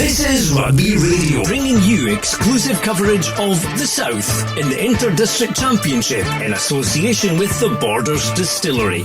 This is Rugby Radio, bringing you exclusive coverage of the South in the Inter-District Championship in association with the Borders Distillery.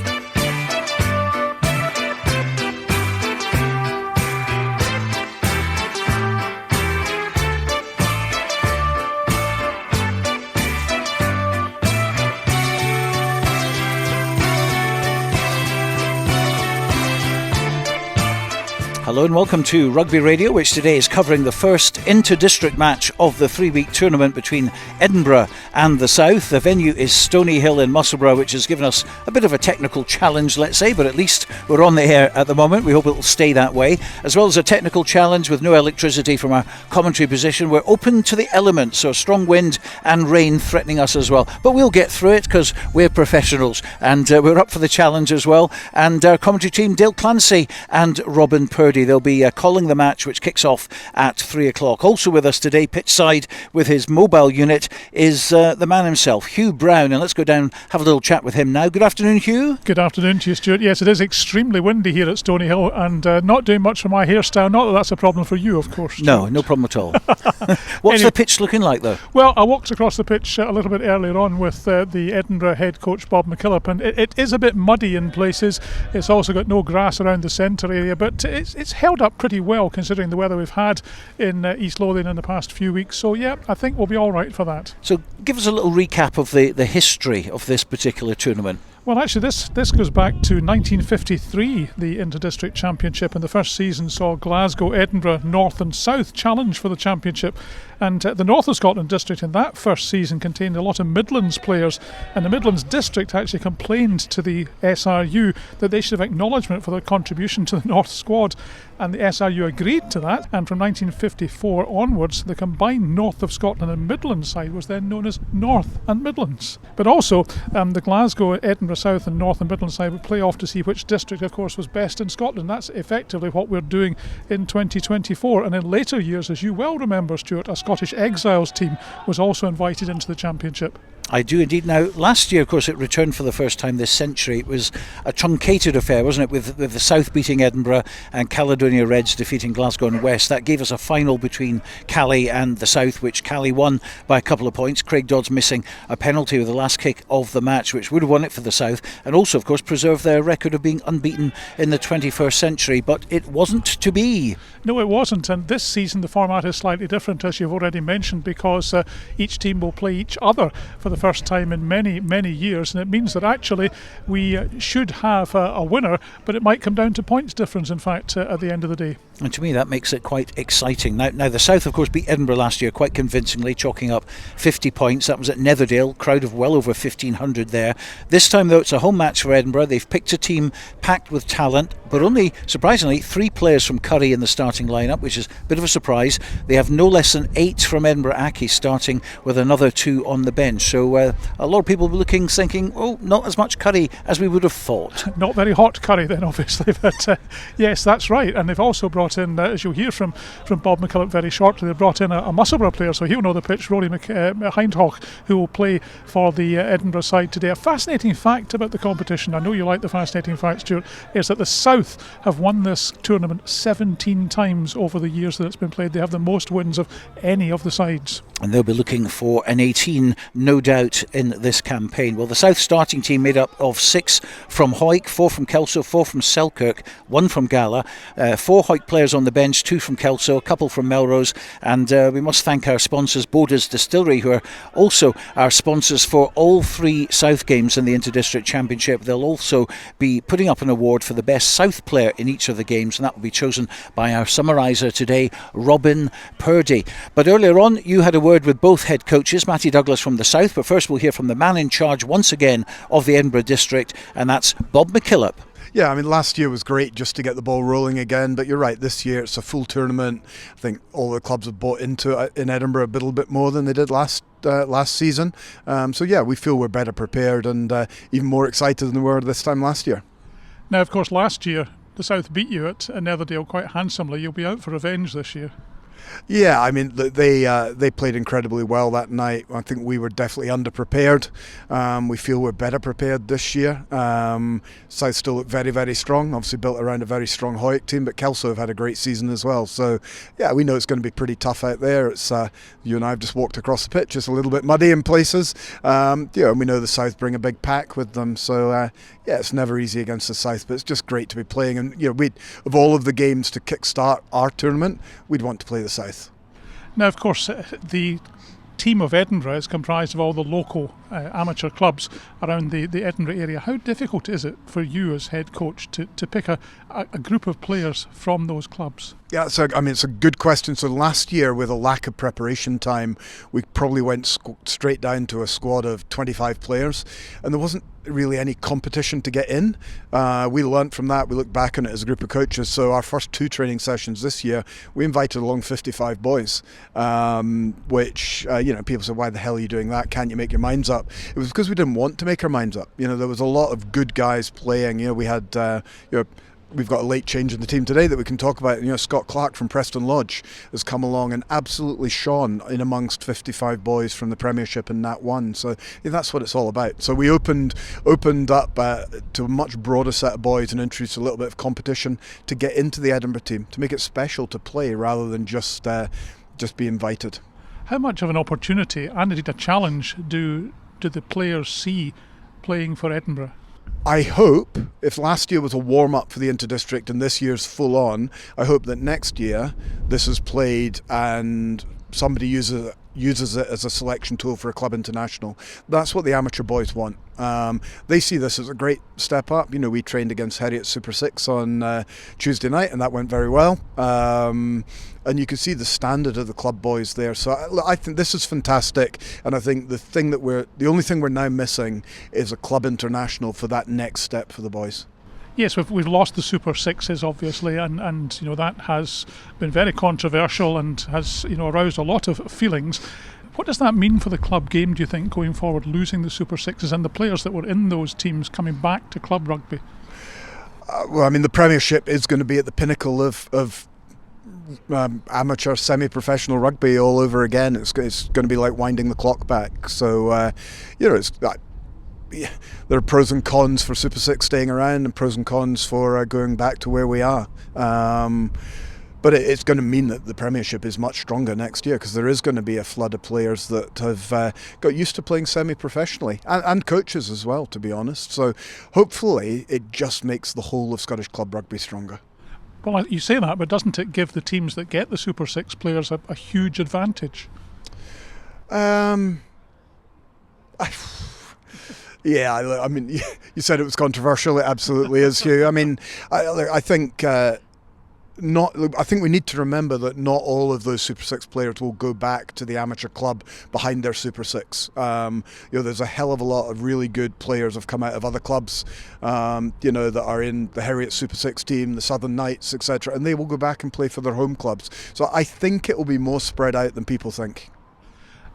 Hello and welcome to Rugby Radio, which today is covering the first inter-district match of the three-week tournament between Edinburgh and the South. The venue is Stoneyhill in Musselburgh, which has given us a bit of a technical challenge, let's say, but at least we're on the air at the moment. We hope it will stay that way. As well as a technical challenge with no electricity from our commentary position, we're open to the elements, so strong wind and rain threatening us as well. But we'll get through it because we're professionals and we're up for the challenge as well. And our commentary team, Dale Clancy and Robin Purdie. They'll be calling the match, which kicks off at 3 o'clock. Also with us today, pitchside with his mobile unit, is the man himself, Hugh Brown. And let's go down, have a little chat with him now. Good afternoon, Hugh. Good afternoon to you, Stuart. Yes, it is extremely windy here at Stoneyhill and not doing much for my hairstyle. Not that that's a problem for you, of course, Stuart. No problem at all. What's the pitch looking like, though? Well, I walked across the pitch a little bit earlier on with the Edinburgh head coach, Bob McKillop, and it is a bit muddy in places. It's also got no grass around the centre area, but it's held up pretty well considering the weather we've had in East Lothian in the past few weeks. So yeah, I think we'll be all right for that. So give us a little recap of the history of this particular tournament. Well, actually, this goes back to 1953, the Inter-District Championship, and the first season saw Glasgow, Edinburgh, North and South challenge for the championship. And the North of Scotland district in that first season contained a lot of Midlands players, and the Midlands district actually complained to the SRU that they should have acknowledgement for their contribution to the North squad, and the SRU agreed to that. And from 1954 onwards, the combined North of Scotland and Midlands side was then known as North and Midlands. But also, the Glasgow, Edinburgh South and North and Midlands side would play off to see which district, of course, was best in Scotland. That's effectively what we're doing in 2024. And in later years, as you well remember, Stuart, a Scottish Exiles team was also invited into the championship. I do indeed. Now, last year, of course, it returned for the first time this century. It was a truncated affair, wasn't it, with the South beating Edinburgh and Caledonia Reds defeating Glasgow and West. That gave us a final between Cali and the South, which Cali won by a couple of points. Craig Dodd's missing a penalty with the last kick of the match, which would have won it for the South, and also, of course, preserved their record of being unbeaten in the 21st century. But it wasn't to be. No, it wasn't. And this season, the format is slightly different, as you've already mentioned, because each team will play each other for the first time in many years, and it means that actually we should have a winner, but it might come down to points difference, in fact, at the end of the day. And to me that makes it quite exciting. Now the South, of course, beat Edinburgh last year quite convincingly, chalking up 50 points. That was at Netherdale, crowd of well over 1,500 there. This time, though, it's a home match for Edinburgh. They've picked a team packed with talent, but only, surprisingly, 3 players from Currie in the starting lineup, which is a bit of a surprise. They have no less than 8 from Edinburgh Accy, starting with another 2 on the bench. So a lot of people were looking, thinking, oh, not as much Currie as we would have thought. Not very hot Currie then, obviously, but yes, that's right. And they've also brought in, as you'll hear from Bob McKillop very shortly, they've brought in a Musselburgh player, so he'll know the pitch, Rory Hindhock, who will play for the Edinburgh side today. A fascinating fact about the competition, I know you like the fascinating facts, Stuart, is that the South have won this tournament 17 times over the years that it's been played. They have the most wins of any of the sides. And they'll be looking for an 18, no doubt, in this campaign. Well, the South starting team made up of 6 from Hawick, 4 from Kelso, 4 from Selkirk, 1 from Gala, 4 Hawick players on the bench, 2 from Kelso, a couple from Melrose, and we must thank our sponsors, Borders Distillery, who are also our sponsors for all 3 South games in the Inter-District Championship. They'll also be putting up an award for the best South player in each of the games, and that will be chosen by our summariser today, Robin Purdie. But earlier on, you had a word with both head coaches, Matty Douglas from the South, but first we'll hear from the man in charge once again of the Edinburgh District, and that's Bob McKillop. Yeah, I mean, last year was great just to get the ball rolling again, but you're right, this year it's a full tournament. I think all the clubs have bought into it in Edinburgh a little bit more than they did last season. So yeah, we feel we're better prepared and even more excited than we were this time last year. Now, of course, last year the South beat you at Netherdale quite handsomely. You'll be out for revenge this year. Yeah, I mean they played incredibly well that night. I think we were definitely underprepared. We feel we're better prepared this year. South still look very, very strong. Obviously built around a very strong Hoyt team, but Kelso have had a great season as well. So yeah, we know it's going to be pretty tough out there. It's you and I have just walked across the pitch. It's a little bit muddy in places. And we know the South bring a big pack with them. So yeah, it's never easy against the South, but it's just great to be playing. And we of all of the games to kickstart our tournament, we'd want to play the South. Now, of course, the team of Edinburgh is comprised of all the local amateur clubs around the Edinburgh area. How difficult is it for you as head coach to pick a group of players from those clubs? Yeah, so I mean, it's a good question. So last year, with a lack of preparation time, we probably went straight down to a squad of 25 players, and there wasn't really any competition to get in. We learnt from that. We looked back on it as a group of coaches. So our first 2 training sessions this year, we invited along 55 boys, which people said, why the hell are you doing that? Can't you make your minds up? It was because we didn't want to make our minds up. There was a lot of good guys playing. We had we've got a late change in the team today that we can talk about. Scott Clark from Preston Lodge has come along and absolutely shone in amongst 55 boys from the Premiership and Nat 1. So that's what it's all about. So we opened up to a much broader set of boys and introduced a little bit of competition to get into the Edinburgh team, to make it special to play rather than just be invited. How much of an opportunity and indeed a challenge do the players see playing for Edinburgh? I hope, if last year was a warm-up for the Inter-District and this year's full-on, I hope that next year this is played and somebody uses it as a selection tool for a club international. That's what the amateur boys want. They see this as a great step up. We trained against Heriot Super 6 on Tuesday night, and that went very well. And you can see the standard of the club boys there. So I think this is fantastic. And I think the only thing we're now missing is a club international for that next step for the boys. Yes, we've lost the Super Sixes, obviously, and that has been very controversial and has aroused a lot of feelings. What does that mean for the club game, do you think, going forward, losing the Super Sixes and the players that were in those teams coming back to club rugby? Well, I mean, the Premiership is going to be at the pinnacle of amateur semi-professional rugby all over again. It's going to be like winding the clock back. So, there are pros and cons for Super 6 staying around and pros and cons for going back to where we are. But it's going to mean that the Premiership is much stronger next year because there is going to be a flood of players that have got used to playing semi-professionally and coaches as well, to be honest. So hopefully it just makes the whole of Scottish club rugby stronger. Well, you say that, but doesn't it give the teams that get the Super 6 players a huge advantage? Yeah, I mean, you said it was controversial. It absolutely is, Hugh. I mean, I think I think we need to remember that not all of those Super 6 players will go back to the amateur club behind their Super 6. There's a hell of a lot of really good players have come out of other clubs, that are in the Heriot Super 6 team, the Southern Knights, etc., and they will go back and play for their home clubs. So I think it will be more spread out than people think.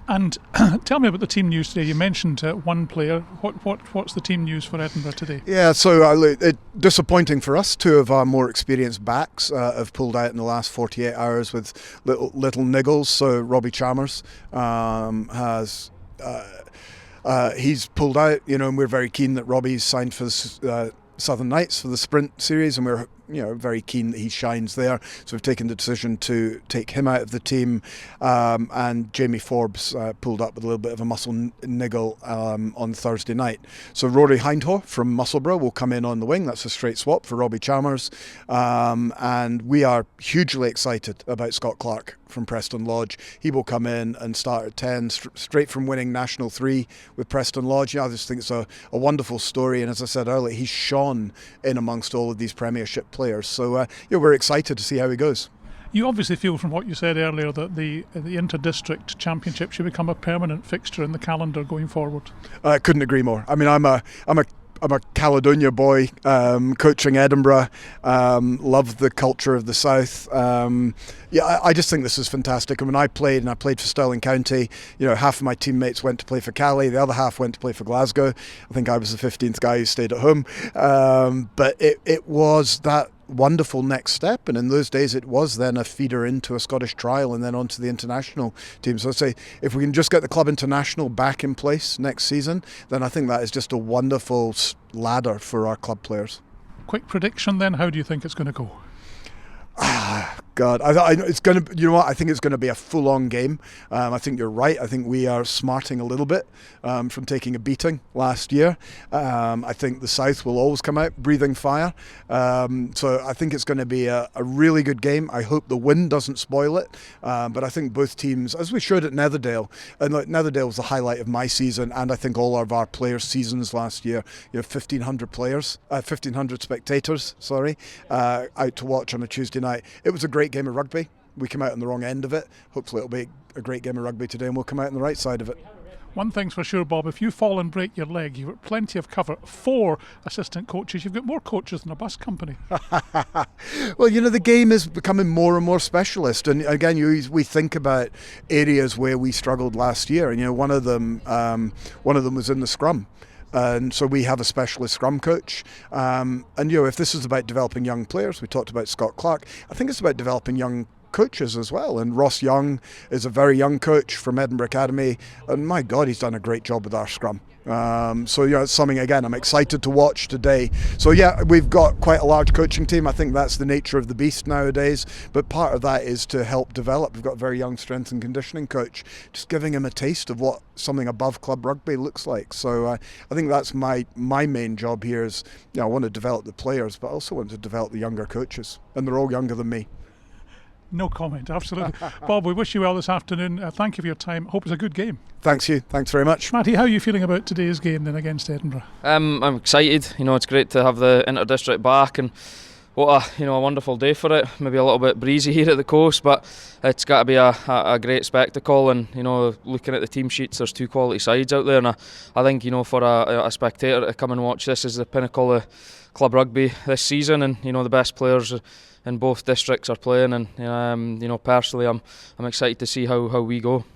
And tell me about the team news today. You mentioned one player. What's the team news for Edinburgh today? Yeah, so disappointing for us. 2 of our more experienced backs have pulled out in the last 48 hours with little niggles. So Robbie Chalmers he's pulled out, and we're very keen that Robbie's signed for the Southern Knights for the sprint series, and we're very keen that he shines there. So we've taken the decision to take him out of the team, and Jamie Forbes pulled up with a little bit of a muscle niggle on Thursday night. So Rory Hindhaugh from Musselburgh will come in on the wing. That's a straight swap for Robbie Chalmers, and we are hugely excited about Scott Clark from Preston Lodge. He will come in and start at 10, straight from winning National 3 with Preston Lodge. I just think it's a wonderful story, and as I said earlier, he's shone in amongst all of these Premiership players. So we're excited to see how he goes. You obviously feel from what you said earlier that the Inter-District Championship should become a permanent fixture in the calendar going forward. I couldn't agree more. I mean, I'm a Caledonia boy, coaching Edinburgh, love the culture of the South. I just think this is fantastic. And when I played for Stirling County, half of my teammates went to play for Cali, the other half went to play for Glasgow. I think I was the 15th guy who stayed at home. But it was that wonderful next step. And in those days, it was then a feeder into a Scottish trial and then onto the international team. So I'd say if we can just get the club international back in place next season, then I think that is just a wonderful ladder for our club players. Quick prediction then, how do you think it's going to go? God, it's going to. You know what? I think it's going to be a full-on game. I think you're right. I think we are smarting a little bit from taking a beating last year. I think the South will always come out breathing fire. So I think it's going to be a really good game. I hope the wind doesn't spoil it. But I think both teams, as we showed at Netherdale, and Netherdale was the highlight of my season, and I think all of our players' seasons last year. 1,500 players, 1,500 spectators. Out to watch on a Tuesday night. It was a great game of rugby. We came out on the wrong end of it. Hopefully it'll be a great game of rugby today and we'll come out on the right side of it. One thing's for sure, Bob, if you fall and break your leg, you've got plenty of cover. 4 assistant coaches. You've got more coaches than a bus company. Well, the game is becoming more and more specialist. And again, we think about areas where we struggled last year. And one of them was in the scrum. And so we have a specialist scrum coach. And if this is about developing young players, we talked about Scott Clark, I think it's about developing young coaches as well. And Ross Young is a very young coach from Edinburgh Academy. And my God, he's done a great job with our scrum. It's something, again, I'm excited to watch today. So yeah, we've got quite a large coaching team. I think that's the nature of the beast nowadays. But part of that is to help develop. We've got a very young strength and conditioning coach, just giving him a taste of what something above club rugby looks like. So I think that's my main job here is, I want to develop the players, but I also want to develop the younger coaches. And they're all younger than me. No comment, absolutely. Bob, we wish you well this afternoon. Thank you for your time. Hope it's a good game. Thanks, Hugh. Thanks very much. Matty, how are you feeling about today's game then against Edinburgh? I'm excited. It's great to have the inter-district back, and what a wonderful day for it. Maybe a little bit breezy here at the coast, but it's got to be a great spectacle. And looking at the team sheets, there's 2 quality sides out there, and I think for a spectator to come and watch this is the pinnacle of club rugby this season, and the best players in both districts are playing, and personally I'm excited to see how we go.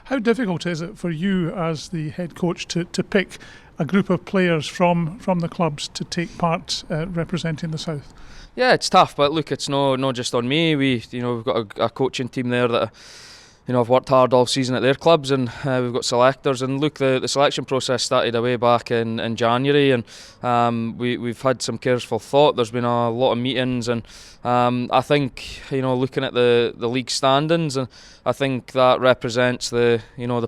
How difficult is it for you as the head coach to pick a group of players from the clubs to take part representing the South? Yeah, it's tough, but look, it's no just on me. We've got a coaching team there that have worked hard all season at their clubs, and we've got selectors. And look, the selection process started away back in January, and we've had some careful thought. There's been a lot of meetings, and I think looking at the league standings, and I think that represents the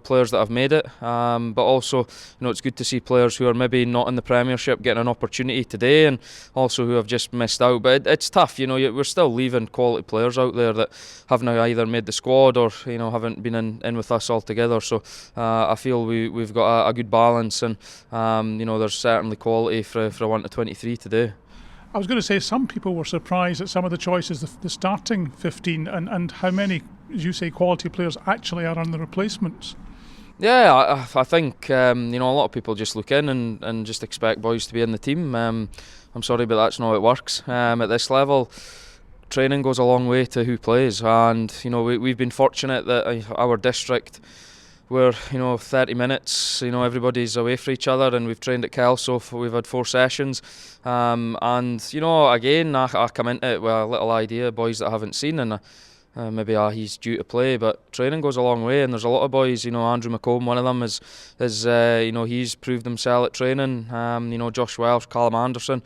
players that have made it. But also it's good to see players who are maybe not in the Premiership getting an opportunity today, and also who have just missed out. But it's tough. We're still leaving quality players out there that have now either made the squad or haven't been in with us altogether. So I feel we've got a good balance, and there's certainly quality for 1 to 23 today. I was going to say some people were surprised at some of the choices, the starting 15, and how many, as you say, quality players actually are on the replacements. Yeah, I think a lot of people just look in and just expect boys to be in the team. I'm sorry, but that's not how it works. At this level, training goes a long way to who plays, and we've been fortunate that our district, where 30 minutes, everybody's away for each other, and we've trained at Kelso. We've had 4 sessions, and again, I come into it with a little idea, boys that I haven't seen, and maybe he's due to play, but training goes a long way, and there's a lot of boys. Andrew McComb, one of them, is he's proved himself at training. Josh Welsh, Callum Anderson.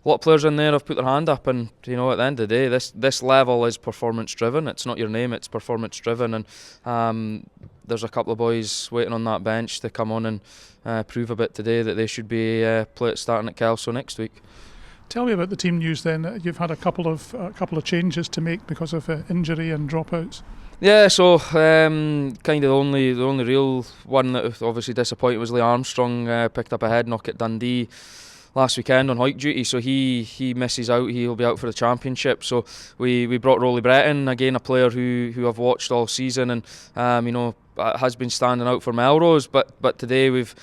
A lot of players in there have put their hand up, and at the end of the day, this level is performance driven. It's not your name, it's performance driven, and there's a couple of boys waiting on that bench to come on and prove a bit today that they should be starting at Kelso next week. Tell me about the team news then. You've had a couple of changes to make because of injury and dropouts. Yeah, so kind of the only real one that was obviously disappointing was Lee Armstrong. Picked up a head knock at Dundee last weekend on Hoyt duty, so he misses out. He'll be out for the championship. So we brought Rolly Brett in, again a player who I've watched all season, and has been standing out for Melrose, but today we've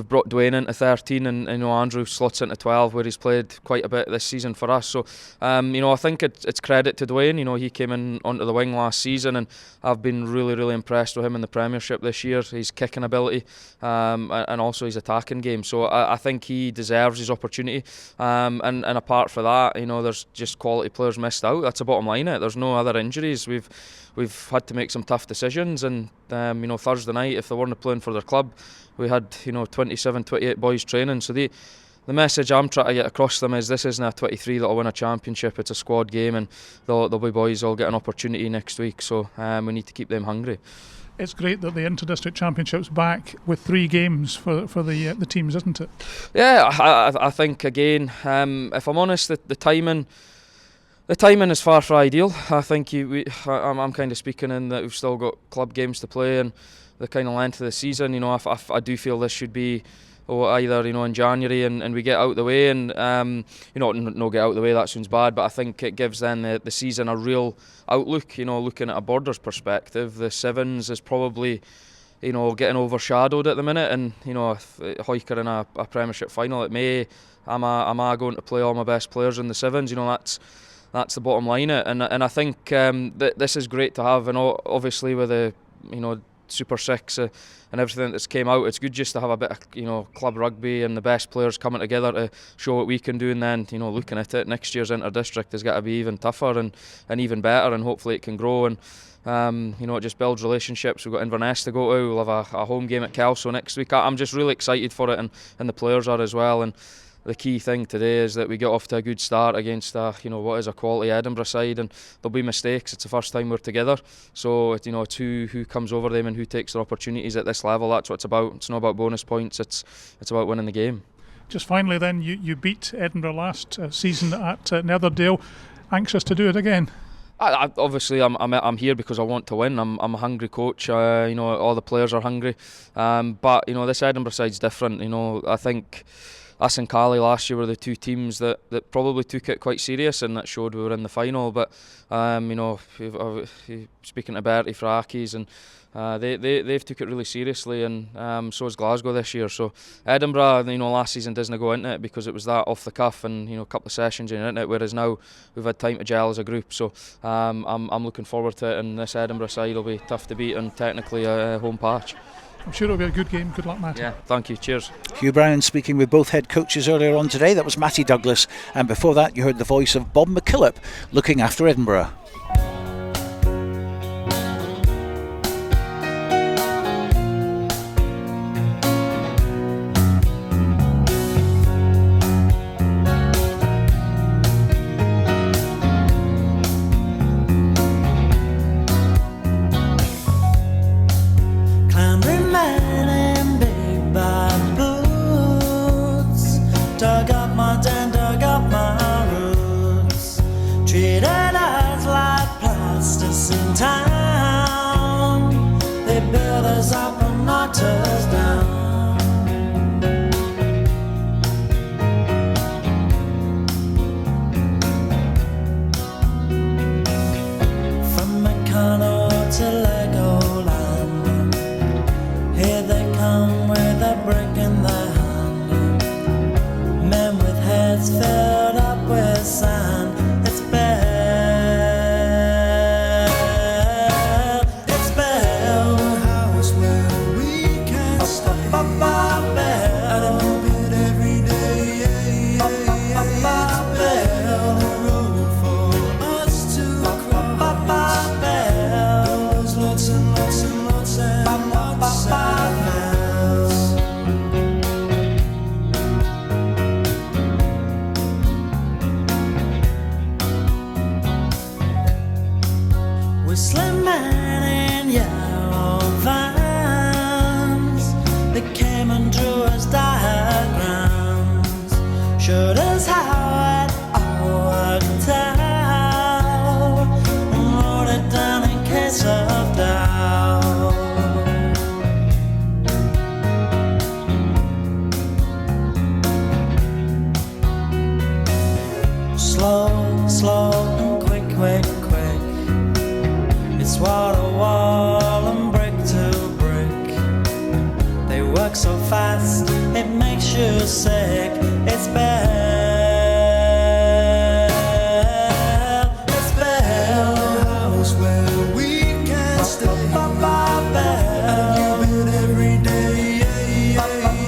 brought Dwayne into 13, and Andrew slots into 12, where he's played quite a bit this season for us. So I think it's credit to Dwayne. He came in onto the wing last season, and I've been really, really impressed with him in the Premiership this year. His kicking ability, and also his attacking game. So I think he deserves his opportunity. And apart from that, there's just quality players missed out. That's the bottom line. There's no other injuries. We've had to make some tough decisions, and Thursday night, if they weren't playing for their club, we had 27, 28 boys training. So the message I'm trying to get across them is this isn't a 23 that'll win a championship. It's a squad game, and there'll be boys who'll get an opportunity next week. So we need to keep them hungry. It's great that the Inter-District Championship's back with 3 games for the teams, isn't it? Yeah, I think again, if I'm honest, the timing. The timing is far from ideal. I think I'm kind of speaking in that we've still got club games to play, and the kind of length of the season. I do feel this should be either in January and we get out the way, and no get out the way, that sounds bad, but I think it gives then the season a real outlook. Looking at a Borders perspective, the Sevens is probably getting overshadowed at the minute, and Hoyker in a Premiership final at May. Am I going to play all my best players in the Sevens? That's the bottom line. And I think this is great to have, and obviously with the Super 6 and everything that's came out, it's good just to have a bit of club rugby and the best players coming together to show what we can do. And then looking at it, next year's Inter-District has got to be even tougher and even better, and hopefully it can grow. And it just builds relationships. We've got Inverness to go to. We'll have a home game at Kelso next week. I'm just really excited for it, and the players are as well. And the key thing today is that we get off to a good start against what is a quality Edinburgh side, and there'll be mistakes. It's the first time we're together, so it's who comes over them and who takes their opportunities at this level. That's what it's about. It's not about bonus points. It's about winning the game. Just finally, then, you beat Edinburgh last season at Netherdale. Anxious to do it again? Obviously, I'm here because I want to win. I'm a hungry coach. All the players are hungry, but this Edinburgh side's different. I think us and Cali last year were the 2 teams that probably took it quite serious, and that showed we were in the final. But speaking to Bertie for Accies, and they've took it really seriously, and so is Glasgow this year. So Edinburgh, last season doesn't go into it because it was that off the cuff, and a couple of sessions in it. Whereas now we've had time to gel as a group. So I'm looking forward to it, and this Edinburgh side will be tough to beat, and technically a home patch. I'm sure it'll be a good game. Good luck, Matty. Yeah, thank you. Cheers. Hugh Brown speaking with both head coaches earlier on today. That was Matty Douglas, and before that you heard the voice of Bob McKillop looking after Edinburgh. It's wall to wall and brick to brick. work so fast, it makes you sick. It's Bell, it's Bell, the house where we can stay. And you bid every day. It's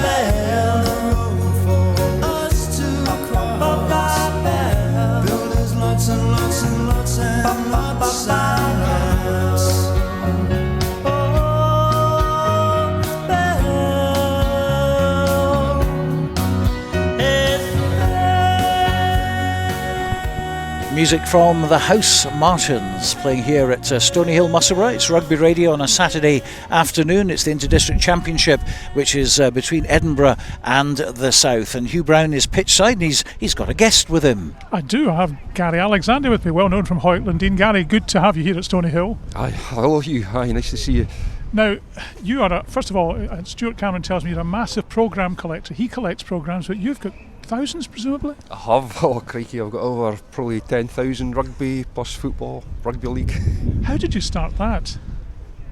Bell, the road for us to cross. Builders lots and lots and lots and lots of house. Music from the House Martins playing here at Stoneyhill, Musselburgh. It's Rugby Radio on a Saturday afternoon. It's the Inter-District Championship, which is between Edinburgh and the South. And Hugh Brown is pitchside, and he's got a guest with him. I do. I have Gary Alexander with me, well known from Hoytland. Gary, good to have you here at Stoneyhill. Hi, hello Hugh. Hi, nice to see you. Now, you are, first of all, Stuart Cameron tells me you're a massive programme collector. He collects programmes, but you've got thousands, presumably? I have. Oh, crikey, I've got over probably 10,000 rugby plus football, rugby league. How did you start that?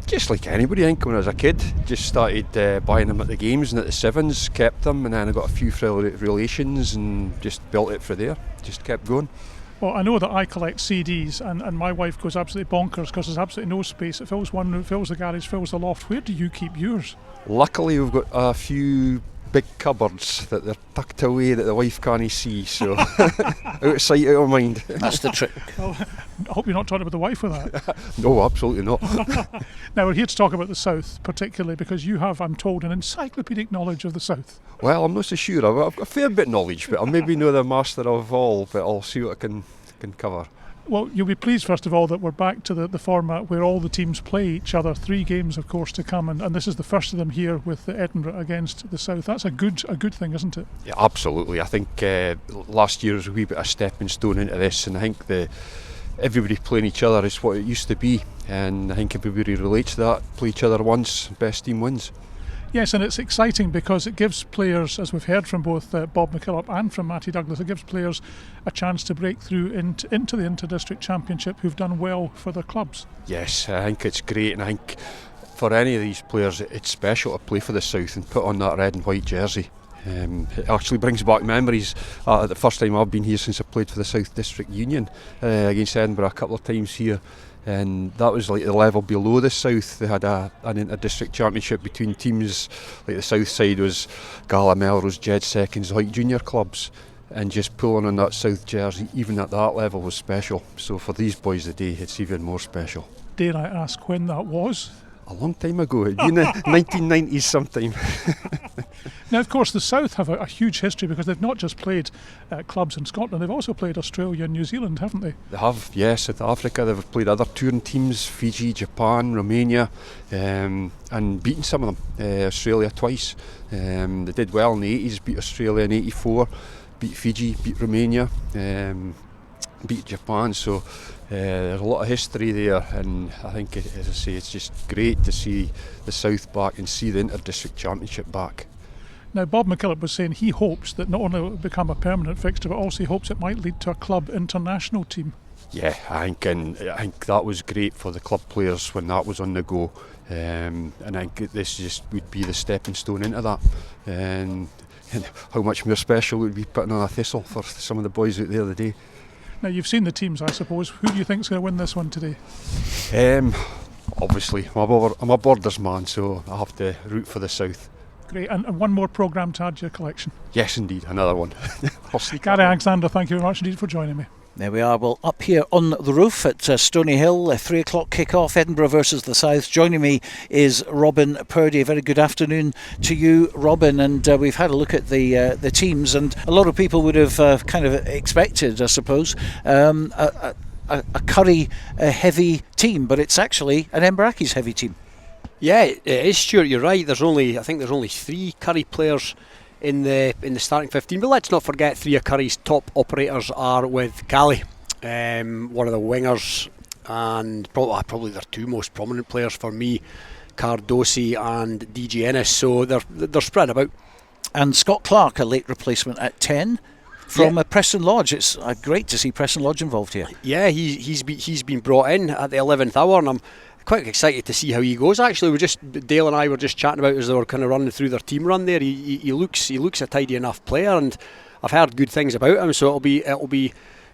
Just like anybody, I think, when I was a kid. Just started buying them at the games and at the sevens, kept them, and then I got a few relations and just built it for there. Just kept going. Well, I know that I collect CDs, and my wife goes absolutely bonkers because there's absolutely no space. It fills one room, fills the garage, fills the loft. Where do you keep yours? Luckily, we've got a few big cupboards that they're tucked away that the wife can't see, so out of sight, out of mind. That's the trick. Well, I hope you're not talking about the wife with that. No, absolutely not. Now, we're here to talk about the South, particularly because you have, I'm told, an encyclopedic knowledge of the South. Well, I'm not so sure. I've got a fair bit of knowledge, but I'm maybe not the master of all, but I'll see what I can cover. Well, you'll be pleased, first of all, that we're back to the format where all the teams play each other. 3 games, of course, to come, and this is the first of them here with Edinburgh against the South. That's a good thing, isn't it? Yeah, absolutely. I think last year was a wee bit of a stepping stone into this, and I think everybody playing each other is what it used to be, and I think everybody relates to that. Play each other once, best team wins. Yes, and it's exciting because it gives players, as we've heard from both Bob McKillop and from Matty Douglas, it gives players a chance to break through into the Inter-District Championship who've done well for their clubs. Yes, I think it's great, and I think for any of these players it's special to play for the South and put on that red and white jersey. It actually brings back memories. The first time I've been here since I played for the South District Union against Edinburgh a couple of times here, and that was like the level below the South. They had an inter-district championship between teams, like the South side was Gala, Melrose, Jed Seconds, like junior clubs, and just pulling on that South jersey even at that level was special. So for these boys today it's even more special. Dare I ask when that was? A long time ago, it'd been the 1990s sometime. Now, of course, the South have a huge history because they've not just played clubs in Scotland, they've also played Australia and New Zealand, haven't they? They have, yes. South Africa, they've played other touring teams, Fiji, Japan, Romania, and beaten some of them. Australia twice. They did well in the 80s, beat Australia in 84, beat Fiji, beat Romania, beat Japan, so there's a lot of history there, and I think, as I say, it's just great to see the South back and see the Inter-District Championship back. Now, Bob McKillop was saying he hopes that not only will it become a permanent fixture, but also he hopes it might lead to a club international team. Yeah, I think that was great for the club players when that was on the go, and I think this just would be the stepping stone into that. And how much more special would be putting on a thistle for some of the boys out there today. Now, you've seen the teams, I suppose. Who do you think's going to win this one today? Obviously, I'm a Borders man, so I have to root for the South. Great, and one more programme to add to your collection. Yes, indeed, another one. Gary Alexander, thank you very much indeed for joining me. There we are. Well, up here on the roof at Stoneyhill, a 3 o'clock kick-off, Edinburgh versus the South. Joining me is Robin Purdie. A very good afternoon to you, Robin. And we've had a look at the teams, and a lot of people would have kind of expected, I suppose, a Curry-heavy team, but it's actually an Embrackie's heavy team. Yeah, it is, Stuart. You're right. I think there's only 3 Curry players in the starting 15, but let's not forget 3 of Curry's top operators are with Cali, one of the wingers, and probably their 2 most prominent players for me, Cardosi and DJ Ennis. So they're spread about. And Scott Clark, a late replacement at 10 from Preston Lodge. It's great to see Preston Lodge involved here. Yeah, he's been brought in at the 11th hour, and I'm quite excited to see how he goes. Actually, Dale and I were just chatting about as they were kind of running through their team run there. He looks a tidy enough player, and I've heard good things about him. So it'll be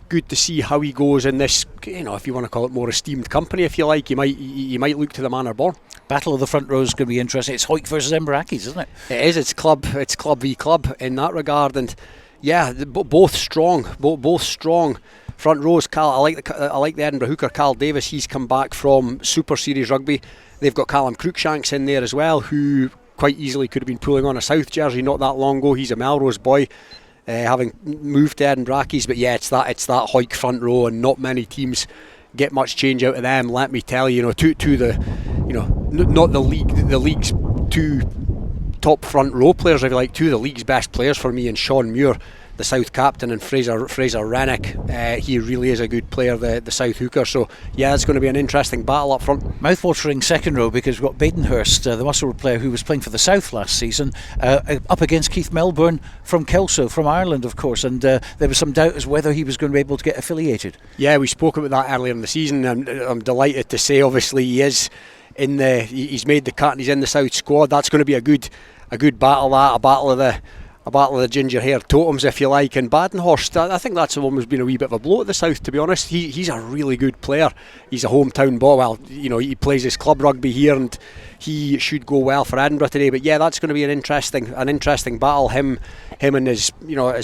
good to see how he goes in this, if you want to call it more esteemed company, if you like. He might look to the manor born. Battle of the front row is going to be interesting. It's Hoyk versus Edinburgh Accies, isn't it? It is. It's club v club in that regard, and yeah, both strong. Both strong front rows. I like the Edinburgh hooker Cal Davis. He's come back from Super Series rugby. They've got Callum Cruikshanks in there as well, who quite easily could have been pulling on a South jersey not that long ago. He's a Melrose boy, having moved to Edinburgh Accies. But yeah, it's that Hoyk front row, and not many teams get much change out of them. Let me tell you, not the league's two top front row players, if you like, two of the league's best players for me, and Sean Muir, the South captain, and Fraser Rennick. He really is a good player, the South hooker. So yeah, it's going to be an interesting battle up front. Mouth-watering second row, because we've got Badenhurst, the Musselburgh player who was playing for the South last season, up against Keith Melbourne from Kelso, from Ireland, of course, and there was some doubt as whether he was going to be able to get affiliated. Yeah, we spoke about that earlier in the season, and I'm delighted to say, obviously, he's made the cut and he's in the South squad. That's going to be a good battle, a battle of the ginger hair totems, if you like. And Badenhurst, I think that's almost been a wee bit of a blow at the South, to be honest. He's a really good player. He's a hometown boy. Well, he plays his club rugby here, and he should go well for Edinburgh today. But yeah, that's going to be an interesting battle. Him and his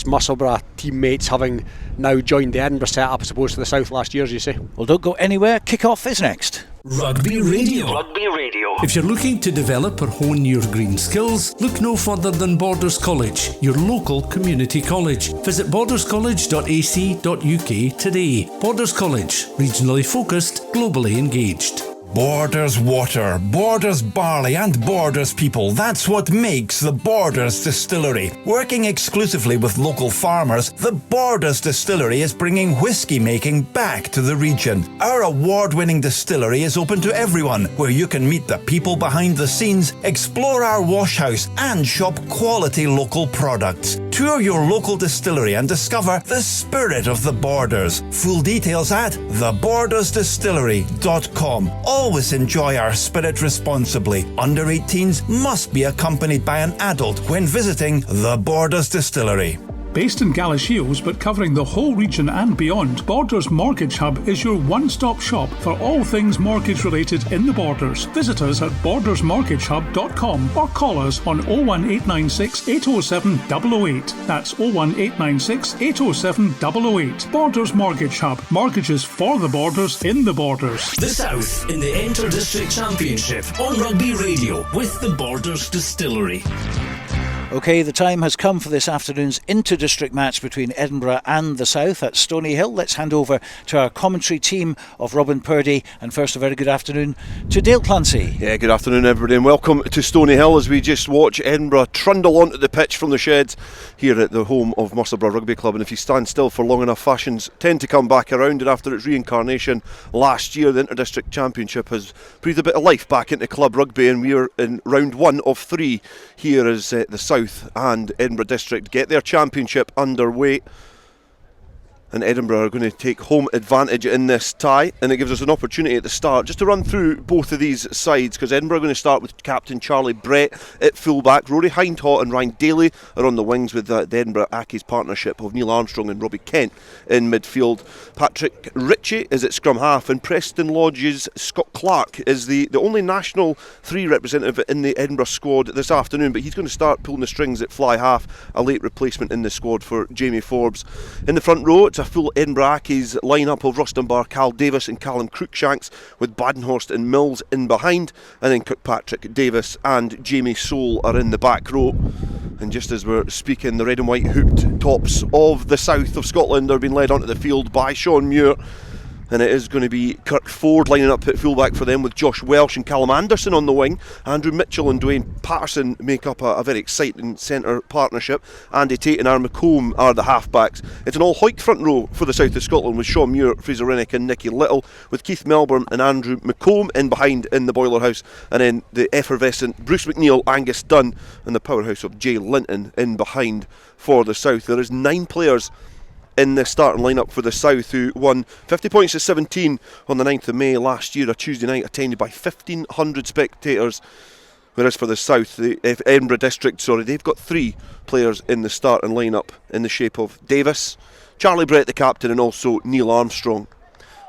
Musselburgh teammates, having now joined the Edinburgh setup as opposed to the South last year, as you say. Well, don't go anywhere. Kick-off is next. Rugby Radio. Rugby Radio. If you're looking to develop or hone your green skills, look no further than Borders College, your local community college. Visit borderscollege.ac.uk today. Borders College, regionally focused, globally engaged. Borders water, Borders barley and Borders people. That's what makes the Borders Distillery. Working exclusively with local farmers, the Borders Distillery is bringing whisky making back to the region. Our award-winning distillery is open to everyone, where you can meet the people behind the scenes, explore our wash house and shop quality local products. Tour your local distillery and discover the spirit of the Borders. Full details at thebordersdistillery.com. Always enjoy our spirit responsibly. Under 18s must be accompanied by an adult when visiting the Borders Distillery. Based in Galashiels but covering the whole region and beyond, Borders Mortgage Hub is your one-stop shop for all things mortgage related in the Borders. Visit us at bordersmortgagehub.com or call us on 01896 807 008. That's 01896 807 008. Borders Mortgage Hub. Mortgages for the Borders in the Borders. The South in the Inter-District Championship on Rugby Radio with the Borders Distillery. OK, the time has come for this afternoon's inter-district match between Edinburgh and the South at Stoneyhill. Let's hand over to our commentary team of Robin Purdie. And first, a very good afternoon to Dale Clancy. Yeah, good afternoon everybody, and welcome to Stoneyhill as we just watch Edinburgh trundle onto the pitch from the sheds here at the home of Musselburgh Rugby Club. And if you stand still for long enough, fashions tend to come back around, and after its reincarnation last year, the Inter-District Championship has breathed a bit of life back into club rugby, and we're in round 1 of 3 here as the South and Edinburgh District get their championship underway. And Edinburgh are going to take home advantage in this tie, and it gives us an opportunity at the start just to run through both of these sides, because Edinburgh are going to start with captain Charlie Brett at fullback. Rory Hindhaugh and Ryan Daly are on the wings, with the Edinburgh Accies partnership of Neil Armstrong and Robbie Kent in midfield. Patrick Ritchie is at scrum half, and Preston Lodge's Scott Clark is the only National 3 representative in the Edinburgh squad this afternoon, but he's going to start pulling the strings at fly half, a late replacement in the squad for Jamie Forbes. In the front row, it's a full Edinburgh Accies lineup of Rustin Barr, Cal Davis and Callum Cruikshanks, with Badenhurst and Mills in behind, and then Kirkpatrick Davis and Jamie Soule are in the back row. And just as we're speaking, the red and white hooped tops of the south of Scotland are being led onto the field by Sean Muir. And it is going to be Kirk Ford lining up at fullback for them, with Josh Welsh and Callum Anderson on the wing. Andrew Mitchell and Dwayne Patterson make up a very exciting centre partnership. Andy Tate and Aaron McComb are the halfbacks. It's an all Hoyk front row for the south of Scotland, with Sean Muir, Fraser Rennick and Nicky Little, with Keith Melbourne and Andrew McComb in behind in the boiler house, and then the effervescent Bruce McNeil, Angus Dunn and the powerhouse of Jay Linton in behind for the south. There is 9 players in the starting lineup for the South, who won 50 points to 17 on the 9th of May last year, a Tuesday night attended by 1,500 spectators. Whereas for the South, the Edinburgh District, they've got 3 players in the starting lineup in the shape of Davis, Charlie Brett the captain, and also Neil Armstrong.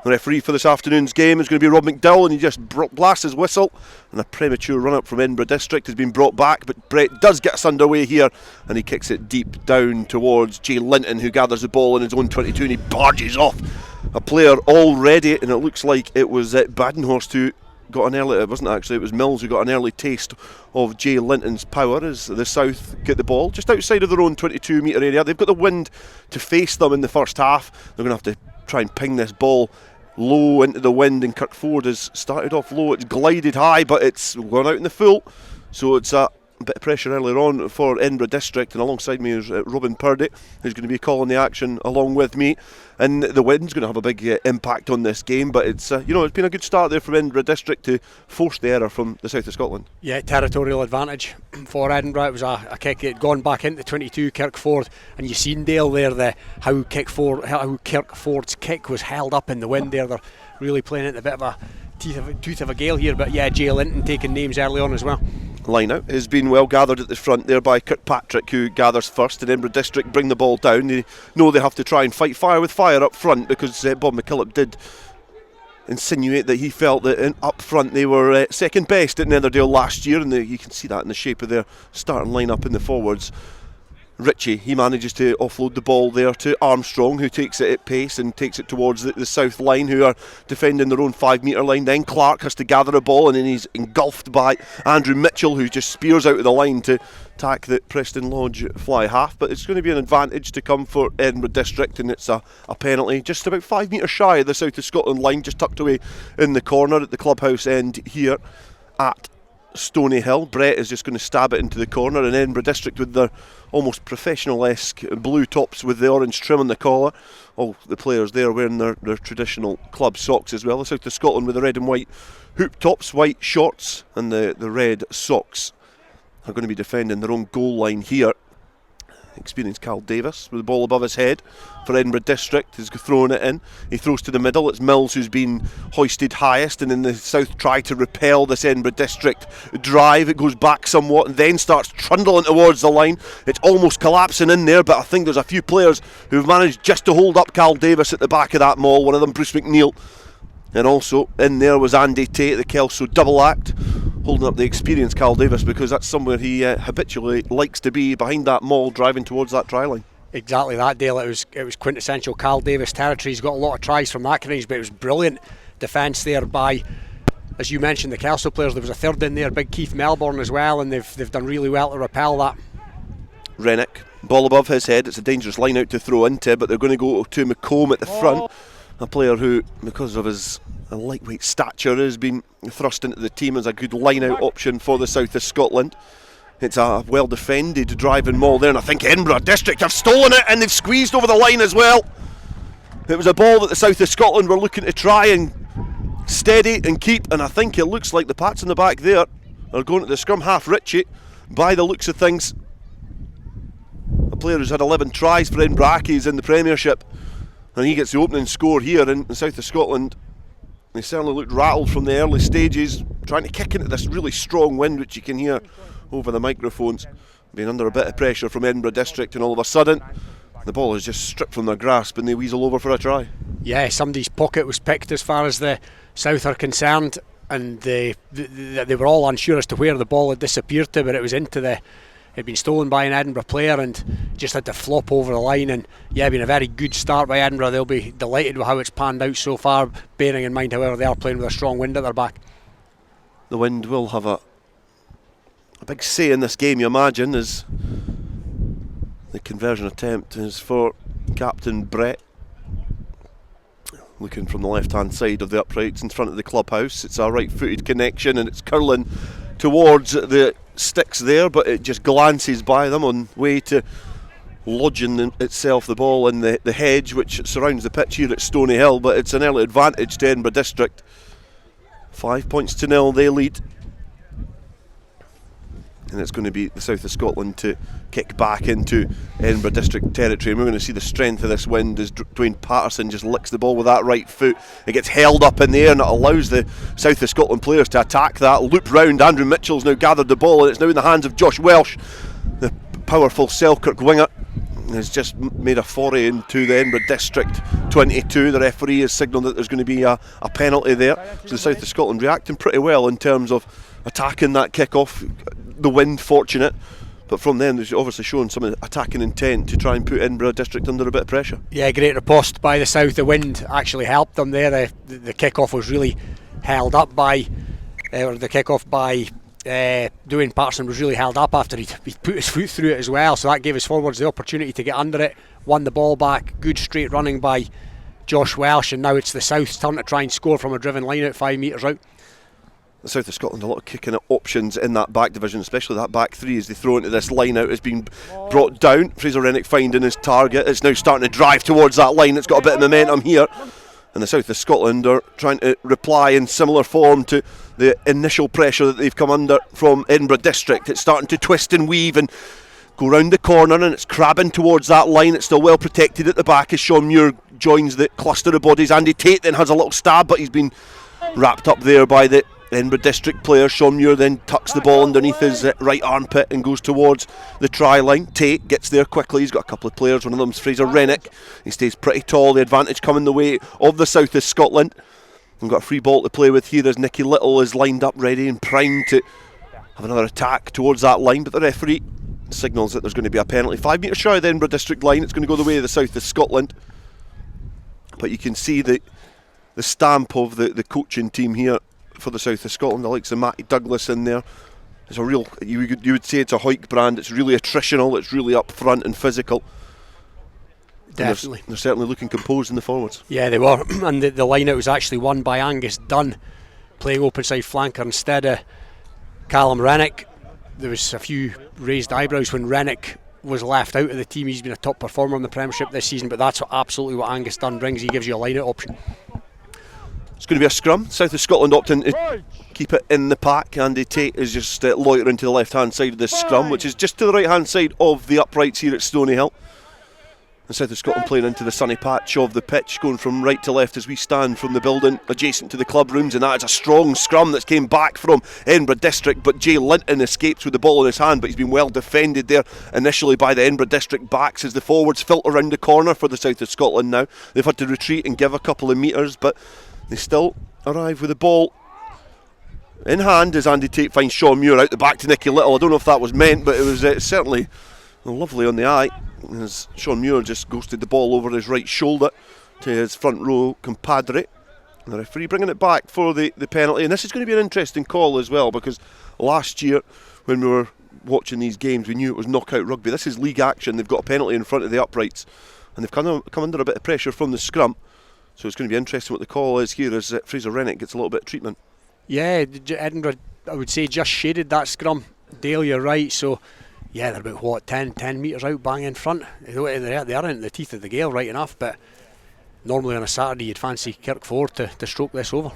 The referee for this afternoon's game is going to be Rob McDowell, and he just blasts his whistle, and a premature run-up from Edinburgh District has been brought back, but Brett does get us underway here, and he kicks it deep down towards Jay Linton, who gathers the ball in his own 22, and he barges off a player already, and it looks like it was Badenhorst who got an early, it wasn't actually, it was Mills who got an early taste of Jay Linton's power as the South get the ball just outside of their own 22 metre area. They've got the wind to face them in the first half. They're going to have to try and ping this ball low into the wind, and Kirkford has started off low. It's glided high, but it's gone out in the full, so it's a bit of pressure earlier on for Edinburgh District, and alongside me is Robin Purdie, who's going to be calling the action along with me. And the wind's going to have a big impact on this game, but it's it's been a good start there from Edinburgh District to force the error from the south of Scotland. Yeah, territorial advantage for Edinburgh. It was a kick that had gone back into 22 Kirkford, and you've seen Dale there how Kirkford's kick was held up in the wind there. They're really playing it a bit of a tooth of a gale here, but yeah, Jay Linton taking names early on as well. Line out has been well gathered at the front there by Kirkpatrick, who gathers first, and Edinburgh District bring the ball down. They know they have to try and fight fire with fire up front, because Bob McKillop did insinuate that he felt that up front they were second best at Netherdale last year, and you can see that in the shape of their starting line-up in the forwards. Ritchie, he manages to offload the ball there to Armstrong, who takes it at pace and takes it towards the south line, who are defending their own 5 metre line. Then Clark has to gather a ball, and then he's engulfed by Andrew Mitchell, who just spears out of the line to attack the Preston Lodge fly half. But it's going to be an advantage to come for Edinburgh District, and it's a penalty just about 5 metres shy of the south of Scotland line, just tucked away in the corner at the clubhouse end here at Stoneyhill. Brett is just going to stab it into the corner, and Edinburgh District with their almost professional-esque blue tops with the orange trim on the collar. All the players there wearing their traditional club socks as well. The south of Scotland with the red and white hoop tops, white shorts, and the red socks are going to be defending their own goal line here. Experienced Carl Davis with the ball above his head for Edinburgh District. He's throwing it in. He throws to the middle. It's Mills who's been hoisted highest, and in the south try to repel this Edinburgh District drive. It goes back somewhat and then starts trundling towards the line. It's almost collapsing in there, but I think there's a few players who've managed just to hold up Carl Davis at the back of that maul. One of them, Bruce McNeil. And also in there was Andy Tate, the Kelso double act, holding up the experienced Carl Davis, because that's somewhere he habitually likes to be, behind that maul, driving towards that try line. Exactly that, Dale. It was quintessential Carl Davis territory. He's got a lot of tries from that range, but it was brilliant defence there by, as you mentioned, the Kelso players. There was a third in there, big Keith Melbourne as well, and they've done really well to repel that. Rennick, ball above his head. It's a dangerous line out to throw into, but they're going to go to McComb at the front. A player who, because of his lightweight stature, has been thrust into the team as a good line-out option for the south of Scotland. It's a well-defended driving maul there, and I think Edinburgh District have stolen it, and they've squeezed over the line as well. It was a ball that the south of Scotland were looking to try and steady and keep, and I think it looks like the Pats in the back there are going to the scrum half. Ritchie, by the looks of things, a player who's had 11 tries for Edinburgh Accies in the Premiership, and he gets the opening score here in the south of Scotland. They certainly looked rattled from the early stages, trying to kick into this really strong wind, which you can hear over the microphones. Being under a bit of pressure from Edinburgh District, and all of a sudden the ball is just stripped from their grasp and they weasel over for a try. Yeah, somebody's pocket was picked as far as the south are concerned, and they were all unsure as to where the ball had disappeared to, but it was had been stolen by an Edinburgh player and just had to flop over the line. And yeah, been a very good start by Edinburgh. They'll be delighted with how it's panned out so far, bearing in mind, however, they are playing with a strong wind at their back. The wind will have a big say in this game, you imagine, as the conversion attempt is for Captain Brett. Looking from the left-hand side of the uprights in front of the clubhouse. It's a right-footed connection, and it's curling towards the sticks there, but it just glances by them on way to lodging itself, the ball in the hedge which surrounds the pitch here at Stoneyhill. But it's an early advantage to Edinburgh District. 5 points to 0 they lead. and it's going to be the south of Scotland to kick back into Edinburgh District territory, and we're going to see the strength of this wind as Dwayne Patterson just licks the ball with that right foot. It gets held up in the air and it allows the south of Scotland players to attack that loop round. Andrew Mitchell's now gathered the ball and it's now in the hands of Josh Welsh, the powerful Selkirk winger. Has just made a foray into the Edinburgh District 22. The referee has signalled that there's going to be a penalty there. So the south of Scotland reacting pretty well in terms of attacking that kick-off. The wind fortunate, but from then they've obviously shown some attacking intent to try and put Edinburgh District under a bit of pressure. Yeah, great riposte by the south. The wind actually helped them there. The kick-off was really held up by, or the kick-off by Dwayne Patterson was really held up after he'd put his foot through it as well, so that gave his forwards the opportunity to get under it, won the ball back. Good straight running by Josh Welsh, and now it's the South's turn to try and score from a driven line out 5 metres out. The south of Scotland, a lot of kicking at options in that back division, especially that back three as they throw into this line out. Has been brought down. Fraser Rennick finding his target. It's now starting to drive towards that line. It's got a bit of momentum here, and the south of Scotland are trying to reply in similar form to the initial pressure that they've come under from Edinburgh District. It's starting to twist and weave and go round the corner, and it's crabbing towards that line. It's still well protected at the back as Sean Muir joins the cluster of bodies. Andy Tate then has a little stab, but he's been wrapped up there by the Edinburgh District player. Sean Muir then tucks the ball underneath his right armpit and goes towards the try line. Tate gets there quickly. He's got a couple of players. One of them's Fraser Rennick. He stays pretty tall. The advantage coming the way of the south of Scotland. We've got a free ball to play with here as Nicky Little is lined up ready and primed to have another attack towards that line, but the referee signals that there's going to be a penalty. 5 metres shy of the Edinburgh District line. It's going to go the way of the south of Scotland, but you can see the stamp of the coaching team here for the south of Scotland. The likes of Matty Douglas in there. It's a real, you would say it's a Hoyk brand. It's really attritional, it's really up front and physical. Definitely. They're certainly looking composed in the forwards. Yeah, they were. And the line-out was actually won by Angus Dunn, playing open side flanker instead of Callum Rennick. There was a few raised eyebrows when Rennick was left out of the team. He's been a top performer in the Premiership this season, but that's absolutely what Angus Dunn brings. He gives you a line-out option. It's going to be a scrum. South of Scotland opting to keep it in the pack. Andy Tate is just loitering to the left-hand side of this scrum, which is just to the right-hand side of the uprights here at Stoneyhill. And South of Scotland playing into the sunny patch of the pitch, going from right to left as we stand from the building adjacent to the club rooms, and that is a strong scrum that's came back from Edinburgh District, but Jay Linton escapes with the ball in his hand, but he's been well defended there initially by the Edinburgh District backs as the forwards filter around the corner for the South of Scotland now. They've had to retreat and give a couple of metres, but they still arrive with the ball in hand as Andy Tate finds Sean Muir out the back to Nicky Little. I don't know if that was meant, but it was certainly lovely on the eye as Sean Muir just ghosted the ball over his right shoulder to his front row compadre. And the referee bringing it back for the penalty. And this is going to be an interesting call as well, because last year when we were watching these games we knew it was knockout rugby. This is league action. They've got a penalty in front of the uprights and they've come under a bit of pressure from the scrum. So it's going to be interesting what the call is here as Fraser Rennick gets a little bit of treatment. Yeah, Edinburgh, I would say, just shaded that scrum. Dale, you're right. So yeah, they're about 10 metres out bang in front. They are in the teeth of the gale right enough, but normally on a Saturday you'd fancy Kirkford to stroke this over.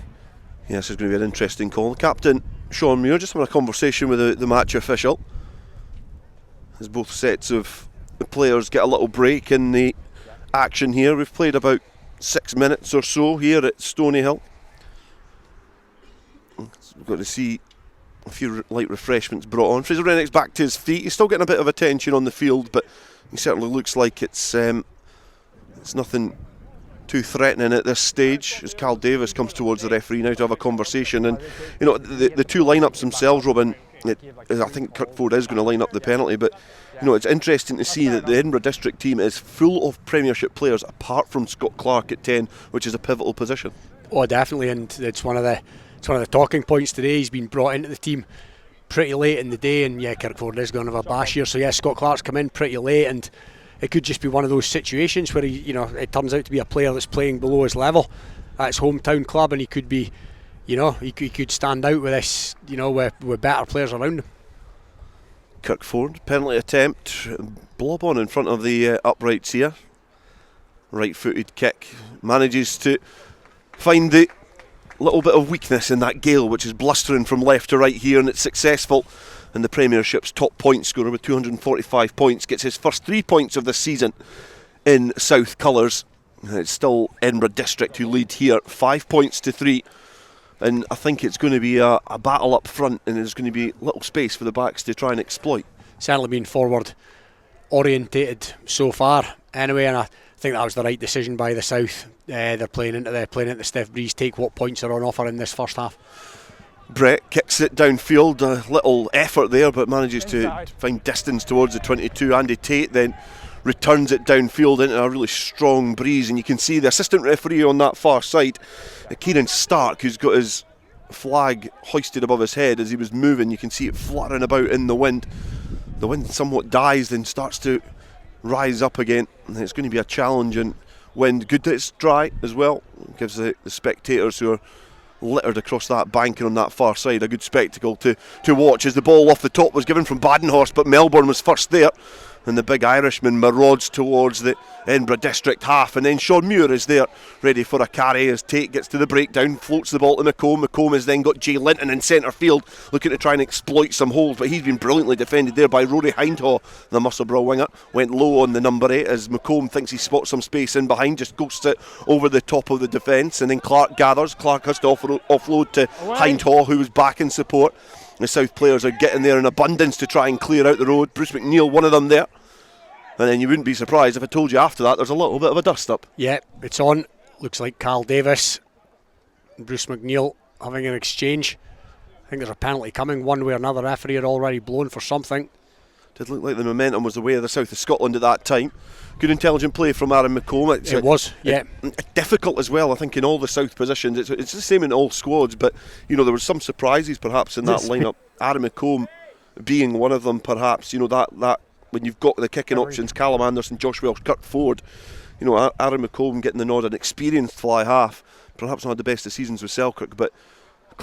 Yeah, this is going to be an interesting call. The captain, Sean Muir, just having a conversation with the match official as both sets of the players get a little break in the action here. We've played about 6 minutes or so here at Stoneyhill. We've got to see a few light refreshments brought on. Fraser Rennick's back to his feet. He's still getting a bit of attention on the field, but he certainly looks like it's nothing too threatening at this stage as Cal Davis comes towards the referee now to have a conversation. And you know, the two lineups themselves, Robin, I think Kirkford is going to line up the penalty, but you know, it's interesting to see that the Edinburgh District team is full of Premiership players apart from Scott Clark at 10, which is a pivotal position. Oh, definitely, and it's one of the talking points today. He's been brought into the team pretty late in the day, and yeah, Kirkford is going to have a bash here. So yeah, Scott Clark's come in pretty late, and it could just be one of those situations where it turns out to be a player that's playing below his level at his hometown club, and he could be, he could stand out with this, with better players around him. Kirkford, penalty attempt, blob on in front of the uprights here. Right-footed kick, manages to find the little bit of weakness in that gale which is blustering from left to right here, and it's successful and the Premiership's top point scorer with 245 points, gets his first 3 points of the season in South colours. It's still Edinburgh District who lead here, 5 points to 3. And I think it's going to be a battle up front, and there's going to be little space for the backs to try and exploit. Certainly been forward orientated so far anyway, and I think that was the right decision by the South. They're playing into the stiff breeze, take what points are on offer in this first half. Brett kicks it downfield, a little effort there, but manages to find distance towards the 22. Andy Tate then returns it downfield into a really strong breeze, and you can see the assistant referee on that far side, Kieran Stark, who's got his flag hoisted above his head as he was moving. You can see it fluttering about in the wind. The wind somewhat dies, then starts to rise up again, and it's going to be a challenging wind. Good that it's dry as well. It gives the spectators who are littered across that bank and on that far side a good spectacle to watch, as the ball off the top was given from Badenhorst, but Melbourne was first there, and the big Irishman marauds towards the Edinburgh District half, and then Sean Muir is there ready for a carry as Tate gets to the breakdown, floats the ball to McComb. McComb has then got Jay Linton in centre field looking to try and exploit some holes, but he's been brilliantly defended there by Rory Hindhaw, the Musselburgh winger. Went low on the number 8 as McComb thinks he spots some space in behind, just ghosts it over the top of the defence, and then Clark gathers. Clark has to offload to Hindhaw, who was back in support. The South players are getting there in abundance to try and clear out the road. Bruce McNeil, one of them there. And then you wouldn't be surprised if I told you after that there's a little bit of a dust up. Yeah, it's on. Looks like Carl Davis and Bruce McNeil having an exchange. I think there's a penalty coming one way or another. Referee had already blown for something. Did look like the momentum was the way of the South of Scotland at that time. Good intelligent play from Aaron McComb. It was, yeah. Difficult as well, I think, in all the South positions. It's the same in all squads, but you know there were some surprises perhaps in that lineup. Aaron McComb being one of them, perhaps. You know that when you've got the kicking options, Callum Anderson, Josh Welsh, Kirk Ford. You know, Aaron McComb getting the nod, an experienced fly half. Perhaps not had the best of seasons with Selkirk, but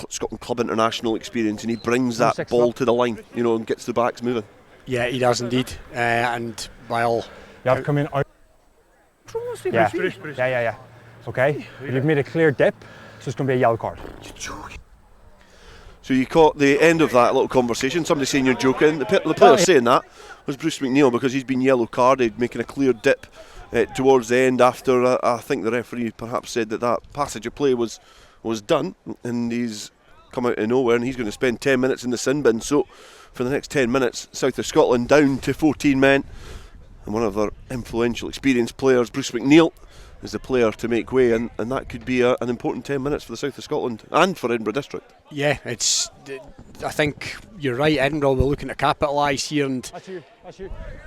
Scotland Club international experience, and he brings that ball to the line, you know, and gets the backs moving. Yeah, he does indeed. And by all, you have come in out. Yeah. Okay, you've made a clear dip, so it's going to be a yellow card. So you caught the end of that little conversation. Somebody saying you're joking. The player saying that was Bruce McNeil, because he's been yellow carded, making a clear dip towards the end after I think the referee perhaps said that passage of play was done, and he's come out of nowhere, and he's going to spend 10 minutes in the sin bin. So for the next 10 minutes, South of Scotland down to 14 men, and one of their influential, experienced players, Bruce McNeil, is the player to make way, and that could be an important 10 minutes for the South of Scotland and for Edinburgh District. Yeah, I think you're right. Edinburgh will be looking to capitalise here, and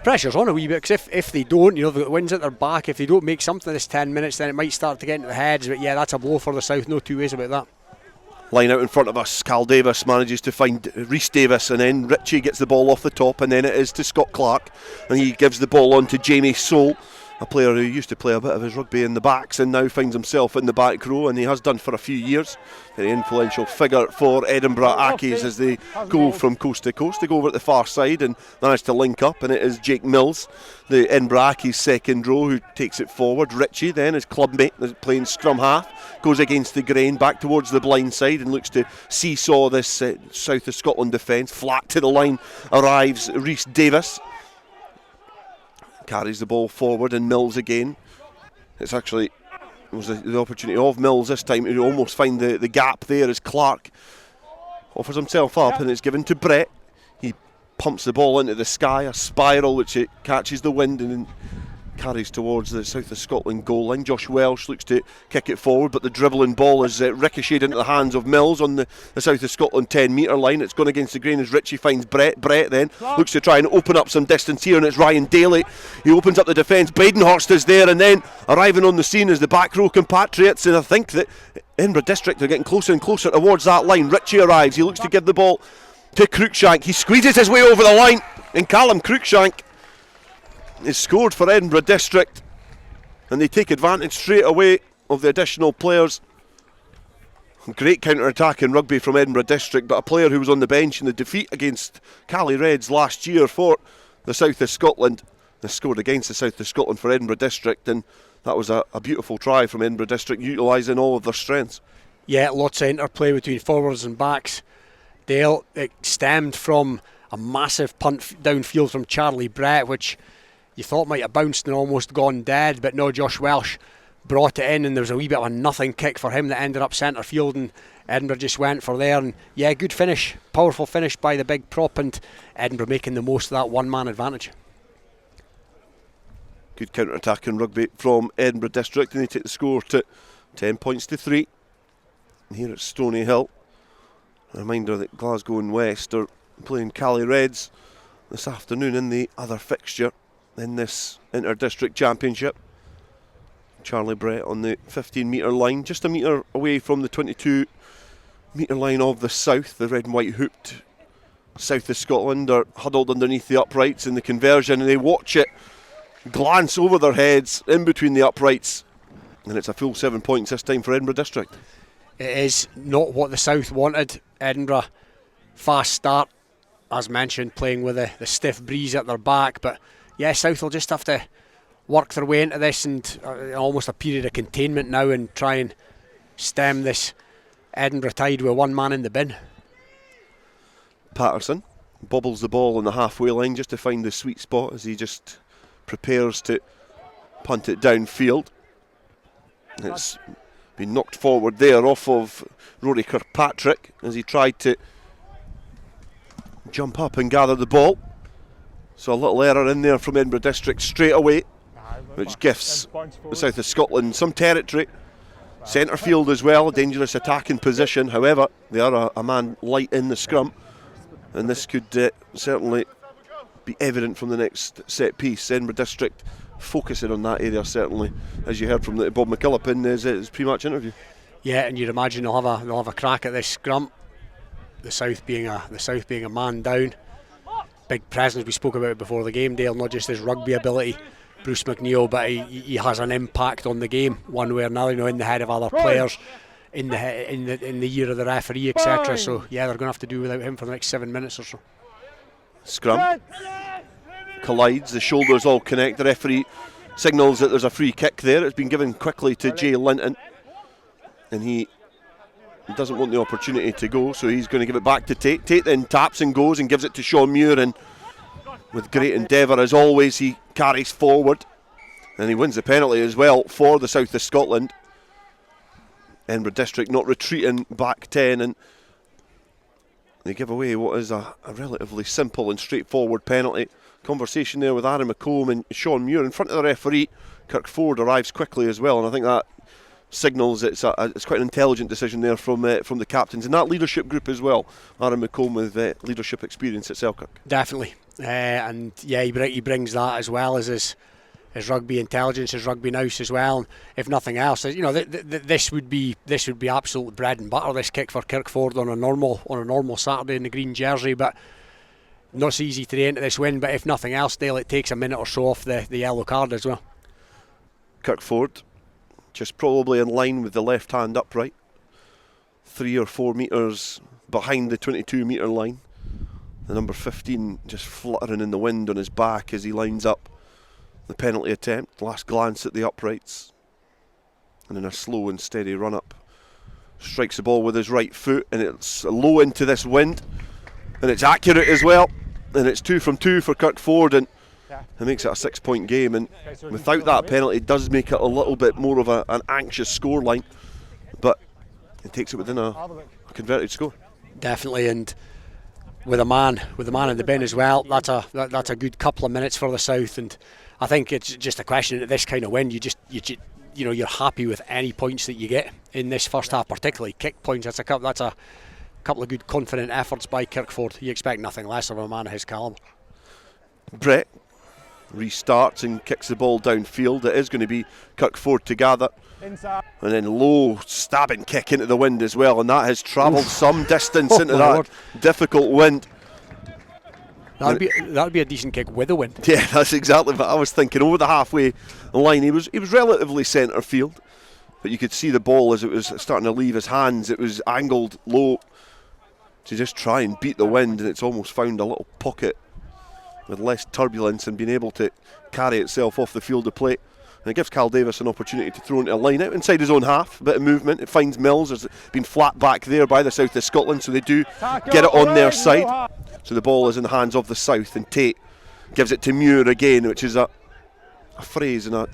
pressure's on a wee bit, because if they don't, you know, they've got the winds at their back. If they don't make something of this 10 minutes, then it might start to get into the heads. But yeah, that's a blow for the South, no two ways about that. Line out in front of us, Cal Davis manages to find Rhys Davis, and then Ritchie gets the ball off the top, and then it is to Scott Clark, and he gives the ball on to Jamie Soule, a player who used to play a bit of his rugby in the backs and now finds himself in the back row, and he has done for a few years. Very influential figure for Edinburgh Accies as they go from coast to coast. They go over at the far side and manage to link up, and it is Jake Mills, the Edinburgh Accies second row, who takes it forward. Ritchie then, his clubmate, playing scrum half, goes against the grain back towards the blind side and looks to seesaw this South of Scotland defence. Flat to the line arrives Rhys Davis, carries the ball forward, and Mills again. It was the opportunity of Mills this time to almost find the gap there as Clark offers himself up, and it's given to Brett. He pumps the ball into the sky, a spiral which it catches the wind and then carries towards the South of Scotland goal line. Josh Welsh looks to kick it forward, but the dribbling ball is ricocheted into the hands of Mills on the South of Scotland 10 metre line. It's gone against the grain as Ritchie finds Brett. Brett then looks to try and open up some distance here, and it's Ryan Daly. He opens up the defence. Badenhorst is there, and then arriving on the scene is the back row compatriots, and I think that Edinburgh District are getting closer and closer towards that line. Ritchie arrives. He looks to give the ball to Cruikshank. He squeezes his way over the line, and Callum Cruikshank is scored for Edinburgh District, and they take advantage straight away of the additional players. Great counter-attack in rugby from Edinburgh District, but a player who was on the bench in the defeat against Cali Reds last year for the South of Scotland has scored against the South of Scotland for Edinburgh District, and that was a beautiful try from Edinburgh District, utilising all of their strengths. Yeah, lots of interplay between forwards and backs. Dale, it stemmed from a massive punt downfield from Charlie Brett, which you thought might have bounced and almost gone dead, but no, Josh Welsh brought it in, and there was a wee bit of a nothing kick for him that ended up centre field, and Edinburgh just went for there. And yeah, good finish, powerful finish by the big prop, and Edinburgh making the most of that one-man advantage. Good counter-attack in rugby from Edinburgh District, and they take the score to 10 points to 3. And here at Stoneyhill, a reminder that Glasgow and West are playing Cali Reds this afternoon in the other fixture in this inter-district championship. Charlie Brett on the 15-metre line, just a metre away from the 22-metre line of the South. The red and white hooped South of Scotland are huddled underneath the uprights in the conversion, and they watch it glance over their heads in between the uprights, and it's a full 7 points this time for Edinburgh District. It is not what the South wanted. Edinburgh, fast start, as mentioned, playing with the stiff breeze at their back, but yeah, South will just have to work their way into this, and almost a period of containment now, and try and stem this Edinburgh tide with one man in the bin. Patterson bobbles the ball on the halfway line just to find the sweet spot as he just prepares to punt it downfield. It's been knocked forward there off of Rory Kirkpatrick as he tried to jump up and gather the ball. So a little error in there from Edinburgh District straight away, which gives the South of Scotland some territory. Centre field as well, a dangerous attacking position. However, they are a man light in the scrum, and this could certainly be evident from the next set piece. Edinburgh District focusing on that area, certainly, as you heard from Bob McKillop in his pre-match interview. Yeah, and you'd imagine they'll have a crack at this scrum. The South being a man down. Big presence, we spoke about it before the game, Dale, not just his rugby ability, Bruce McNeil, but he has an impact on the game one way or another, in the head of other players, in the ear of the referee, etc. So yeah, they're going to have to do without him for the next 7 minutes or so. Scrum collides, the shoulders all connect, the referee signals that there's a free kick there. It's been given quickly to Jay Linton, and he doesn't want the opportunity to go, so he's going to give it back to Tate. Tate then taps and goes and gives it to Sean Muir, and with great endeavour as always he carries forward, and he wins the penalty as well for the South of Scotland. Edinburgh District not retreating back 10, and they give away what is a relatively simple and straightforward penalty. Conversation there with Aaron McComb and Sean Muir in front of the referee. Kirk Ford arrives quickly as well, and I think that signals it's quite an intelligent decision there from the captains and that leadership group as well. Aaron McComb with leadership experience at Selkirk. Definitely, and yeah, he brings that as well as his rugby intelligence, his rugby nous as well. And if nothing else, this would be absolute bread and butter. This kick for Kirkford on a normal Saturday in the green jersey, but not so easy today into this win. But if nothing else, Dale, it takes a minute or so off the yellow card as well. Kirkford just probably in line with the left hand upright, 3 or 4 metres behind the 22 metre line. The number 15 just fluttering in the wind on his back as he lines up the penalty attempt. Last glance at the uprights, and in a slow and steady run up strikes the ball with his right foot, and it's low into this wind, and it's accurate as well, and it's 2 from 2 for Kirkford, and it makes it a 6 point game. And without that penalty, it does make it a little bit more of an anxious scoreline, but it takes it within a converted score. Definitely, and with a man in the bin as well, that's a good couple of minutes for the South. And I think it's just a question at this kind of win, you're happy with any points that you get in this first half, particularly kick points. That's a couple of good confident efforts by Kirkford. You expect nothing less of a man of his calibre. Brett restarts and kicks the ball downfield. It is going to be Kirkford to gather, and then low stabbing kick into the wind as well, and that has travelled some distance into that difficult wind. That'd be a decent kick with a wind. Yeah, that's exactly what I was thinking. Over the halfway line, he was relatively centre field, but you could see the ball as it was starting to leave his hands. It was angled low to just try and beat the wind, and it's almost found a little pocket with less turbulence and being able to carry itself off the field of play. And it gives Cal Davis an opportunity to throw into a line out inside his own half. A bit of movement. It finds Mills. There's been flat back there by the South of Scotland, so they do get it on their side. So the ball is in the hands of the South, and Tate gives it to Muir again, which is a phrase and a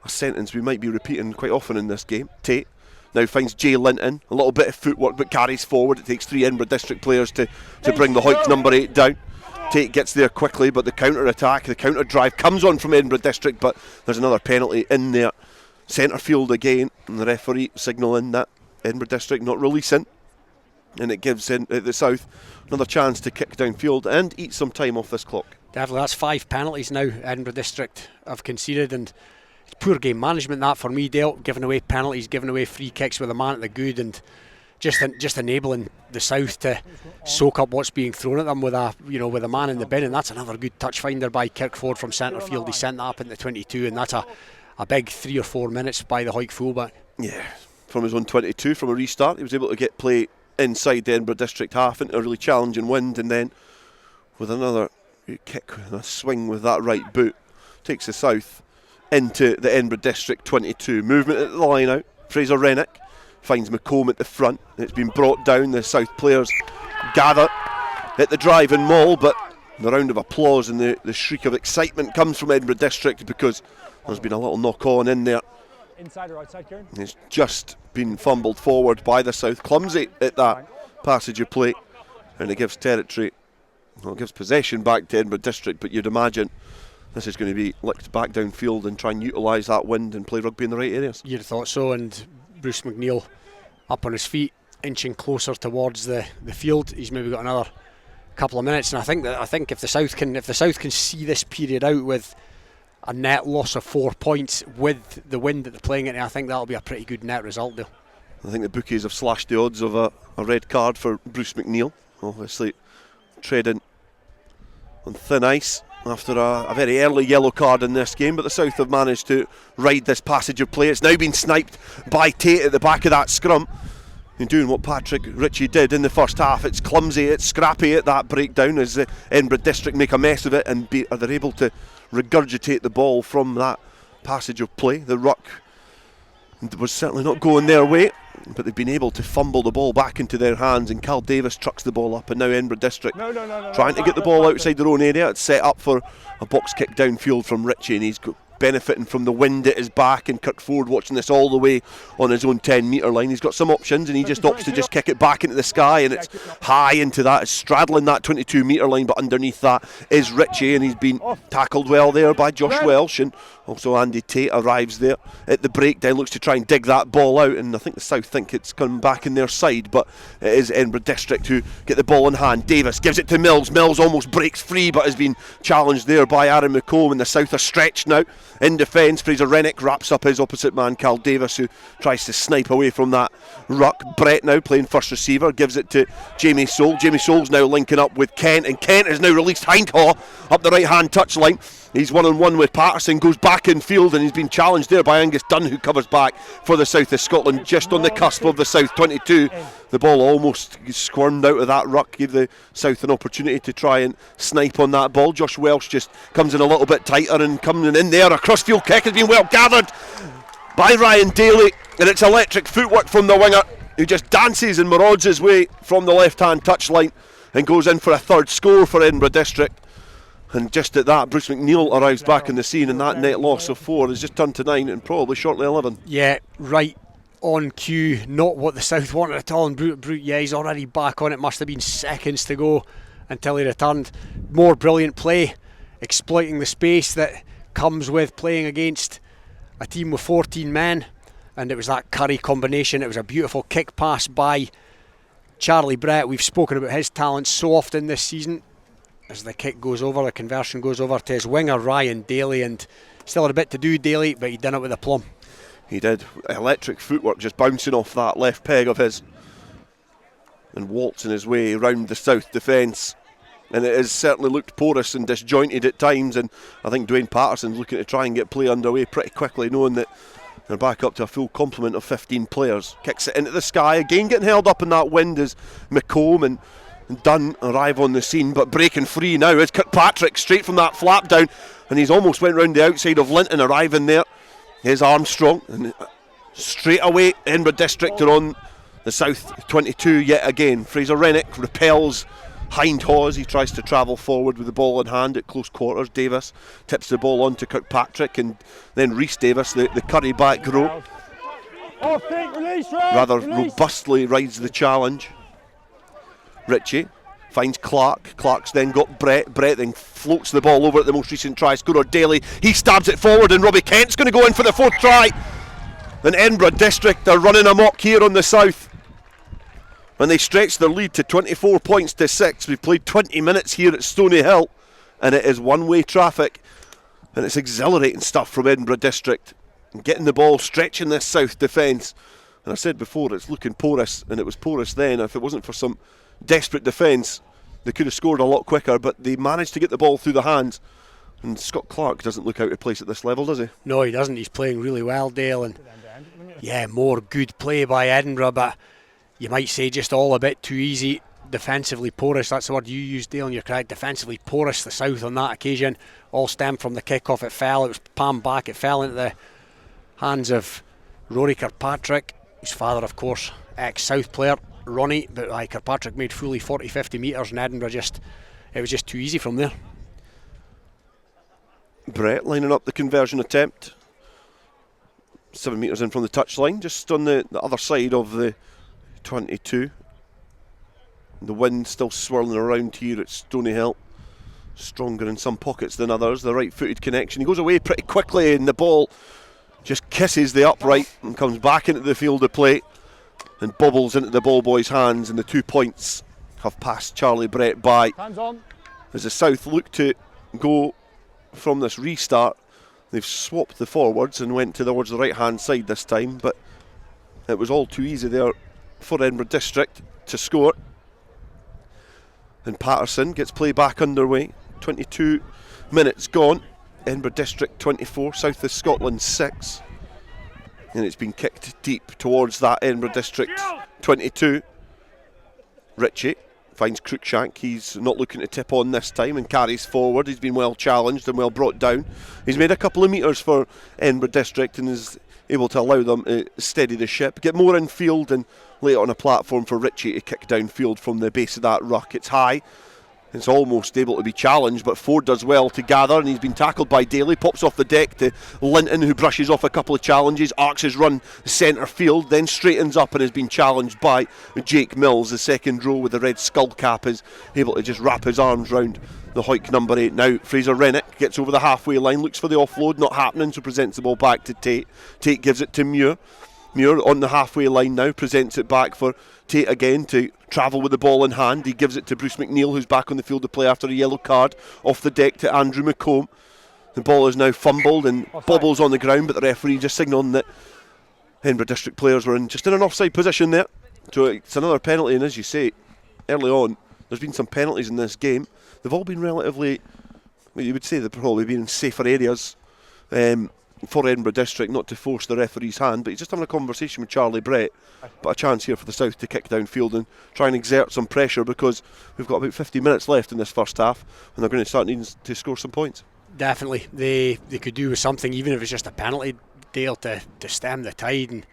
sentence we might be repeating quite often in this game. Tate now finds Jay Linton, a little bit of footwork but carries forward. It takes 3 Edinburgh District players to bring the Hoyks number 8 down. Tate gets there quickly, but the counter-attack, the counter-drive comes on from Edinburgh District, but there's another penalty in there. Centre field again, and the referee signalling that Edinburgh District not releasing, and it gives the South another chance to kick downfield and eat some time off this clock. Definitely, that's 5 penalties now Edinburgh District have conceded, and it's poor game management that for me, Dale, giving away penalties, giving away free kicks with a man at the good, and just enabling the South to soak up what's being thrown at them with a man in the bin. And that's another good touch finder by Kirkford from centre field. He sent that up into 22, and that's a big 3 or 4 minutes by the Hoyk fullback. Yeah, from his own 22, from a restart, he was able to get play inside the Edinburgh District half into a really challenging wind, and then with another kick and a swing with that right boot, takes the South into the Edinburgh District 22. Movement at the line out. Fraser Rennick finds McComb at the front. It's been brought down. The South players gather at the driving maul, but the round of applause and the shriek of excitement comes from Edinburgh District because there's been a little knock on in there. Inside or outside, Kieran? It's just been fumbled forward by the South. Clumsy at that passage of play, and it gives territory. Well, it gives possession back to Edinburgh District, but you'd imagine this is going to be licked back downfield and try and utilise that wind and play rugby in the right areas. You'd have thought so, and Bruce McNeil up on his feet, inching closer towards the field. He's maybe got another couple of minutes, and I think if the South can see this period out with a net loss of 4 points with the wind that they're playing in, I think that'll be a pretty good net result, though. I think the bookies have slashed the odds of a red card for Bruce McNeil, obviously treading on thin ice after a very early yellow card in this game, but the South have managed to ride this passage of play. It's now been sniped by Tate at the back of that scrum, and doing what Patrick Ritchie did in the first half. It's clumsy, it's scrappy at that breakdown as the Edinburgh District make a mess of it, and they're able to regurgitate the ball from that passage of play. The ruck was certainly not going their way, but they've been able to fumble the ball back into their hands, and Cal Davis trucks the ball up, and now Edinburgh District trying to get the ball outside their own area. It's set up for a box kick downfield from Ritchie, and he's benefiting from the wind at his back, and Kirkford watching this all the way on his own 10 metre line. He's got some options, and he just opts to just kick it back into the sky, and it's high into that. It's straddling that 22 metre line, but underneath that is Ritchie, and he's been tackled well there by Josh Welsh, and also Andy Tate arrives there at the breakdown, looks to try and dig that ball out, and I think the South think it's come back in their side, but it is Edinburgh District who get the ball in hand. Davis gives it to Mills. Mills almost breaks free, but has been challenged there by Aaron McComb, and the South are stretched now in defence. Fraser Rennick wraps up his opposite man, Cal Davis, who tries to snipe away from that ruck. Brett now playing first receiver, gives it to Jamie Soule. Jamie Soule's now linking up with Kent, and Kent has now released Hindhaw up the right hand touchline. He's 1-on-1 with Patterson, goes back in field, and he's been challenged there by Angus Dunn, who covers back for the South of Scotland, just on the cusp of the South 22. The ball almost squirmed out of that ruck, gave the South an opportunity to try and snipe on that ball. Josh Welsh just comes in a little bit tighter, and coming in there, a crossfield kick has been well gathered by Ryan Daly, and it's electric footwork from the winger, who just dances and marauds his way from the left hand touchline and goes in for a third score for Edinburgh District. And just at that, Bruce McNeil arrives back in the scene, and that net loss of 4 has just turned to 9 and probably shortly 11. Yeah, right on cue, not what the South wanted at all. And Brute, yeah, he's already back on it. Must have been seconds to go until he returned. More brilliant play, exploiting the space that comes with playing against a team with 14 men. And it was that Curry combination. It was a beautiful kick pass by Charlie Brett. We've spoken about his talents so often this season. As the kick goes over, the conversion goes over to his winger Ryan Daly, and still had a bit to do, Daly, but he done it with aplomb. He did. Electric footwork just bouncing off that left peg of his and waltzing his way round the South defence. And it has certainly looked porous and disjointed at times, and I think Dwayne Patterson's looking to try and get play underway pretty quickly, knowing that they're back up to a full complement of 15 players. Kicks it into the sky, again getting held up in that wind as McComb and Dunn arrive on the scene, but breaking free now is Kirkpatrick straight from that flap down, and he's almost went round the outside of Linton arriving there. Here's Armstrong, and straight away Edinburgh District are on the South 22 yet again. Fraser Rennick repels Hindhaws, he tries to travel forward with the ball in hand at close quarters. Davis tips the ball on to Kirkpatrick, and then Rhys Davis, the Curry back row, rather robustly rides the challenge. Ritchie finds Clark. Clark's then got Brett. Brett then floats the ball over at the most recent try scorer, Daly. He stabs it forward, and Robbie Kent's going to go in for the 4th try. And Edinburgh District are running amok here on the south, and they stretch their lead to 24 points to 6. We've played 20 minutes here at Stoneyhill, and it is one-way traffic, and it's exhilarating stuff from Edinburgh District. And getting the ball, stretching this south defence. And I said before, it's looking porous, and it was porous then. If it wasn't for some desperate defence, they could have scored a lot quicker, but they managed to get the ball through the hands. And Scott Clark doesn't look out of place at this level, does he? No, he doesn't. He's playing really well, Dale, and yeah, more good play by Edinburgh, but you might say just all a bit too easy. Defensively porous, that's the word you used, Dale, and you're correct. Defensively porous, the south on that occasion. All stemmed from the kick-off. It fell, it was palmed back, it fell into the hands of Rory Kirkpatrick, whose father, of course, ex-South player, Ronnie, but Kirkpatrick made fully 40-50 metres, and Edinburgh it was just too easy from there. Brett lining up the conversion attempt. 7 metres in from the touchline, just on the other side of the 22. The wind still swirling around here at Stoneyhill. Stronger in some pockets than others. The right-footed connection. He goes away pretty quickly, and the ball just kisses the upright and comes back into the field of play and bobbles into the ball boy's hands, and the 2 points have passed Charlie Brett by. Hands on. As the South look to go from this restart, they've swapped the forwards and went towards the right-hand side this time, but it was all too easy there for Edinburgh District to score. And Patterson gets play back underway. 22 minutes gone. Edinburgh District 24, South of Scotland 6. And it's been kicked deep towards that Edinburgh District 22. Ritchie finds Cruikshank. He's not looking to tip on this time and carries forward. He's been well challenged and well brought down. He's made a couple of metres for Edinburgh District and is able to allow them to steady the ship, get more in field, and lay it on a platform for Ritchie to kick downfield from the base of that ruck. It's high. It's almost able to be challenged, but Ford does well to gather, and he's been tackled by Daly. Pops off the deck to Linton, who brushes off a couple of challenges, arcs his run centre field, then straightens up and has been challenged by Jake Mills. The second row with the red skull cap is able to just wrap his arms round the Hoyk number 8. Now Fraser Rennick gets over the halfway line, looks for the offload, not happening, so presents the ball back to Tate. Tate gives it to Muir. Muir on the halfway line now, presents it back for Tate again to travel with the ball in hand. He gives it to Bruce McNeil, who's back on the field to play after a yellow card. Off the deck to Andrew McComb. The ball is now fumbled and bobbles on the ground, but the referee just signalling that Edinburgh District players were in an offside position there. So it's another penalty, and as you say, early on, there's been some penalties in this game. They've all been relatively, well, you would say they've probably been in safer areas for Edinburgh District, not to force the referee's hand, but he's just having a conversation with Charlie Brett. But a chance here for the South to kick downfield and try and exert some pressure, because we've got about 50 minutes left in this first half, and they're going to start needing to score some points. Definitely, they could do with something, even if it's just a penalty, Dale, to stem the tide and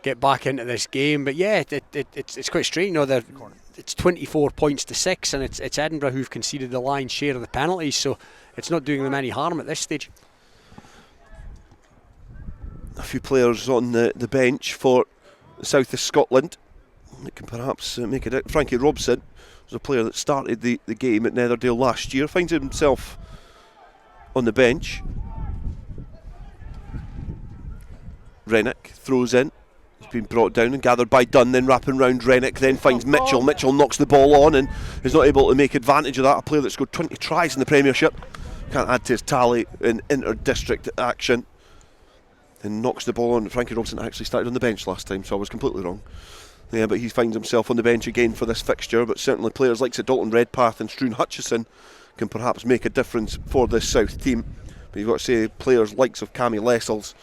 get back into this game. But yeah, it's quite strange. It's 24 points to 6, and it's Edinburgh who've conceded the lion's share of the penalties, so it's not doing them any harm at this stage. A few players on the bench for the South of Scotland that can perhaps make it out. Frankie Robson was a player that started the game at Netherdale last year, finds himself on the bench. Rennick throws in. He's been brought down and gathered by Dunn, then wrapping round Rennick, then finds Mitchell. Mitchell knocks the ball on and is not able to make advantage of that. A player that scored 20 tries in the Premiership. Can't add to his tally in inter-district action. And knocks the ball on. Frankie Robson actually started on the bench last time, so I was completely wrong. Yeah, but he finds himself on the bench again for this fixture. But certainly players like Dalton Redpath and Struan Hutchison can perhaps make a difference for this South team. But you've got to say players likes of Cammy Lessels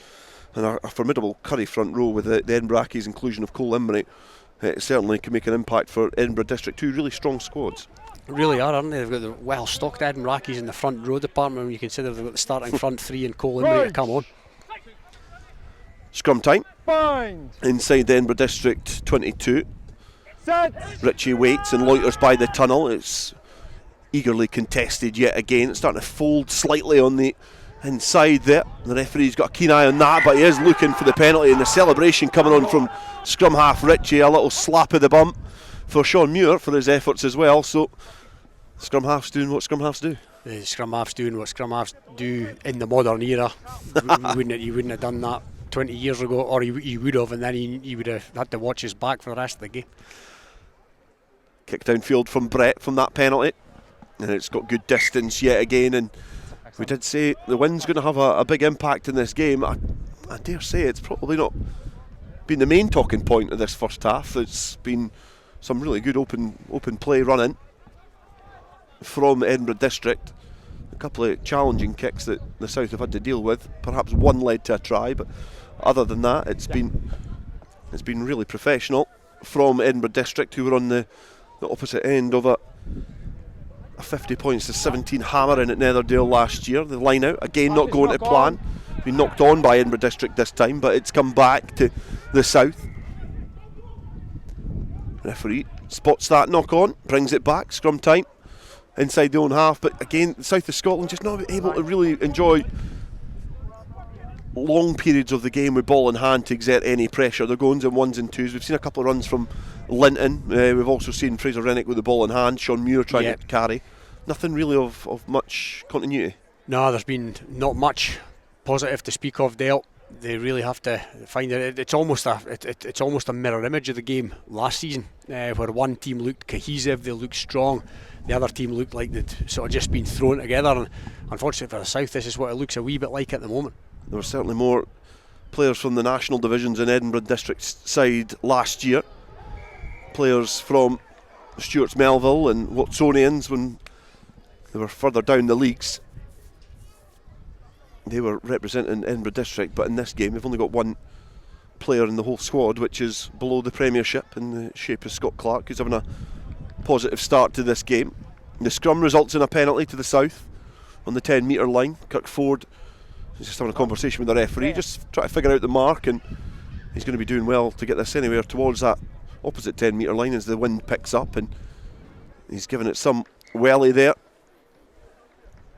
and a formidable Curry front row with the Edinburgh Accies inclusion of Cole Emery. It certainly can make an impact for Edinburgh District. Two really strong squads. Really are, aren't they? They've got the well-stocked Edinburgh Accies in the front row department when you consider they've got the starting front three and Cole Emery to come on. Scrum time Bind. inside the Edinburgh District 22. Ritchie waits and loiters by the tunnel. It's eagerly contested yet again. It's starting to fold slightly on the inside there. The referee's got a keen eye on that, but he is looking for the penalty, and the celebration coming on from scrum half Ritchie. A little slap of the bum for Sean Muir for his efforts as well. So scrum half's doing what scrum halves do. The scrum half's doing what scrum halves do in the modern era. He wouldn't have done that 20 years ago, or he would have, and then he would have had to watch his back for the rest of the game. Kick downfield from Brett from that penalty, and it's got good distance yet again. And we did say the wind's going to have a big impact in this game. I dare say it's probably not been the main talking point of this first half. It's been some really good open play running from Edinburgh District. A couple of challenging kicks that the South have had to deal with. Perhaps one led to a try, but other than that, it's been really professional from Edinburgh District, who were on the opposite end of a 50 points to 17 hammering at Netherdale last year. The line out again not going to plan. Been knocked on by Edinburgh District this time, but it's come back to the South. Referee spots that knock on, brings it back. Scrum time inside the own half, but again, the South of Scotland just not able to really enjoy long periods of the game with ball in hand to exert any pressure. They're going in ones and twos. We've seen a couple of runs from Linton. We've also seen Fraser Rennick with the ball in hand. Sean Muir trying to carry. Nothing really of much continuity. No, there's been not much positive to speak of dealt. They really have to find it. It's almost a mirror image of the game last season, where one team looked cohesive, they looked strong. The other team looked like they'd sort of just been thrown together, and unfortunately for the South, this is what it looks a wee bit like at the moment. There were certainly more players from the national divisions in Edinburgh District's side last year. Players from Stuart's Melville and Watsonians when they were further down the leagues. They were representing Edinburgh District, but in this game they've only got one player in the whole squad, which is below the Premiership, in the shape of Scott Clark, who's having a positive start to this game. The scrum results in a penalty to the South on the 10 metre line. Kirk Ford is just having a conversation with the referee, just trying to figure out the mark, and he's going to be doing well to get this anywhere towards that opposite 10 metre line as the wind picks up, and he's given it some welly there,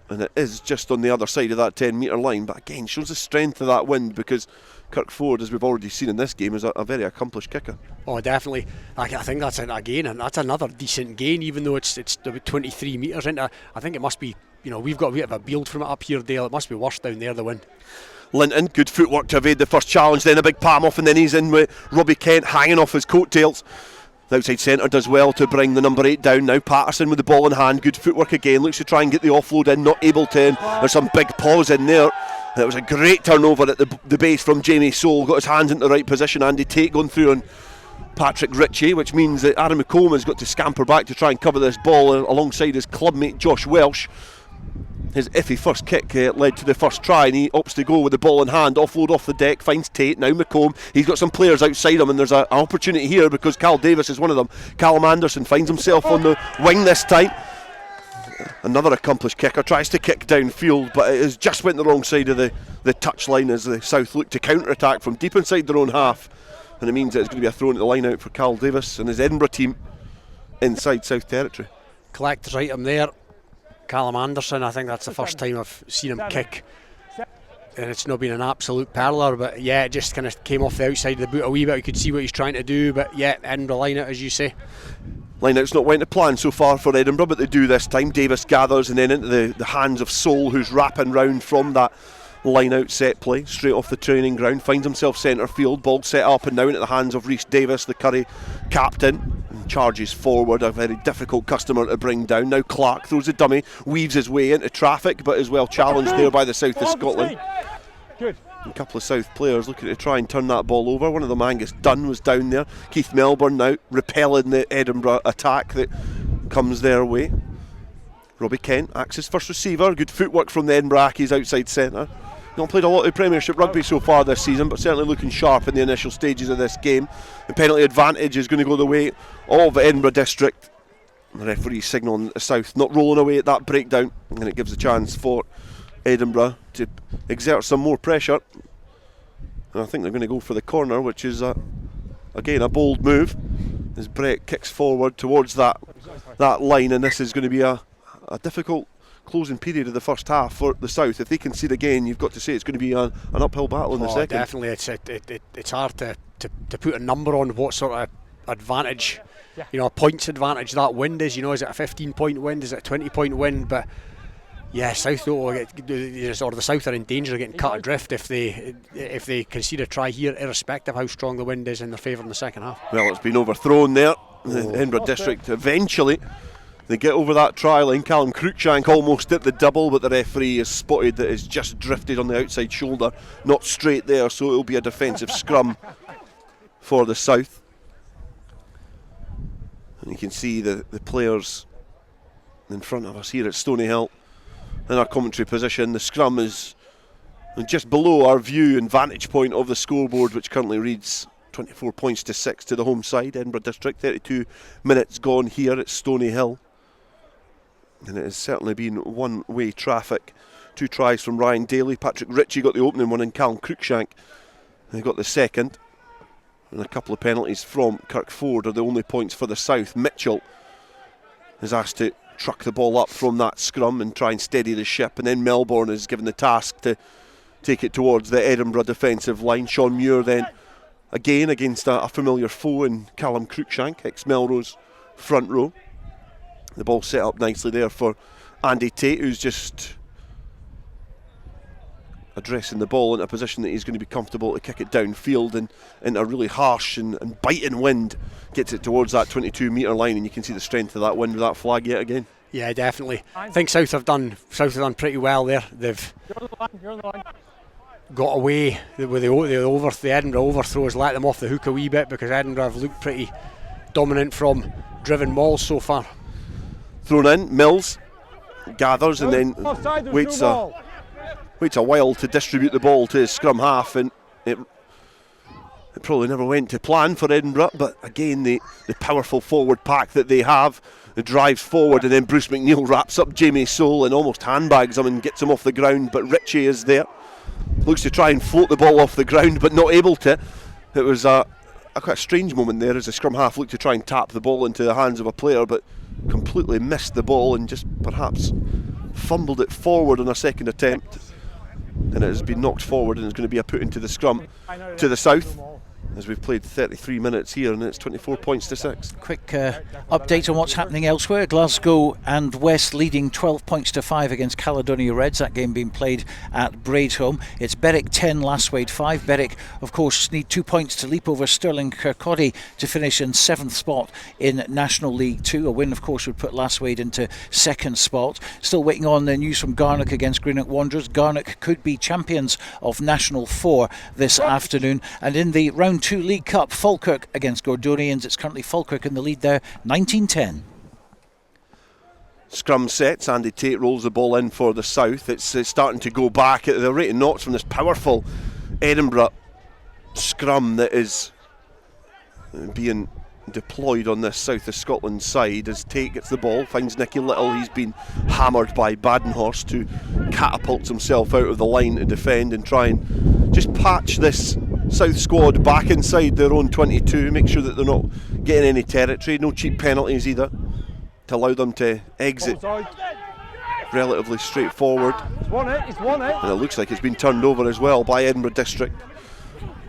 and it is just on the other side of that 10 metre line, but again shows the strength of that wind, because Kirk Ford, as we've already seen in this game, is a very accomplished kicker. Oh, definitely. I think that's that's another decent gain, even though it's about 23 metres into. I think it must be, we've got a bit of a build from it up here, Dale. It must be worse down there, the wind. Linton, good footwork to evade the first challenge, then a big palm off, and then he's in with Robbie Kent hanging off his coattails. The outside centre does well to bring the number 8 down. Now Patterson with the ball in hand, good footwork again, looks to try and get the offload in, not able to. There's some big pause in there. It was a great turnover at the base from Jamie Soule, got his hands in the right position. Andy Tate going through on Patrick Ritchie, which means that Aaron McComb has got to scamper back to try and cover this ball alongside his clubmate Josh Welsh. His iffy first kick led to the first try, and he opts to go with the ball in hand, offload off the deck, finds Tate. Now McComb, he's got some players outside him, and there's an opportunity here because Cal Davis is one of them. Callum Anderson finds himself on the wing this time. Another accomplished kicker, tries to kick downfield, but it has just went the wrong side of the touchline as the South look to counter-attack from deep inside their own half, and it means that it's going to be a throw into the line out for Cal Davis and his Edinburgh team inside South territory. Collector's item there, Callum Anderson. I think that's the first time I've seen him kick, and it's not been an absolute perler, but yeah, it just kind of came off the outside of the boot a wee bit. You could see what he's trying to do, but yeah, Edinburgh line out, as you say. Line-out's not went to plan so far for Edinburgh, but they do this time. Davis gathers and then into the hands of Soule, who's wrapping round from that line-out set play, straight off the training ground, finds himself centre field, ball set up and now into the hands of Rhys Davis, the Curry captain, and charges forward, a very difficult customer to bring down. Now Clark throws a dummy, weaves his way into traffic, but is well challenged there by the South of Scotland. Good. A couple of South players looking to try and turn that ball over. One of them, Angus Dunn, was down there. Keith Melbourne now repelling the Edinburgh attack that comes their way. Robbie Kent acts as first receiver. Good footwork from the Edinburgh Ackies outside centre. Not played a lot of Premiership rugby so far this season, but certainly looking sharp in the initial stages of this game. The penalty advantage is going to go the way of Edinburgh District. The referee signalling the South not rolling away at that breakdown, and it gives a chance for Edinburgh to exert some more pressure, and I think they're going to go for the corner, which is again a bold move. as Brett kicks forward towards that line, and this is going to be a difficult closing period of the first half for the South. If they concede again, you've got to say it's going to be an uphill battle in the second. Definitely, it's hard to put a number on what sort of advantage, a points advantage that wind is. Is it a 15-point wind? Is it a 20-point wind? But yeah, South the South are in danger of getting cut adrift if they concede a try here, irrespective of how strong the wind is in their favour in the second half. Well, it's been overthrown there. The Edinburgh District eventually. They get over that try line. Callum Cruikshank almost at the double, but the referee has spotted that it's just drifted on the outside shoulder, not straight there, so it'll be a defensive scrum for the South. And you can see the players in front of us here at Stoneyhill in our commentary position. The scrum is just below our view and vantage point of the scoreboard, which currently reads 24 points to 6 to the home side, Edinburgh District. 32 minutes gone here at Stoneyhill. And it has certainly been one-way traffic. 2 tries from Ryan Daly. Patrick Ritchie got the opening one, and Callum Cruikshank got the second. And a couple of penalties from Kirk Ford are the only points for the South. Mitchell is asked to truck the ball up from that scrum and try and steady the ship. And then Melbourne is given the task to take it towards the Edinburgh defensive line. Sean Muir then again against a familiar foe in Callum Cruikshank, ex-Melrose front row. The ball set up nicely there for Andy Tate, who's just addressing the ball in a position that he's going to be comfortable to kick it downfield, and in a really harsh and biting wind gets it towards that 22 metre line, and you can see the strength of that wind with that flag yet again. Yeah, definitely. I think South have done pretty well there. They've got away with the Edinburgh overthrows, let them off the hook a wee bit, because Edinburgh have looked pretty dominant from driven mauls so far. Thrown in, Mills gathers and then waits a while to distribute the ball to his scrum half, and it probably never went to plan for Edinburgh, but again the powerful forward pack that they have, it drives forward, and then Bruce McNeil wraps up Jamie Soule and almost handbags him and gets him off the ground, but Ritchie is there, looks to try and float the ball off the ground but not able to. It was a quite strange moment there as the scrum half looked to try and tap the ball into the hands of a player, but completely missed the ball and just perhaps fumbled it forward on a second attempt, and it has been knocked forward, and it's going to be a put into the scrum to the South, as we've played 33 minutes here, and it's 24 points to 6. Quick update on what's happening elsewhere. Glasgow and West leading 12 points to 5 against Caledonia Reds. That game being played at Braidholme. It's Berwick 10, Lasswade 5. Berwick, of course, need 2 points to leap over Stirling Kirkcaldy to finish in 7th spot in National League 2. A win, of course, would put Lasswade into 2nd spot. Still waiting on the news from Garnock against Greenock Wanderers. Garnock could be champions of National 4 this afternoon. And in the round 2 League Cup, Falkirk against Gordonians. It's currently Falkirk in the lead there, 19-10. Scrum sets, Andy Tate rolls the ball in for the South. It's starting to go back at the rate of knots from this powerful Edinburgh scrum that is being deployed on this South of Scotland side, as Tate gets the ball, finds Nicky Little. He's been hammered by Badenhorst, who catapults himself out of the line to defend and try and just patch this South squad back inside their own 22, make sure that they're not getting any territory. No cheap penalties either to allow them to exit relatively straightforward. And it looks like it's been turned over as well by Edinburgh District.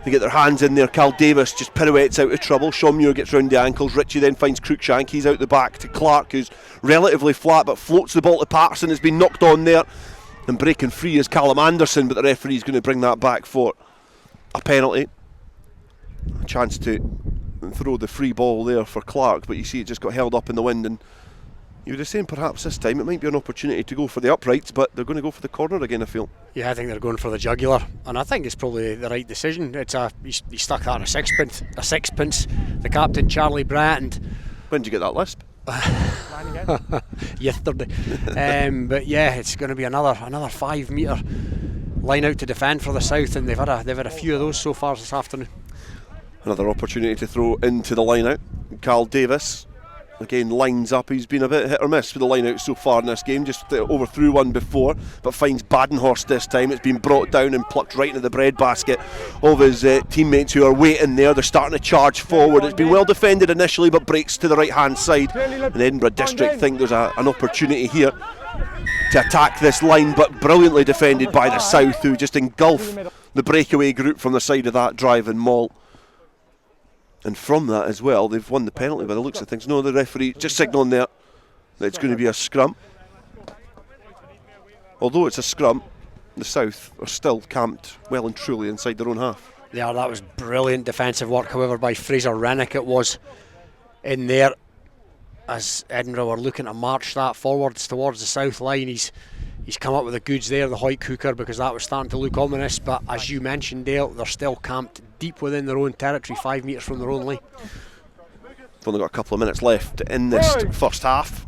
They get their hands in there. Cal Davis just pirouettes out of trouble. Sean Muir gets round the ankles. Ritchie then finds Cruikshank. He's out the back to Clark, who's relatively flat but floats the ball to Patterson. Has been knocked on there, and breaking free is Callum Anderson, but the referee's going to bring that back for a penalty. A chance to throw the free ball there for Clark, but you see it just got held up in the wind, and you would have said perhaps this time it might be an opportunity to go for the uprights, but they're going to go for the corner again, I feel. Yeah, I think they're going for the jugular, and I think it's probably the right decision. It's he stuck that on a sixpence. The captain, Charlie Brandt. When did you get that lisp? Yesterday. But yeah, it's going to be another 5 metre line out to defend for the South, and they've had a few of those so far this afternoon. Another opportunity to throw into the line out. Carl Davis again lines up. He's been a bit hit or miss with the line out so far in this game. Just overthrew one before, but finds Badenhorst this time. It's been brought down and plucked right into the breadbasket of his teammates who are waiting there. They're starting to charge forward. It's been well defended initially, but breaks to the right hand side. And Edinburgh District think there's an opportunity here to attack this line, but brilliantly defended by the South, who just engulf the breakaway group from the side of that drive and maul. And from that as well, they've won the penalty by the looks of things. No, the referee just signalling there that it's going to be a scrum. Although it's a scrum, the South are still camped well and truly inside their own half. Yeah, that was brilliant defensive work, however, by Fraser Rennick it was in there. As Edinburgh were looking to march that forwards towards the South line, he's come up with the goods there, the Hoyt Hooker, because that was starting to look ominous. But as you mentioned, Dale, they're still camped deep within their own territory, 5 metres from their own line. They've only got a couple of minutes left in this first half.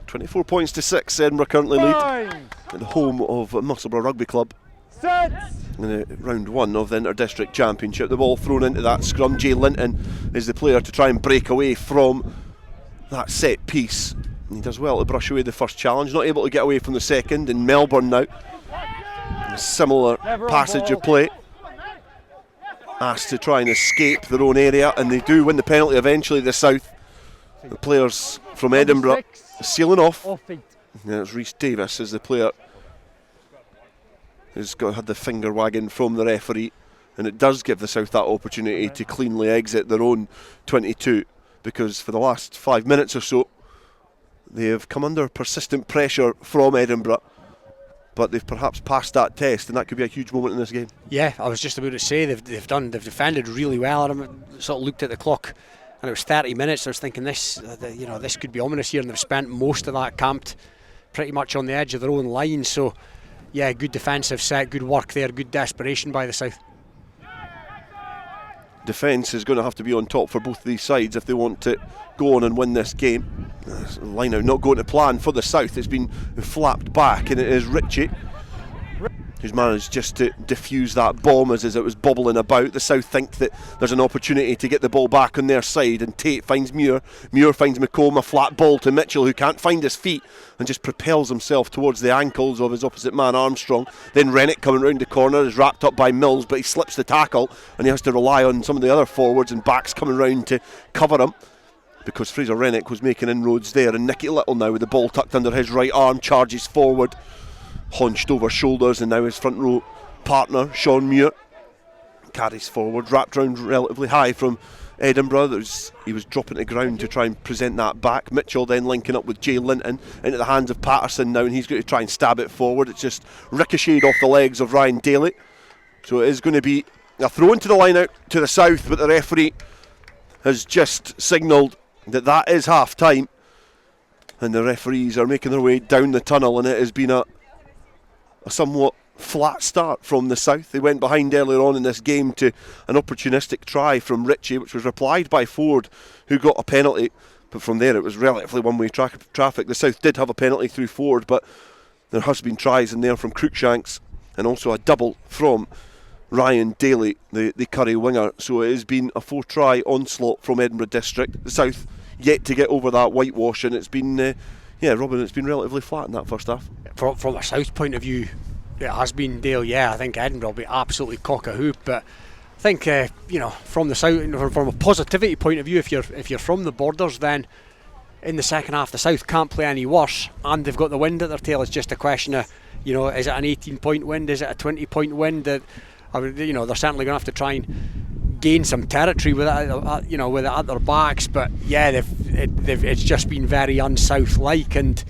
24 points to 6, Edinburgh currently lead at the home of Musselburgh Rugby Club. In round 1 of the Inter-District Championship. The ball thrown into that scrum. Jay Linton is the player to try and break away from that set piece. He does well to brush away the first challenge, not able to get away from the second. In Melbourne now, a similar passage of play, asked to try and escape their own area, and they do win the penalty eventually. The South, the players from Edinburgh sealing off. Yeah, it's Rhys Davis is the player who's had the finger wagging from the referee, and it does give the South that opportunity to cleanly exit their own 22, because for the last 5 minutes or so they have come under persistent pressure from Edinburgh, but they've perhaps passed that test, and that could be a huge moment in this game. Yeah, I was just about to say they've defended really well. I sort of looked at the clock, and it was 30 minutes. I was thinking this could be ominous here, and they've spent most of that camped pretty much on the edge of their own line. So, yeah, good defensive set, good work there, good desperation by the South. Defence is going to have to be on top for both of these sides if they want to go on and win this game. Line out not going to plan for the South. It's been flapped back, and it is Ritchie who's managed just to defuse that bomb as it was bobbling about. The South think that there's an opportunity to get the ball back on their side, and Tate finds Muir. Muir finds McComb, a flat ball to Mitchell, who can't find his feet and just propels himself towards the ankles of his opposite man, Armstrong. Then Rennick coming round the corner is wrapped up by Mills, but he slips the tackle, and he has to rely on some of the other forwards and backs coming round to cover him, because Fraser Rennick was making inroads there. And Nicky Little now with the ball tucked under his right arm charges forward, hunched over shoulders, and now his front row partner Sean Muir carries forward, wrapped round relatively high from Edinburgh. He was dropping to ground to try and present that back. Mitchell then linking up with Jay Linton into the hands of Patterson now, and he's going to try and stab it forward. It's just ricocheted off the legs of Ryan Daly, so it is going to be a throw into the line out to the South, but the referee has just signalled that is half time, and the referees are making their way down the tunnel, and it has been a somewhat flat start from the South. They went behind earlier on in this game to an opportunistic try from Ritchie, which was replied by Ford, who got a penalty, but from there it was relatively one-way traffic. The South did have a penalty through Ford, but there has been tries in there from Cruikshanks, and also a double from Ryan Daly, the Curry winger. So it has been a 4-try onslaught from Edinburgh District. The South yet to get over that whitewash, and it's been Robin, it's been relatively flat in that first half. From a South point of view, it has been, Dale. Yeah, I think Edinburgh will be absolutely cock a hoop, but I think from the South, from a positivity point of view, if you're from the Borders, then in the second half the South can't play any worse, and they've got the wind at their tail. It's just a question of, is it an 18-point wind, is it a 20-point wind? That they're certainly going to have to try and gain some territory with it, with it at their backs. But yeah, it's just been very un-South-like, and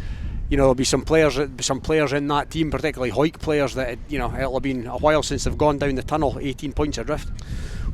there'll be some players in that team, particularly Hoyt players, that it'll have been a while since they've gone down the tunnel 18 points adrift.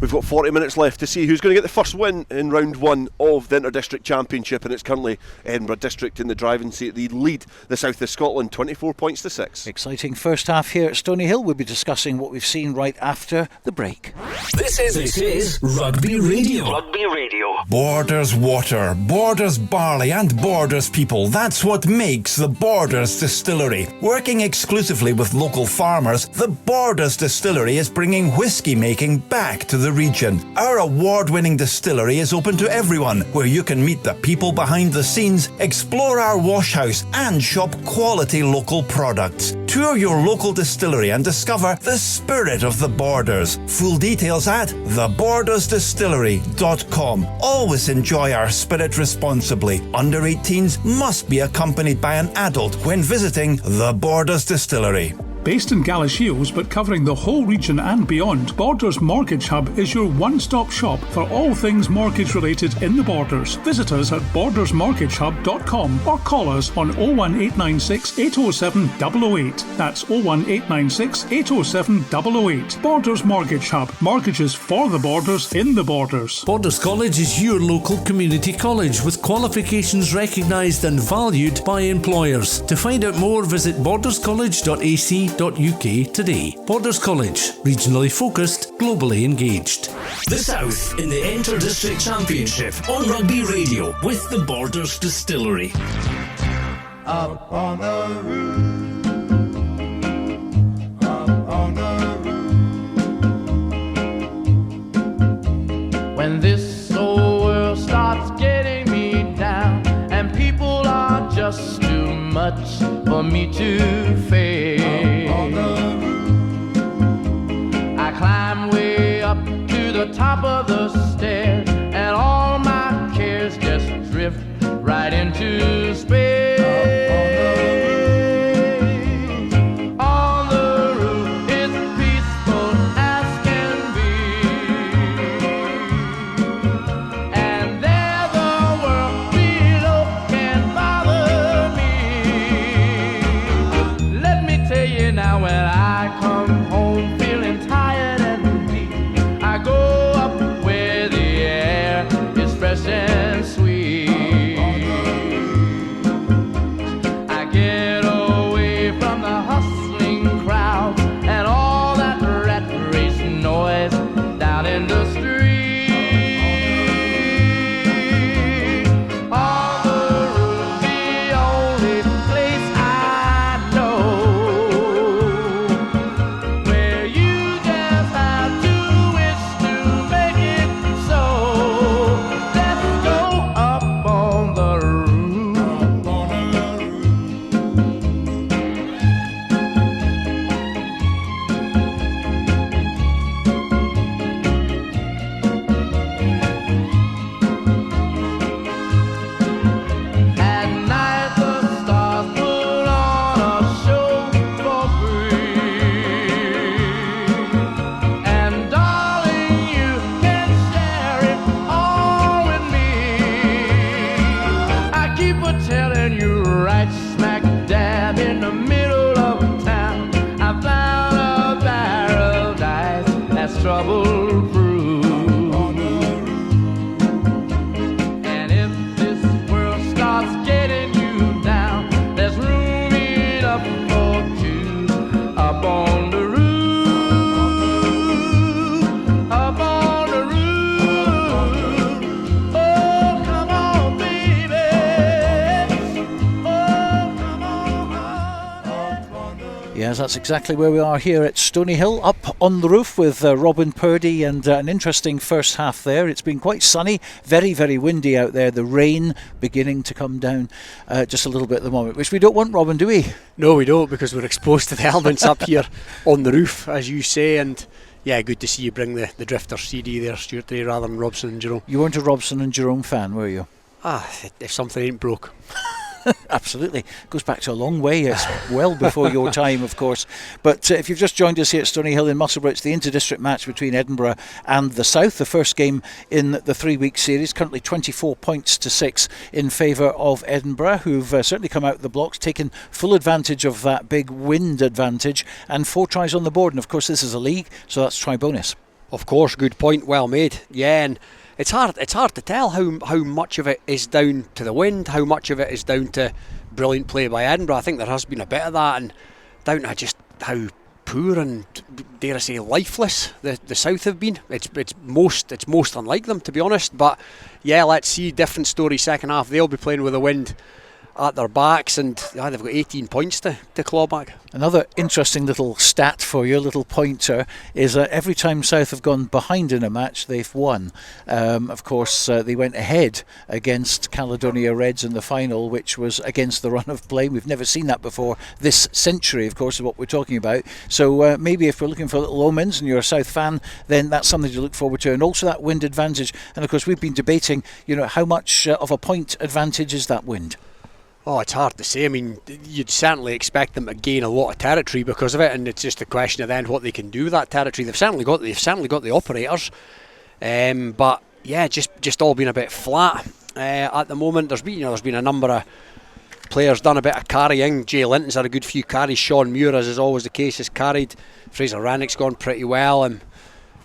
We've got 40 minutes left to see who's going to get the first win in round 1 of the Inter-District Championship, and it's currently Edinburgh District in the driving seat. They lead the South of Scotland 24 points to 6. Exciting first half here at Stoneyhill. We'll be discussing what we've seen right after the break. This is Rugby Radio. Rugby Radio. Borders water, Borders barley and Borders people. That's what makes the Borders Distillery. Working exclusively with local farmers, the Borders Distillery is bringing whisky making back to the the region. Our award-winning distillery is open to everyone, where you can meet the people behind the scenes, explore our wash house and shop quality local products. Tour your local distillery and discover the spirit of the Borders. Full details at thebordersdistillery.com. Always enjoy our spirit responsibly. Under 18s must be accompanied by an adult when visiting the Borders Distillery. Based in Galashiels but covering the whole region and beyond, Borders Mortgage Hub is your one-stop shop for all things mortgage related in the Borders. Visit us at bordersmortgagehub.com or call us on 01896 807 008. That's 01896 807 008. Borders Mortgage Hub. Mortgages for the Borders in the Borders. Borders College is your local community college with qualifications recognised and valued by employers. To find out more, visit borderscollege.ac.uk today. Borders College, regionally focused, globally engaged. The South in the Inter-District Championship on Rugby Radio with the Borders Distillery. Up on the roof, up on the roof. When this old world starts getting me down and people are just too much for me to face, I climb way up to the top of the stairs and all my cares just drift right into space. On the roof it's peaceful as can be, and there the world below can't bother me. Let me tell you now, when I come home feeling tired and weak, I go up where the air is fresh and sweet. I get away from the hustling crowd and all that rat race noise down in the street. On the roof, the only place I know where you just have to wish to make it so. Let's go up on the roof. At night the stars put on a show for free, and darling, you can share it all with me. I keep a telling you, right smack dab in the middle of town, I found a paradise that's trouble proof. And if this world starts getting you down, there's room enough for two up on the roof, up on the roof. Oh, come on, baby. Oh, come on, up on the roof. Yes, that's exactly where we are here at Stoneyhill, up on the roof with Robin Purdie, and an interesting first half there. It's been quite sunny, very, very windy out there. The rain beginning to come down just a little bit at the moment, which we don't want, Robin, do we? No, we don't, because we're exposed to the elements up here on the roof, as you say. And yeah, good to see you bring the Drifter CD there, Stuart, today, rather than Robson and Jerome. You weren't a Robson and Jerome fan, were you? If something ain't broke. Absolutely. Goes back to a long way. It's well before your time, of course. But if you've just joined us here at Stoneyhill in Musselburgh, it's the inter-district match between Edinburgh and the South, the first game in the 3-week series. Currently 24 points to 6 in favour of Edinburgh, who've certainly come out of the blocks, taken full advantage of that big wind advantage, and 4 tries on the board. And of course, this is a league, so that's try bonus. Of course, good point, well made. Yeah, and it's hard to tell how much of it is down to the wind, how much of it is down to brilliant play by Edinburgh. I think there has been a bit of that, and down to just how poor and, dare I say, lifeless the South have been. It's most unlike them, to be honest. But yeah, let's see. Different story second half. They'll be playing with the wind. at their backs, and they've got 18 points to claw back. Another interesting little stat for you, a little pointer, is that every time South have gone behind in a match, they've won. Of course, they went ahead against Caledonia Reds in the final, which was against the run of play. We've never seen that before this century, of course, is what we're talking about. So maybe if we're looking for little omens and you're a South fan, then that's something to look forward to. And also that wind advantage. And of course, we've been debating, how much of a point advantage is that wind? Oh, it's hard to say. I mean, you'd certainly expect them to gain a lot of territory because of it, and it's just a question of then what they can do with that territory. They've certainly got the operators, but yeah, just all been a bit flat at the moment. There's been a number of players done a bit of carrying. Jay Linton's had a good few carries. Sean Muir, as is always the case, has carried. Fraser Rannick's gone pretty well, and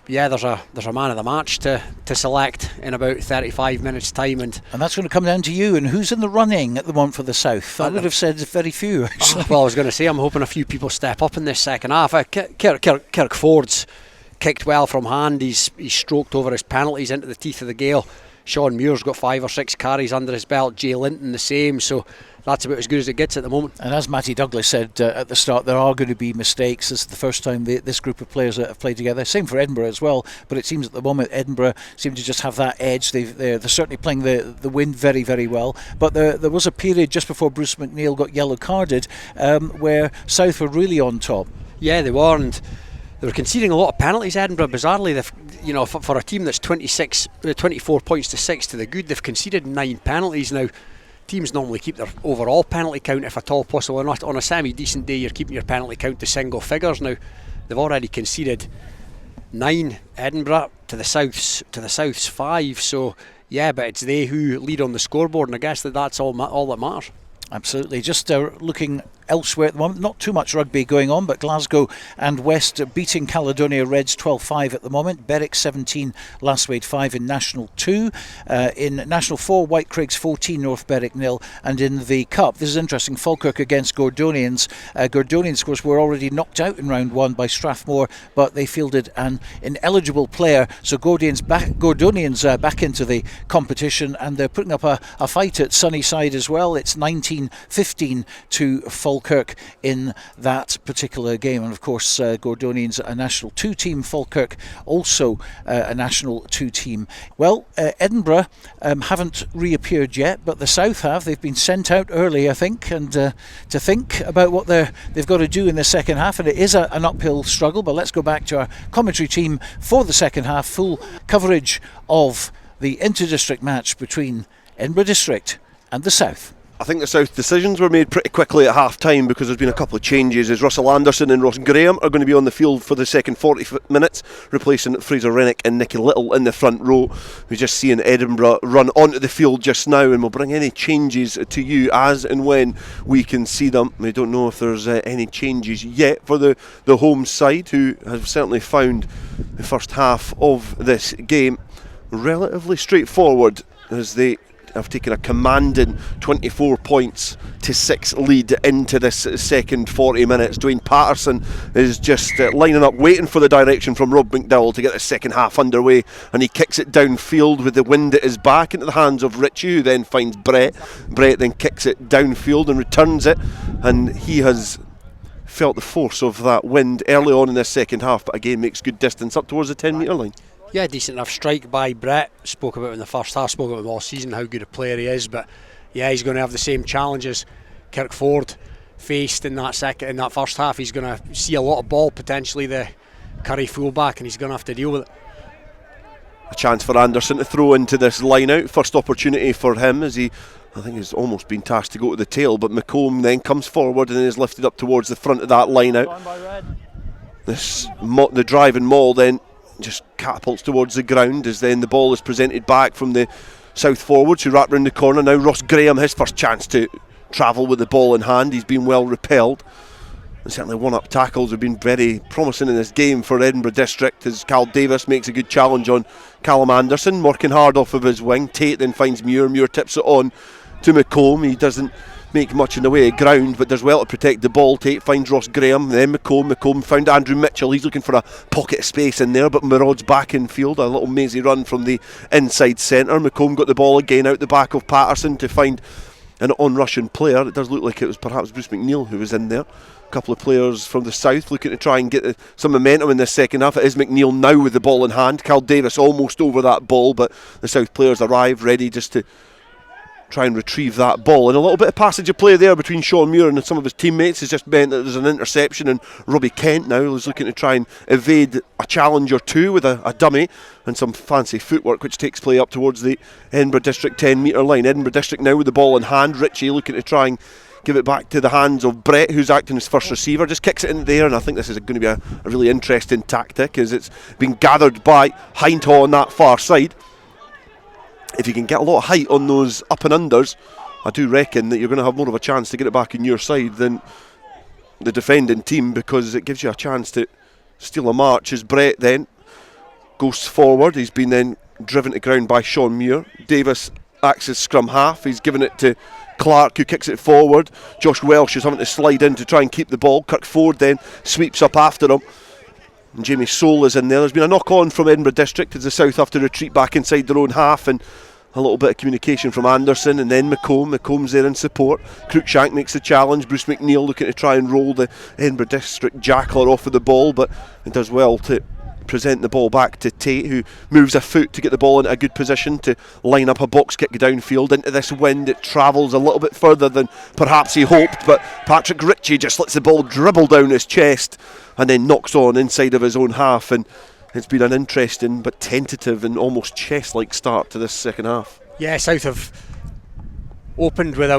yeah, there's a man of the match to select in about 35 minutes time, and that's going to come down to you. And who's in the running at the moment for the South? I would have said very few. Well, I was going to say I'm hoping a few people step up in this second half. Kirk Ford's kicked well from hand. He's stroked over his penalties into the teeth of the gale. Sean Muir's got 5 or 6 carries under his belt. Jay Linton the same. So that's about as good as it gets at the moment. And as Matty Douglas said at the start, there are going to be mistakes. This is the first time this group of players have played together. Same for Edinburgh as well, but it seems at the moment Edinburgh seem to just have that edge. They're certainly playing the wind very, very well. But there was a period just before Bruce McNeil got yellow carded where South were really on top. Yeah, they were, and they were conceding a lot of penalties. Edinburgh, bizarrely, for a team that's 24 points to 6 to the good, they've conceded 9 penalties. Now, teams normally keep their overall penalty count, if at all possible. On a semi-decent day, you're keeping your penalty count to single figures. Now, they've already conceded 9, Edinburgh, to the South's 5. So, yeah, but it's they who lead on the scoreboard, and I guess that's all that matters. Absolutely. Just looking elsewhere at the moment, not too much rugby going on, but Glasgow and West beating Caledonia Reds 12-5 at the moment. Berwick 17, Lasswade 5 in National 2. In National 4, White Craigs 14, North Berwick 0. And in the Cup, this is interesting, Falkirk against Gordonians. Gordonians, of course, were already knocked out in round 1 by Strathmore, but they fielded an ineligible player. So Gordonians back into the competition, and they're putting up a fight at Sunnyside as well. It's 19-15 to Falkirk in that particular game. And of course, Gordonians a National 2 team, Falkirk also a National 2 team. Well, Edinburgh haven't reappeared yet, but the South have. They've been sent out early, I think, and to think about what they've got to do in the second half, and it is an uphill struggle. But let's go back to our commentary team for the second half. Full coverage of the inter-district match between Edinburgh District and the South. I think the South decisions were made pretty quickly at half time because there's been a couple of changes, as Russell Anderson and Ross Graham are going to be on the field for the second 40 minutes, replacing Fraser Rennick and Nicky Little in the front row. We're just seeing Edinburgh run onto the field just now, and we'll bring any changes to you as and when we can see them. We don't know if there's any changes yet for the home side, who have certainly found the first half of this game relatively straightforward, as they have taken a commanding 24 points to 6 lead into this second 40 minutes. Dwayne Patterson is just lining up, waiting for the direction from Rob McDowell to get the second half underway, and he kicks it downfield with the wind at his back into the hands of Richie, who then finds Brett. Brett then kicks it downfield and returns it, and he has felt the force of that wind early on in this second half, but again makes good distance up towards the 10 metre line. Yeah, decent enough strike by Brett. Spoke about in the first half, spoke about him all season, how good a player he is, but yeah, he's going to have the same challenges Kirk Ford faced in that first half. He's going to see a lot of ball, potentially the Curry fullback, and he's going to have to deal with it. A chance for Anderson to throw into this line out. First opportunity for him, as I think he's almost been tasked to go to the tail, but McComb then comes forward and is lifted up towards the front of that line out. The driving maul then just catapults towards the ground, as then the ball is presented back from the South forwards, who wrap round the corner. Now Ross Graham, his first chance to travel with the ball in hand. He's been well repelled, and certainly one-up tackles have been very promising in this game for Edinburgh District, as Cal Davis makes a good challenge on Callum Anderson, working hard off of his wing. Tate then finds Muir tips it on to McComb. He doesn't make much in the way of ground, but does well to protect the ball. Tate finds Ross Graham, then McComb found Andrew Mitchell. He's looking for a pocket of space in there, but Maraud's back in field. A little mazy run from the inside centre. McComb got the ball again out the back of Patterson to find an on-rushing player. It does look like it was perhaps Bruce McNeil who was in there. A couple of players from the south looking to try and get some momentum in this second half. It is McNeil now with the ball in hand. Cal Davis almost over that ball, but the south players arrive ready just to try and retrieve that ball. And a little bit of passage of play there between Sean Muir and some of his teammates has just meant that there's an interception, and Robbie Kent now is looking to try and evade a challenge or two with a dummy and some fancy footwork, which takes play up towards the Edinburgh District 10 metre line. Edinburgh District now with the ball in hand. Richie looking to try and give it back to the hands of Brett, who's acting as first receiver. Just kicks it in there, and I think this is going to be a really interesting tactic, as it's been gathered by Hindhaugh on that far side. If you can get a lot of height on those up and unders, I do reckon that you're going to have more of a chance to get it back in your side than the defending team, because it gives you a chance to steal a march. As Brett then goes forward, he's been then driven to ground by Sean Muir. Davis acts as scrum half. He's given it to Clark, who kicks it forward. Josh Welsh is having to slide in to try and keep the ball. Kirk Ford then sweeps up after him, and Jamie Soule is in there. There's been a knock on from Edinburgh District as the South have to retreat back inside their own half, and a little bit of communication from Anderson, and then McComb's there in support. Cruikshank makes the challenge. Bruce McNeil looking to try and roll the Edinburgh District jackler off of the ball, but it does well to present the ball back to Tate, who moves a foot to get the ball into a good position to line up a box kick downfield into this wind. It travels a little bit further than perhaps he hoped, but Patrick Ritchie just lets the ball dribble down his chest and then knocks on inside of his own half, and it's been an interesting but tentative and almost chess-like start to this second half. Yeah, South have opened with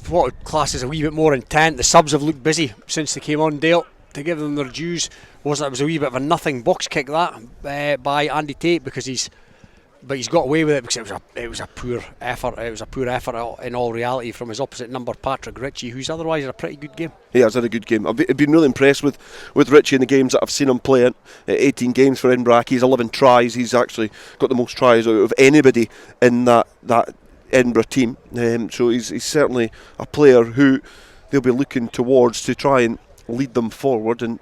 what class is a wee bit more intent. The subs have looked busy since they came on. Dale, to give them their dues, was a wee bit of a nothing box kick that by Andy Tate, because he's got away with it because it was a poor effort. It was a poor effort in all reality from his opposite number, Patrick Ritchie, who's otherwise had a pretty good game. He has had a good game. I've been really impressed with Ritchie in the games that I've seen him play in. 18 games for Edinburgh. He's 11 tries. He's actually got the most tries out of anybody in that Edinburgh team. So he's certainly a player who they'll be looking towards to try and lead them forward and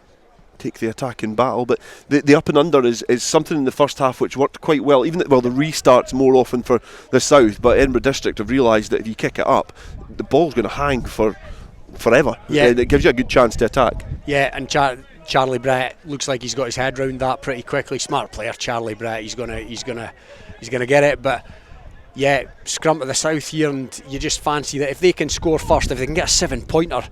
take the attack in battle. But the up and under is something in the first half which worked quite well. Even the restarts more often for the South, but Edinburgh District have realised that if you kick it up, the ball's going to hang for forever. Yeah, it gives you a good chance to attack. Yeah, and Charlie Brett looks like he's got his head round that pretty quickly. Smart player, Charlie Brett. He's gonna get it. But yeah, scrum to the South here, and you just fancy that if they can score first, if they can get a 7-pointer,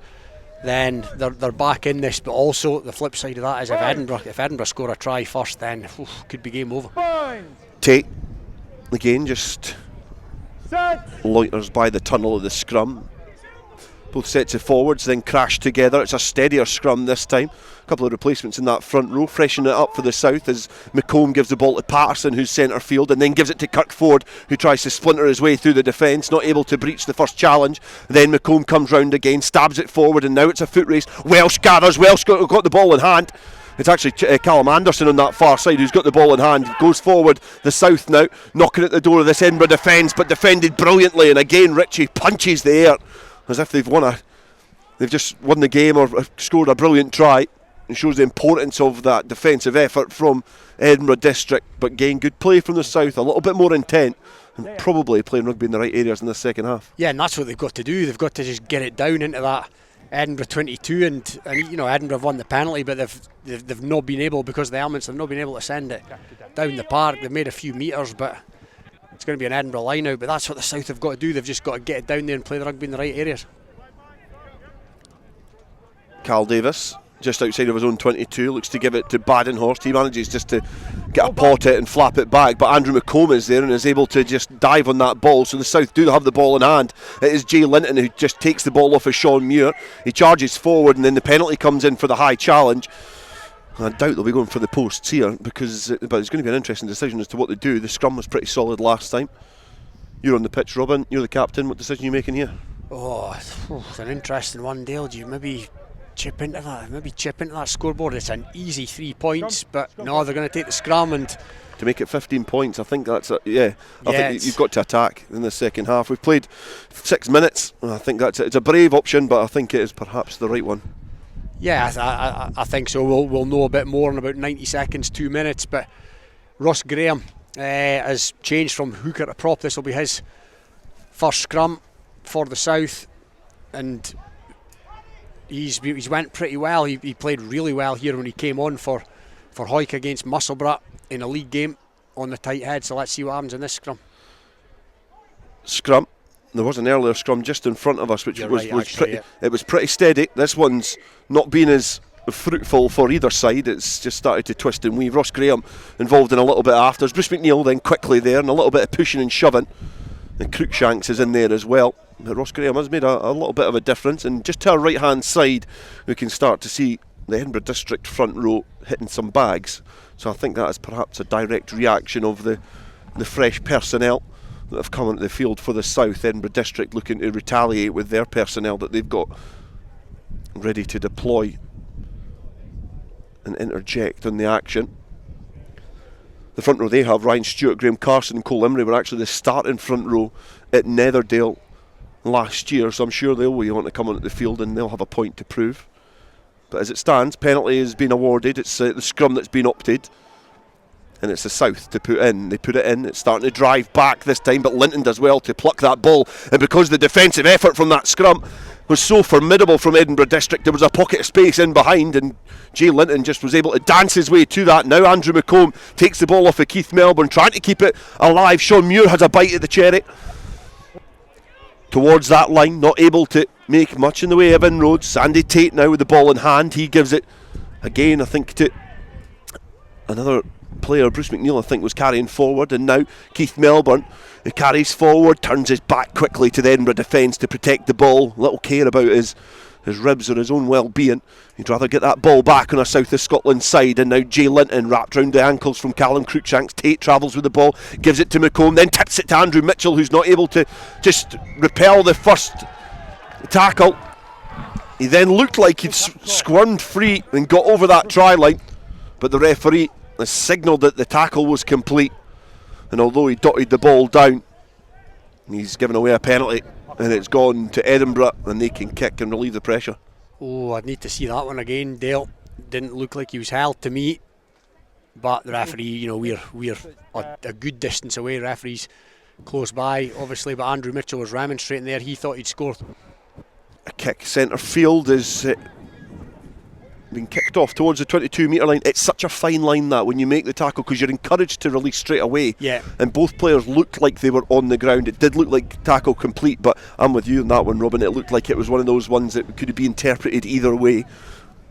then they're back in this. But also the flip side of that is if Edinburgh score a try first, then could be game over. Tate again just loiters by the tunnel of the scrum. Both sets of forwards then crash together. It's a steadier scrum this time. A couple of replacements in that front row, freshen it up for the South as McComb gives the ball to Patterson, who's centre field, and then gives it to Kirk Ford, who tries to splinter his way through the defence, not able to breach the first challenge. Then McComb comes round again, stabs it forward, and now it's a foot race. Welsh gathers. Welsh got the ball in hand. It's actually Callum Anderson on that far side who's got the ball in hand. Goes forward, the South now knocking at the door of this Edinburgh defence, but defended brilliantly, and again Ritchie punches the air as if they've just won the game or scored a brilliant try, and shows the importance of that defensive effort from Edinburgh District. But again, good play from the South, a little bit more intent, and probably playing rugby in the right areas in the second half. Yeah, and that's what they've got to do. They've got to just get it down into that Edinburgh 22, and you know, Edinburgh have won the penalty, but they've not been able, because of the elements, they've not been able to send it down the park. They've made a few metres, but it's going to be an Edinburgh line out. But that's what the South have got to do. They've just got to get it down there and play the rugby in the right areas. Cal Davis, just outside of his own 22, looks to give it to Badenhorst. He manages just to get a pot it and flap it back, but Andrew McComb is there and is able to just dive on that ball. So the South do have the ball in hand. It is Jay Linton who just takes the ball off of Sean Muir. He charges forward, and then the penalty comes in for the high challenge. I doubt they'll be going for the posts here, but it's going to be an interesting decision as to what they do. The scrum was pretty solid last time. You're on the pitch, Robin. You're the captain. What decision are you making here? It's an interesting one, Dale. Do you maybe chip into that scoreboard? It's an easy 3 points, but no, they're going to take the scrum and to make it 15 points. I think that's I think you've got to attack in the second half. We've played 6 minutes, and I think it's a brave option, but I think it is perhaps the right one. Yeah, I think so. We'll know a bit more in about 90 seconds, 2 minutes. But Ross Graham has changed from hooker to prop. This will be his first scrum. for the South, and he's went pretty well. He played really well here when he came on for Hawick against Musselburgh in a league game on the tight head. So let's see what happens in this scrum. There was an earlier scrum just in front of us, which You're was right, actually, pretty. It was pretty steady. This one's not been as fruitful for either side. It's just started to twist and weave. Ross Graham involved in a little bit after. Bruce McNeil then quickly there, and a little bit of pushing and shoving. And Cruikshanks is in there as well. But Ross Graham has made a little bit of a difference. And just to our right hand side, we can start to see the Edinburgh District front row hitting some bags. So I think that is perhaps a direct reaction of the fresh personnel that have come into the field for the South. Edinburgh District looking to retaliate with their personnel that they've got ready to deploy and interject on the action. The front row they have, Ryan Stewart, Graham Carson and Cole Imrie were actually the starting front row at Netherdale last year, so I'm sure they'll want to come onto the field and they'll have a point to prove. But as it stands, penalty has been awarded. It's the scrum that's been opted, and it's the South to put in. They put it in. It's starting to drive back this time, but Linton does well to pluck that ball. And because the defensive effort from that scrum was so formidable from Edinburgh District, there was a pocket of space in behind, and Jay Linton just was able to dance his way to that. Now Andrew McComb takes the ball off of Keith Melbourne, trying to keep it alive. Sean Muir has a bite at the cherry towards that line, not able to make much in the way of inroads. Andy Tate now with the ball in hand. He gives it again, I think, to another player. Bruce McNeil, I think, was carrying forward, and now Keith Melbourne, who carries forward, turns his back quickly to the Edinburgh defence to protect the ball. Little care about his ribs or his own well-being. He'd rather get that ball back on a South of Scotland side. And now Jay Linton wrapped round the ankles from Callum Cruikshanks. Tate travels with the ball, gives it to McComb, then tips it to Andrew Mitchell, who's not able to just repel the first tackle. He then looked like he'd squirmed free and got over that try line, but the referee has signalled that the tackle was complete. And although he dotted the ball down, he's given away a penalty, and it's gone to Edinburgh, and they can kick and relieve the pressure. Oh, I'd need to see that one again, Dale. Didn't look like he was held to me, but the referee, you know, we're a good distance away. Referee's close by, obviously, but Andrew Mitchell was remonstrating there. He thought he'd scored. A kick centre field is being kicked off towards the 22 metre line. It's such a fine line that when you make the tackle, because you're encouraged to release straight away. Yeah. And both players looked like they were on the ground. It did look like tackle complete, but I'm with you on that one, Robin. It looked like it was one of those ones that could be interpreted either way.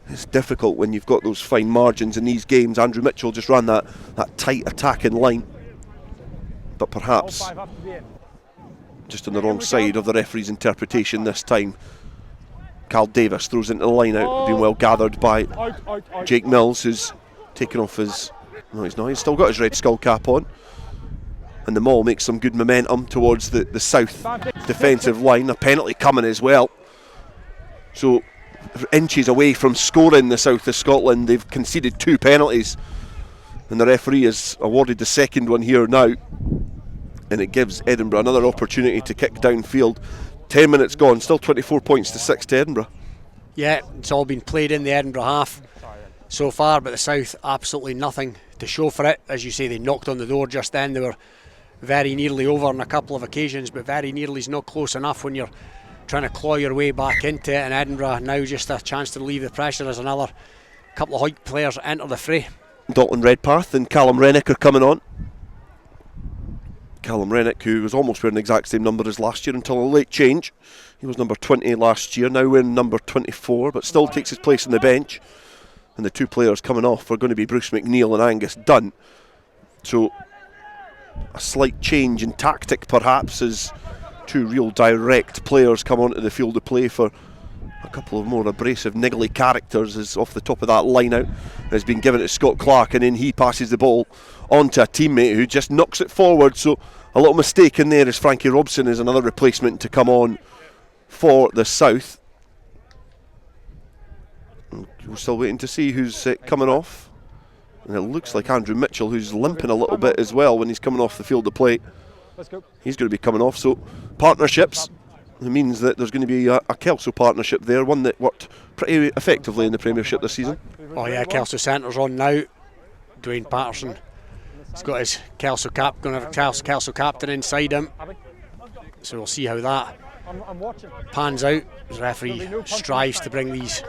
It's difficult when you've got those fine margins in these games. Andrew Mitchell just ran that tight attacking line, but perhaps just on the wrong side of the referee's interpretation this time. Cal Davis throws into the line out, being well gathered by Jake Mills, who's taken off his... No, he's not. He's still got his red skull cap on. And the Maul makes some good momentum towards the South defensive line. A penalty coming as well. So, inches away from scoring the South of Scotland. They've conceded 2 penalties. And the referee has awarded the second one here now. And it gives Edinburgh another opportunity to kick downfield. 10 minutes gone, still 24 points to 6 to Edinburgh. Yeah, it's all been played in the Edinburgh half so far, but the South absolutely nothing to show for it. As you say, they knocked on the door just then. They were very nearly over on a couple of occasions, but very nearly is not close enough when you're trying to claw your way back into it. And Edinburgh now just a chance to relieve the pressure as another couple of Hawick players enter the fray. Dalton Redpath and Callum Rennick are coming on. Callum Rennick, who was almost wearing the exact same number as last year until a late change. He was number 20 last year, now wearing number 24, but still takes his place on the bench. And the 2 players coming off are going to be Bruce McNeil and Angus Dunn. So a slight change in tactic perhaps, as 2 real direct players come onto the field of play for a couple of more abrasive, niggly characters. Is off the top of that line out, has been given to Scott Clark, and then he passes the ball on to a teammate who just knocks it forward. So a little mistake in there as Frankie Robson is another replacement to come on for the South. We're still waiting to see who's coming off, and it looks like Andrew Mitchell, who's limping a little bit as well when he's coming off the field of play. He's going to be coming off. So partnerships, it means that there's going to be a Kelso partnership there, one that worked pretty effectively in the Premiership this season. Oh yeah, Kelso centre's on now. Dwayne Patterson, he's got his Kelso cap, going to have Kelso captain inside him. So we'll see how that pans out as the referee strives to bring these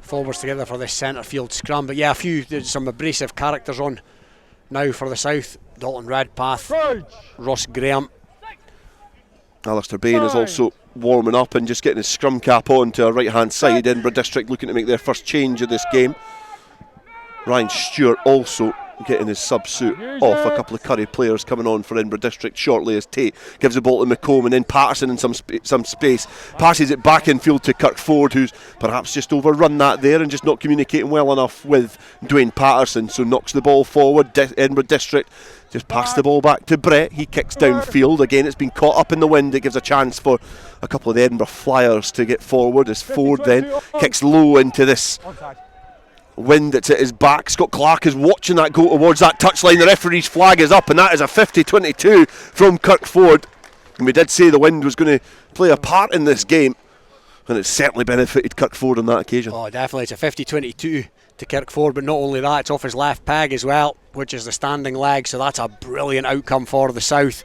forwards together for this centre field scrum. But yeah, there's some abrasive characters on now for the South. Dalton Redpath, Ross Graham. Alistair Bain is also warming up and just getting his scrum cap on to our right hand side. Edinburgh District looking to make their first change of this game. Ryan Stewart also getting his sub suit off. A couple of Curry players coming on for Edinburgh District shortly as Tate gives the ball to McComb, and then Patterson in some space passes it back in field to Kirk Ford, who's perhaps just overrun that there and just not communicating well enough with Dwayne Patterson, so knocks the ball forward. Edinburgh District just pass the ball back to Brett. He kicks downfield. Again, it's been caught up in the wind. It gives a chance for a couple of the Edinburgh Flyers to get forward as Ford then kicks low into this wind that's at his back. Scott Clark is watching that go towards that touchline. The referee's flag is up, and that is a 50-22 from Kirk Ford. And we did say the wind was going to play a part in this game, and it certainly benefited Kirk Ford on that occasion. Oh, definitely. It's a 50-22 to Kirk Ford, but not only that, it's off his left peg as well, which is the standing leg, so that's a brilliant outcome for the South,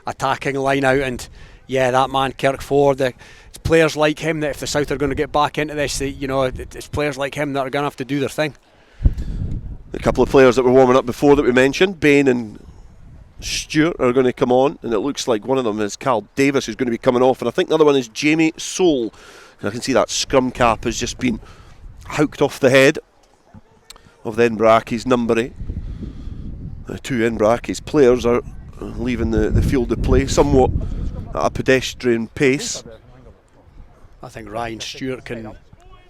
attacking line out. And yeah, that man Kirk Ford, it's players like him that if the South are going to get back into this, it's players like him that are going to have to do their thing. A couple of players that were warming up before that we mentioned, Bain and Stewart, are going to come on, and it looks like one of them is Cal Davis, who's going to be coming off, and I think the other one is Jamie Soule. And I can see that scrum cap has just been hooked off the head of the Edinburgh Accies number 8. The two Edinburgh Accies players are leaving the field of play somewhat at a pedestrian pace. I think Ryan Stewart can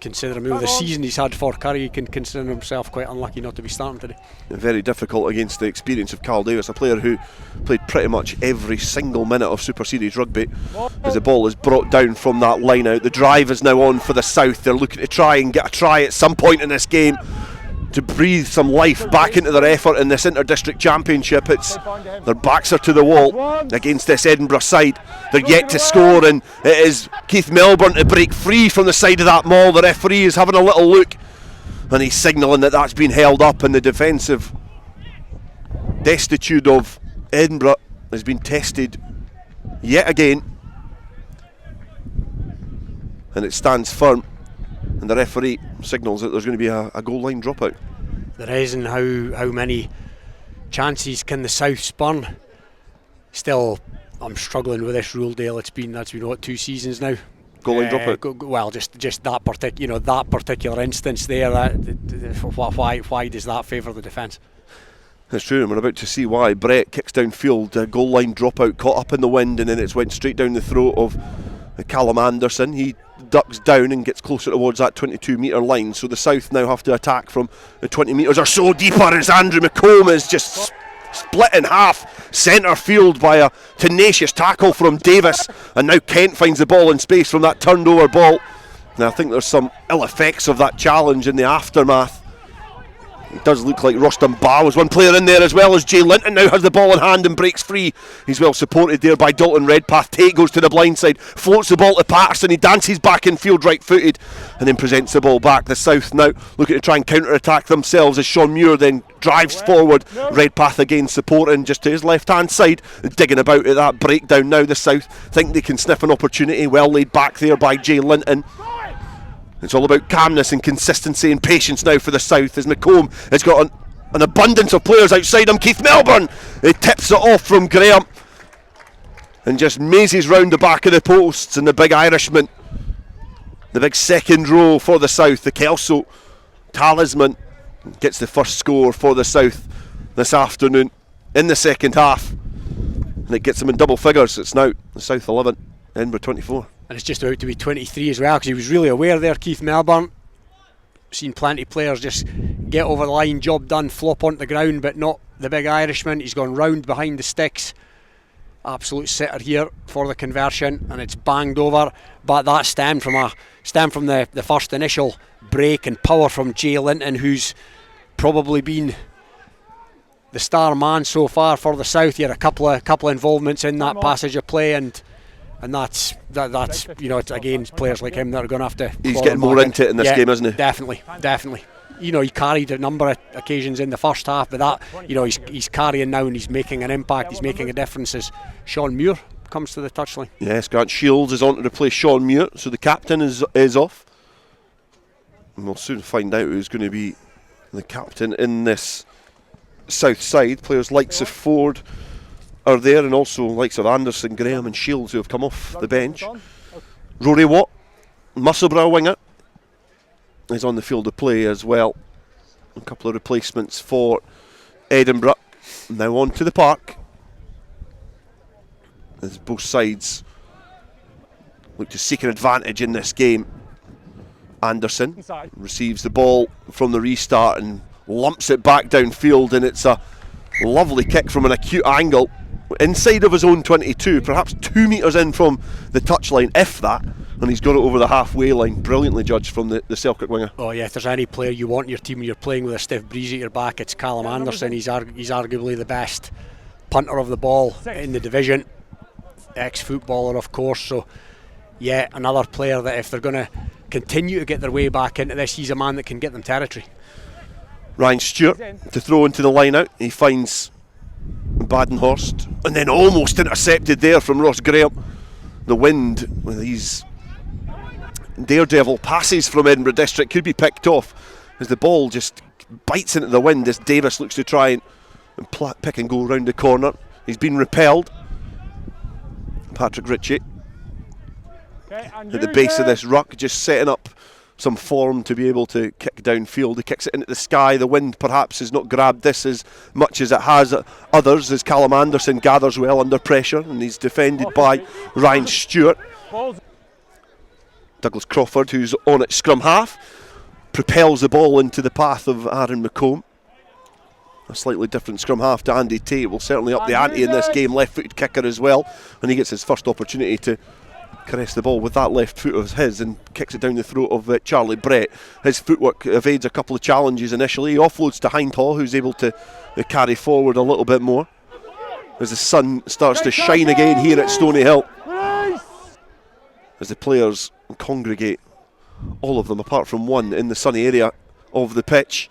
consider him, with the season he's had for Curry, he can consider himself quite unlucky not to be starting today. Very difficult against the experience of Cal Davis, a player who played pretty much every single minute of Super Series rugby. As the ball is brought down from that line out, the drive is now on for the South. They're looking to try and get a try at some point in this game to breathe some life back into their effort in this inter-district championship. Their backs are to the wall against this Edinburgh side. They're yet to score, and it is Keith Melbourne to break free from the side of that maul. The referee is having a little look, and he's signalling that that's been held up, and the defensive destitute of Edinburgh has been tested yet again, and it stands firm. And the referee signals that there's going to be a goal line dropout. There is, and how many chances can the South spurn? Still, I'm struggling with this rule, Dale. That's been what, 2 seasons now. Goal line dropout. Well, just that particular instance there. Why does that favour the defence? That's true, and we're about to see why. Brett kicks downfield, goal line dropout, caught up in the wind, and then it's went straight down the throat of Callum Anderson. He ducks down and gets closer towards that 22 metre line, so the South now have to attack from the 20 metres or so deeper as Andrew McComb is just split in half centre field by a tenacious tackle from Davis, and now Kent finds the ball in space from that turned over ball. Now I think there's some ill effects of that challenge in the aftermath. It does look like Rostam Bar was one player in there, as well as Jay Linton now has the ball in hand and breaks free. He's well supported there by Dalton Redpath. Tate goes to the blind side, floats the ball to Patterson, he dances back in field right footed and then presents the ball back. The South now looking to try and counter attack themselves as Sean Muir then drives forward. Redpath again supporting just to his left hand side, digging about at that breakdown. Now the South think they can sniff an opportunity, well laid back there by Jay Linton. It's all about calmness and consistency and patience now for the South, as McComb has got an abundance of players outside him. Keith Melbourne, he tips it off from Graham and just mazes round the back of the posts, and the big Irishman, the big second row for the South, the Kelso talisman, gets the first score for the South this afternoon in the second half, and it gets them in double figures. It's now the South 11, Edinburgh 24. And it's just about to be 23 as well, because he was really aware there, Keith Melbourne. Seen plenty of players just get over the line, job done, flop onto the ground, but not the big Irishman. He's gone round behind the sticks. Absolute sitter here for the conversion, and it's banged over. But that stemmed from the first initial break and power from Jay Linton, who's probably been the star man so far for the South. He had a couple of involvements in that passage of play, and that's it's again players like him that are going to have to. He's getting more into it in this game, isn't he? Definitely. He carried a number of occasions in the first half, but that he's carrying now, and he's making an impact. He's making a difference as Sean Muir comes to the touchline. Yes, Grant Shields is on to replace Sean Muir, so the captain is off. And we'll soon find out who's going to be the captain in this south side. Players likes of Ford are there, and also likes of Anderson, Graham and Shields, who have come off the bench. Rory Watt, Musselburgh winger, is on the field of play as well. A couple of replacements for Edinburgh. Now on to the park, as both sides look to seek an advantage in this game. Anderson receives the ball from the restart and lumps it back downfield, and it's a lovely kick from an acute angle inside of his own 22, perhaps 2 metres in from the touchline, if that, and he's got it over the halfway line. Brilliantly judged from the Selkirk winger. Oh yeah, if there's any player you want in your team when you're playing with a stiff breeze at your back, it's Callum Anderson. He's arguably the best punter of the ball in the division, ex-footballer of course, so yeah, another player that if they're going to continue to get their way back into this, he's a man that can get them territory. Ryan Stewart to throw into the line out. He finds Badenhorst and then almost intercepted there from Ross Graham. The wind with these daredevil passes from Edinburgh District could be picked off as the ball just bites into the wind as Davis looks to try and pick and go round the corner. He's been repelled. Patrick Ritchie at the base of this ruck, just setting up some form to be able to kick downfield. He kicks it into the sky. The wind perhaps has not grabbed this as much as it has others, as Callum Anderson gathers well under pressure, and he's defended by Ryan Stewart. Douglas Crawford, who's on at scrum half, propels the ball into the path of Aaron McComb. A slightly different scrum half to Andy Tate. Will certainly up the ante in this game. Left-footed kicker as well, and he gets his first opportunity to caress the ball with that left foot of his and kicks it down the throat of Charlie Brett. His footwork evades a couple of challenges initially. He offloads to Hindpaw, who's able to carry forward a little bit more as the sun starts to shine again here at Stoneyhill, as the players congregate, all of them apart from one, in the sunny area of the pitch.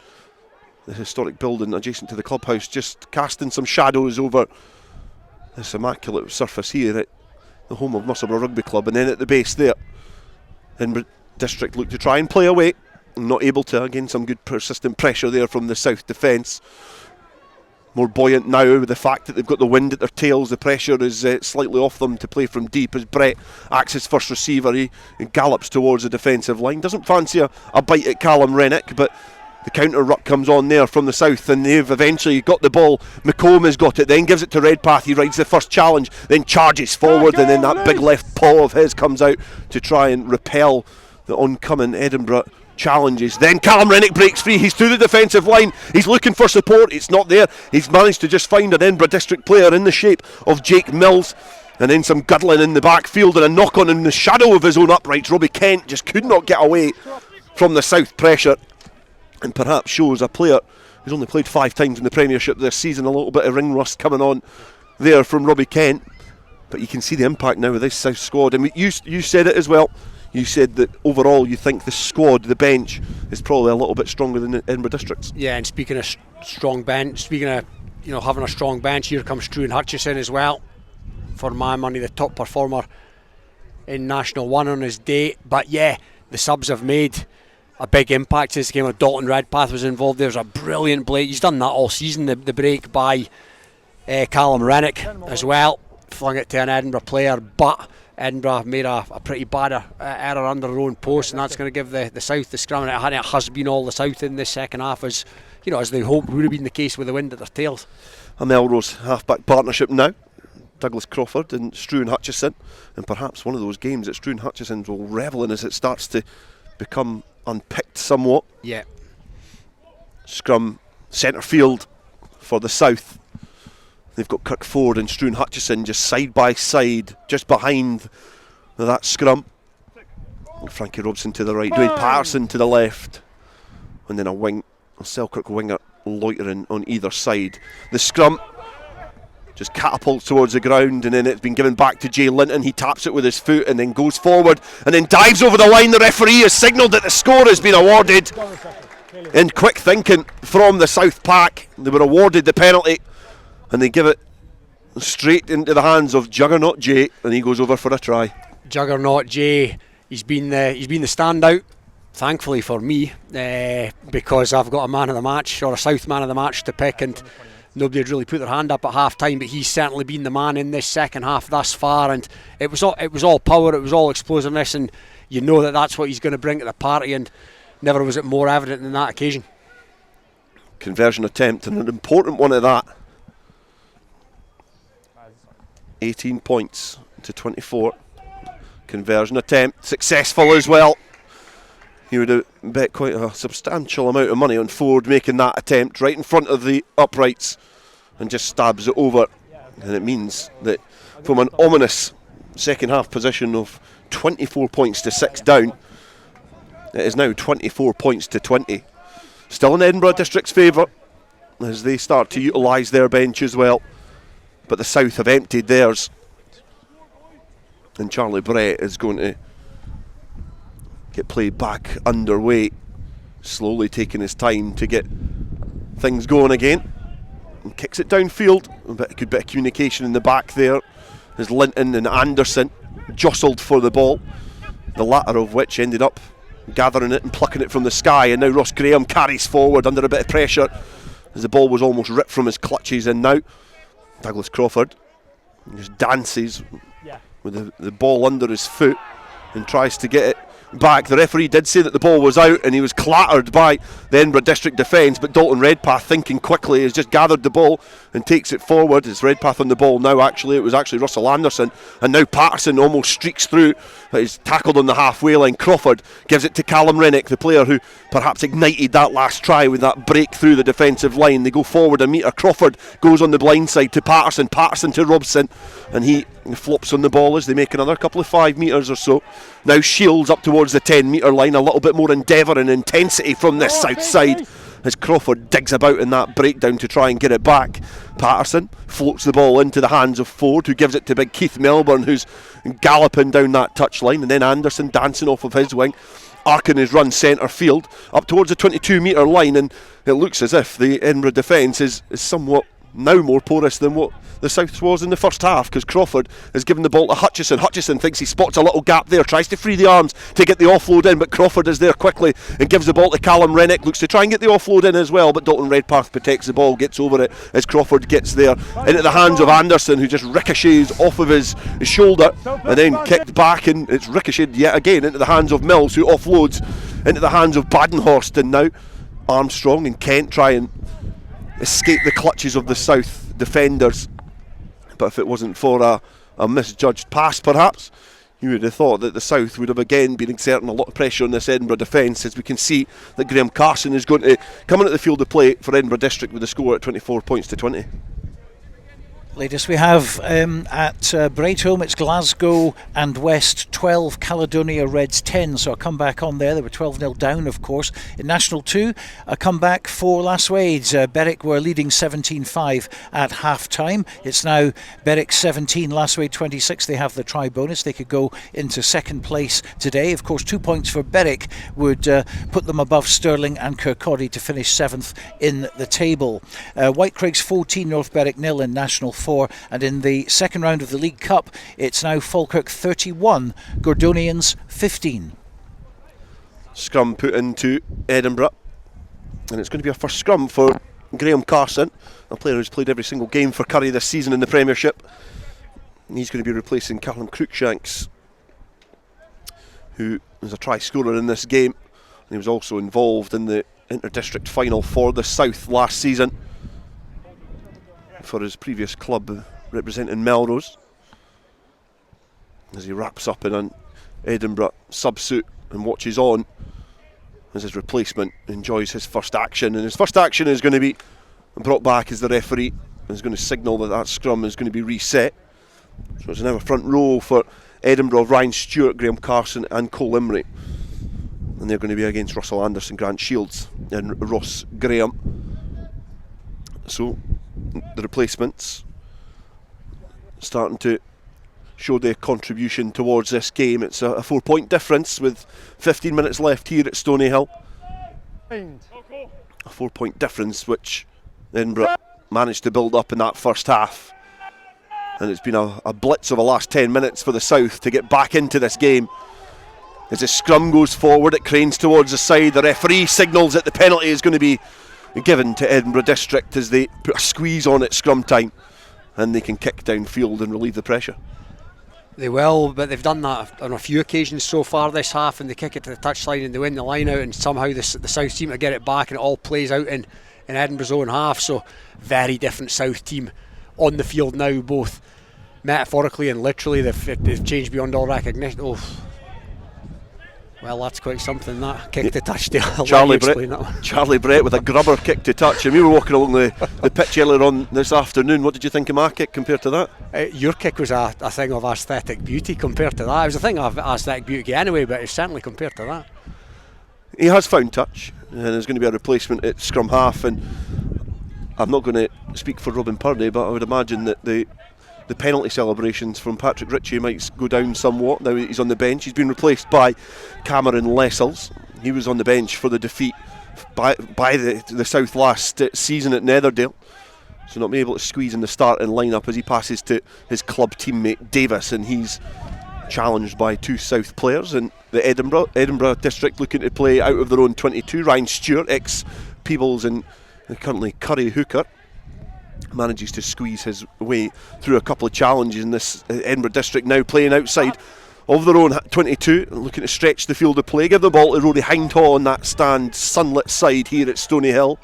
The historic building adjacent to the clubhouse just casting some shadows over this immaculate surface here at the home of Musselburgh Rugby Club. And then at the base there, Edinburgh District look to try and play away, not able to. Again, some good persistent pressure there from the south defence. More buoyant now with the fact that they've got the wind at their tails. The pressure is slightly off them to play from deep as Brett acts as first receiver. He gallops towards the defensive line. Doesn't fancy a bite at Callum Rennick, but the counter ruck comes on there from the south, and they've eventually got the ball. McComb has got it, then gives it to Redpath. He rides the first challenge, then charges forward, and then that big left paw of his comes out to try and repel the oncoming Edinburgh challenges. Then Callum Rennick breaks free. He's through the defensive line. He's looking for support. It's not there. He's managed to just find an Edinburgh District player in the shape of Jake Mills. And then some guddling in the backfield and a knock on in the shadow of his own uprights. Robbie Kent just could not get away from the south pressure, and perhaps shows a player who's only played 5 times in the Premiership this season. A little bit of ring rust coming on there from Robbie Kent, but you can see the impact now with this South squad. And you said it as well. You said that overall you think the squad, the bench, is probably a little bit stronger than the Edinburgh District's. Yeah, and speaking of strong bench, speaking of having a strong bench, here comes Struan Hutchison as well. For my money, the top performer in National 1 on his day. But yeah, the subs have made a big impact in this game. Dalton Redpath was involved. There's a brilliant break. He's done that all season. The break by Callum Rennick as well. Flung it to an Edinburgh player, but Edinburgh made a pretty bad error under their own post, and that's going to give the South the scrum. And it has been all the South in this second half, as they hoped would have been the case with the wind at their tails. A Melrose halfback partnership now. Douglas Crawford and Struan Hutchison, and perhaps one of those games that Struan Hutchison will revel in as it starts to become unpicked somewhat. Yeah. Scrum centre field for the South. They've got Kirk Ford and Struan Hutchison just side by side, just behind that scrum. And Frankie Robson to the right, Dwayne Patterson to the left, and then a Selkirk winger loitering on either side. The scrum just catapults towards the ground, and then it's been given back to Jay Linton. He taps it with his foot and then goes forward and then dives over the line. The referee has signalled that the score has been awarded. In quick thinking from the South pack, they were awarded the penalty, and they give it straight into the hands of Juggernaut Jay, and he goes over for a try. Juggernaut Jay, he's been the standout, thankfully for me, because I've got a man of the match, or a South man of the match to pick, and nobody had really put their hand up at half time, but he's certainly been the man in this second half thus far, and it was all power, it was all explosiveness, and you know that's what he's going to bring to the party, and never was it more evident than that occasion. Conversion attempt, and an important one at that. 18 points to 24. Conversion attempt successful as well. You would have bet quite a substantial amount of money on Ford making that attempt right in front of the uprights, and just stabs it over. And it means that from an ominous second half position of 24 points to 6 down, it is now 24 points to 20. Still in Edinburgh District's favour as they start to utilise their bench as well. But the South have emptied theirs. And Charlie Brett is going to get played back underway, slowly taking his time to get things going again. And kicks it downfield. A good bit of communication in the back there as Linton and Anderson jostled for the ball, the latter of which ended up gathering it and plucking it from the sky, and now Ross Graham carries forward under a bit of pressure as the ball was almost ripped from his clutches, and now Douglas Crawford just dances with the ball under his foot and tries to get it back. The referee did say that the ball was out and he was clattered by the Edinburgh District defence, but Dalton Redpath, thinking quickly, has just gathered the ball and takes it forward. It's Redpath on the ball now. It was actually Russell Anderson, and now Patterson almost streaks through, but he's tackled on the halfway line. Crawford gives it to Callum Rennick, the player who perhaps ignited that last try with that break through the defensive line. They go forward a metre. Crawford goes on the blind side to Patterson to Robson, and he flops on the ball as they make another couple of 5 metres or so. Now Shields up towards the 10 metre line, a little bit more endeavour and intensity from this south side as Crawford digs about in that breakdown to try and get it back. Patterson floats the ball into the hands of Ford, who gives it to big Keith Melbourne, who's galloping down that touchline, and then Anderson dancing off of his wing, arcing his run centre field up towards the 22 metre line, and it looks as if the Edinburgh defence is somewhat now more porous than what the South was in the first half, because Crawford has given the ball to Hutchison. Hutchison thinks he spots a little gap there, tries to free the arms to get the offload in, but Crawford is there quickly and gives the ball to Callum Rennick, looks to try and get the offload in as well, but Dalton Redpath protects the ball, gets over it as Crawford gets there into the hands of Anderson, who just ricochets off of his shoulder and then kicked back, and it's ricocheted yet again into the hands of Mills, who offloads into the hands of Badenhorst, and now Armstrong and Kent try and escape the clutches of the South defenders. But if it wasn't for a misjudged pass, perhaps, you would have thought that the South would have again been exerting a lot of pressure on this Edinburgh defence, as we can see that Graham Carson is going to come into the field of play for Edinburgh District with the score at 24 points to 20. Latest we have at Brightholme, it's Glasgow and West 12, Caledonia Reds 10, so a comeback on there. They were 12-0 down, of course. In National 2, a comeback for Lasswades. Berwick were leading 17-5 at half-time. It's now Berwick 17, Lasswade 26. They have the try bonus. They could go into second place today. Of course, 2 points for Berwick would put them above Stirling and Kirkcaldy to finish 7th in the table. Whitecraigs 14, North Berwick 0 in National 4. And in the second round of the League Cup, it's now Falkirk 31, Gordonians 15. Scrum put into Edinburgh, and it's going to be a first scrum for Graham Carson, a player who's played every single game for Curry this season in the Premiership. And he's going to be replacing Callum Cruikshanks, who is a try scorer in this game. And he was also involved in the inter-district final for the South last season for his previous club representing Melrose, as he wraps up in an Edinburgh subsuit and watches on as his replacement enjoys his first action. And his first action is going to be brought back as the referee is going to signal that scrum is going to be reset. So it's now a front row for Edinburgh, Ryan Stewart, Graham Carson and Cole Imrie, and they're going to be against Russell Anderson, Grant Shields and Ross Graham. So the replacements starting to show their contribution towards this game. It's a 4-point difference with 15 minutes left here at Stoneyhill. A 4-point difference which Edinburgh managed to build up in that first half. And it's been a blitz of the last 10 minutes for the South to get back into this game. As the scrum goes forward, it cranes towards the side. The referee signals that the penalty is going to be given to Edinburgh District as they put a squeeze on at scrum time, and they can kick downfield and relieve the pressure. They will, but they've done that on a few occasions so far this half, and they kick it to the touchline and they win the line out, and somehow the South seem to get it back, and it all plays out in Edinburgh's own half. So very different South team on the field now, both metaphorically and literally. They've changed beyond all recognition. Oh, well, that's quite something, that kick to touch there. Charlie Brett with a grubber kick to touch, and we were walking along the pitch earlier on this afternoon. What did you think of my kick compared to that? Your kick was a thing of aesthetic beauty compared to that. It was a thing of aesthetic beauty anyway, but it's certainly compared to that. He has found touch, and there's going to be a replacement at scrum half, and I'm not going to speak for Robin Purdie, but I would imagine that the penalty celebrations from Patrick Ritchie might go down somewhat now he's on the bench. He's been replaced by Cameron Lessels. He was on the bench for the defeat by the South last season at Netherdale, so not being able to squeeze in the starting lineup as he passes to his club teammate Davis, and he's challenged by two South players. And the Edinburgh District looking to play out of their own 22. Ryan Stewart, ex-Peebles and currently Curry hooker, manages to squeeze his way through a couple of challenges in this Edinburgh District, now playing outside of their own 22, looking to stretch the field of play, give the ball to Rory Hindhaw on that stand sunlit side here at Stoneyhill,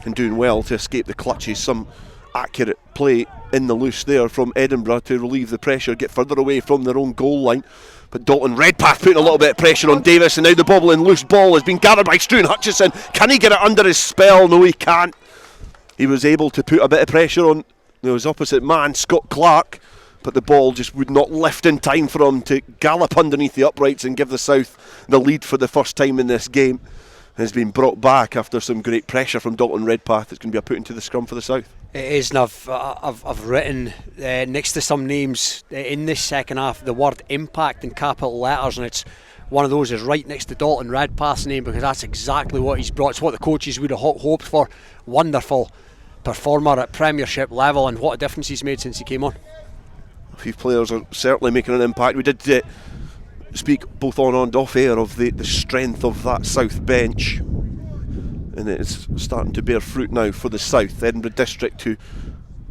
and doing well to escape the clutches. Some accurate play in the loose there from Edinburgh to relieve the pressure, get further away from their own goal line. But Dalton Redpath putting a little bit of pressure on Davis, and now the bobbling loose ball has been gathered by Struan Hutchison. Can he get it under his spell? No, he can't. He was able to put a bit of pressure on his opposite man, Scott Clark, but the ball just would not lift in time for him to gallop underneath the uprights and give the South the lead for the first time in this game. Has been brought back after some great pressure from Dalton Redpath. It's going to be put into the scrum for the South. It is, and I've written next to some names in this second half the word impact in capital letters, and it's one of those is right next to Dalton Redpath's name, because that's exactly what he's brought. It's what the coaches would have hoped for. Wonderful performer at Premiership level, and what a difference he's made since he came on. A few players are certainly making an impact. We did speak both on and off air of the strength of that South bench, and it's starting to bear fruit now for the South. Edinburgh District to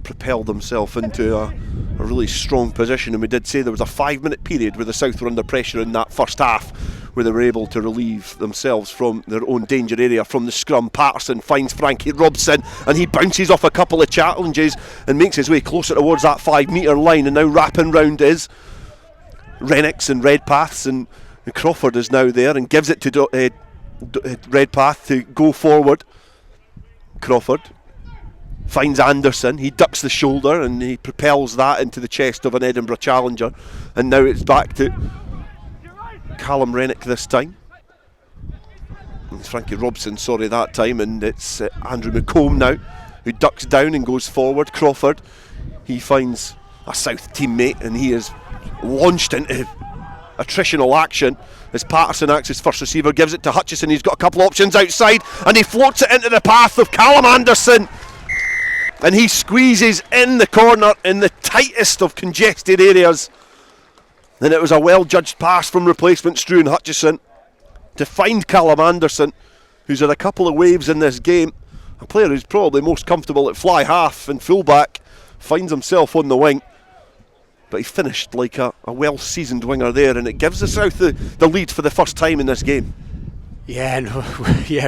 propel themselves into a really strong position, and we did say there was a 5-minute period where the South were under pressure in that first half, where they were able to relieve themselves from their own danger area from the scrum. Patterson finds Frankie Robson, and he bounces off a couple of challenges and makes his way closer towards that 5-metre line, and now wrapping round is Rennicks and Redpaths, and Crawford is now there and gives it to Redpath to go forward. Crawford finds Anderson, he ducks the shoulder and he propels that into the chest of an Edinburgh challenger, and now it's back to Callum Rennick this time. It's Frankie Robson, that time, and it's Andrew McComb now who ducks down and goes forward. Crawford, he finds a South teammate and he is launched into attritional action as Patterson acts as first receiver, gives it to Hutchison. He's got a couple of options outside and he floats it into the path of Callum Anderson, and he squeezes in the corner in the tightest of congested areas. And it was a well judged pass from replacement Struan Hutchison to find Callum Anderson, who's had a couple of waves in this game. A player who's probably most comfortable at fly half and fullback finds himself on the wing, but he finished like a well seasoned winger there, and it gives the South the lead for the first time in this game. Yeah,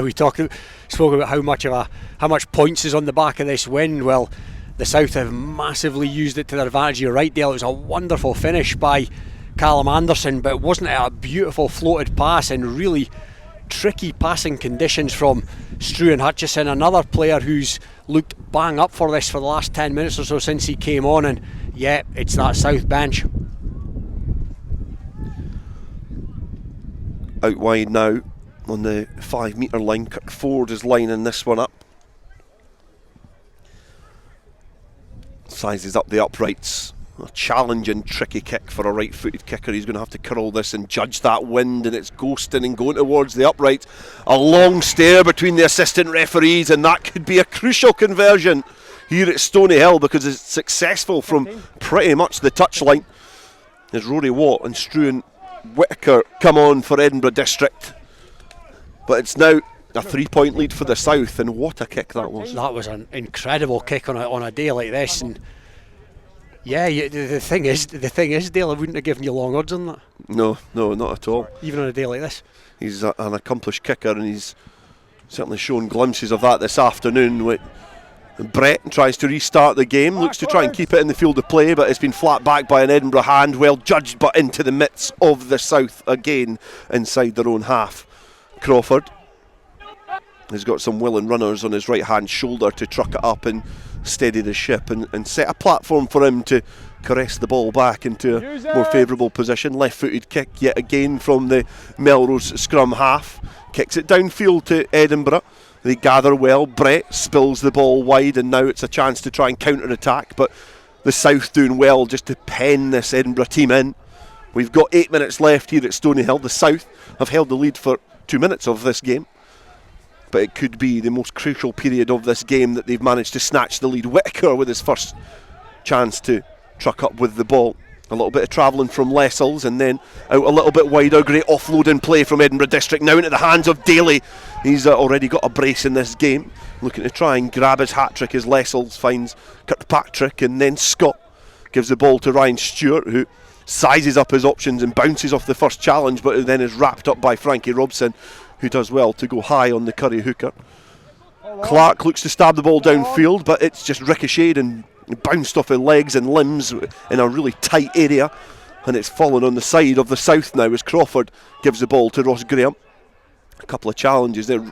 we spoke about how much points is on the back of this win. Well, the South have massively used it to their advantage. You're right, Dale. It was a wonderful finish by Callum Anderson, but wasn't it a beautiful floated pass in really tricky passing conditions from Struan Hutchison, another player who's looked bang up for this for the last 10 minutes or so since he came on, and yeah, it's that South bench. Out wide now on the 5-metre line, Kirk Ford is lining this one up. Sizes up the uprights. A challenging, tricky kick for a right-footed kicker. He's going to have to curl this and judge that wind, and it's ghosting and going towards the uprights. A long stare between the assistant referees, and that could be a crucial conversion. here at Stoneyhill because it's successful from pretty much the touchline. As Rory Watt and Struan Whitaker come on for Edinburgh District. But it's now a 3-point lead for the South, and what a kick that was. That was an incredible kick on a day like this, and yeah, the thing is, Dale, I wouldn't have given you long odds on that. No, not at all. Even on a day like this. He's an accomplished kicker, and he's certainly shown glimpses of that this afternoon. Brett tries to restart the game, looks to try and keep it in the field of play, but it's been flat back by an Edinburgh hand, well judged, but into the midst of the South again, inside their own half. Crawford has got some willing runners on his right hand shoulder to truck it up and steady the ship and set a platform for him to caress the ball back into a more favourable position. Left footed kick yet again from the Melrose scrum half, kicks it downfield to Edinburgh. They gather well, Brett spills the ball wide, and now it's a chance to try and counter attack, but the South doing well just to pen this Edinburgh team in. We've got 8 minutes left here at Stoneyhill. The South have held the lead for 2 minutes of this game, but it could be the most crucial period of this game that they've managed to snatch the lead. Whitaker with his first chance to truck up with the ball. A little bit of travelling from Lessels, and then out a little bit wider. Great offloading play from Edinburgh District, now into the hands of Daly. He's already got a brace in this game, looking to try and grab his hat-trick as Lessels finds Kirkpatrick, and then Scott gives the ball to Ryan Stewart, who sizes up his options and bounces off the first challenge, but then is wrapped up by Frankie Robson, who does well to go high on the Curry hooker. Clark looks to stab the ball downfield, but it's just ricocheted and bounced off his legs and limbs in a really tight area, and it's fallen on the side of the South now as Crawford gives the ball to Ross Graham. A couple of challenges there.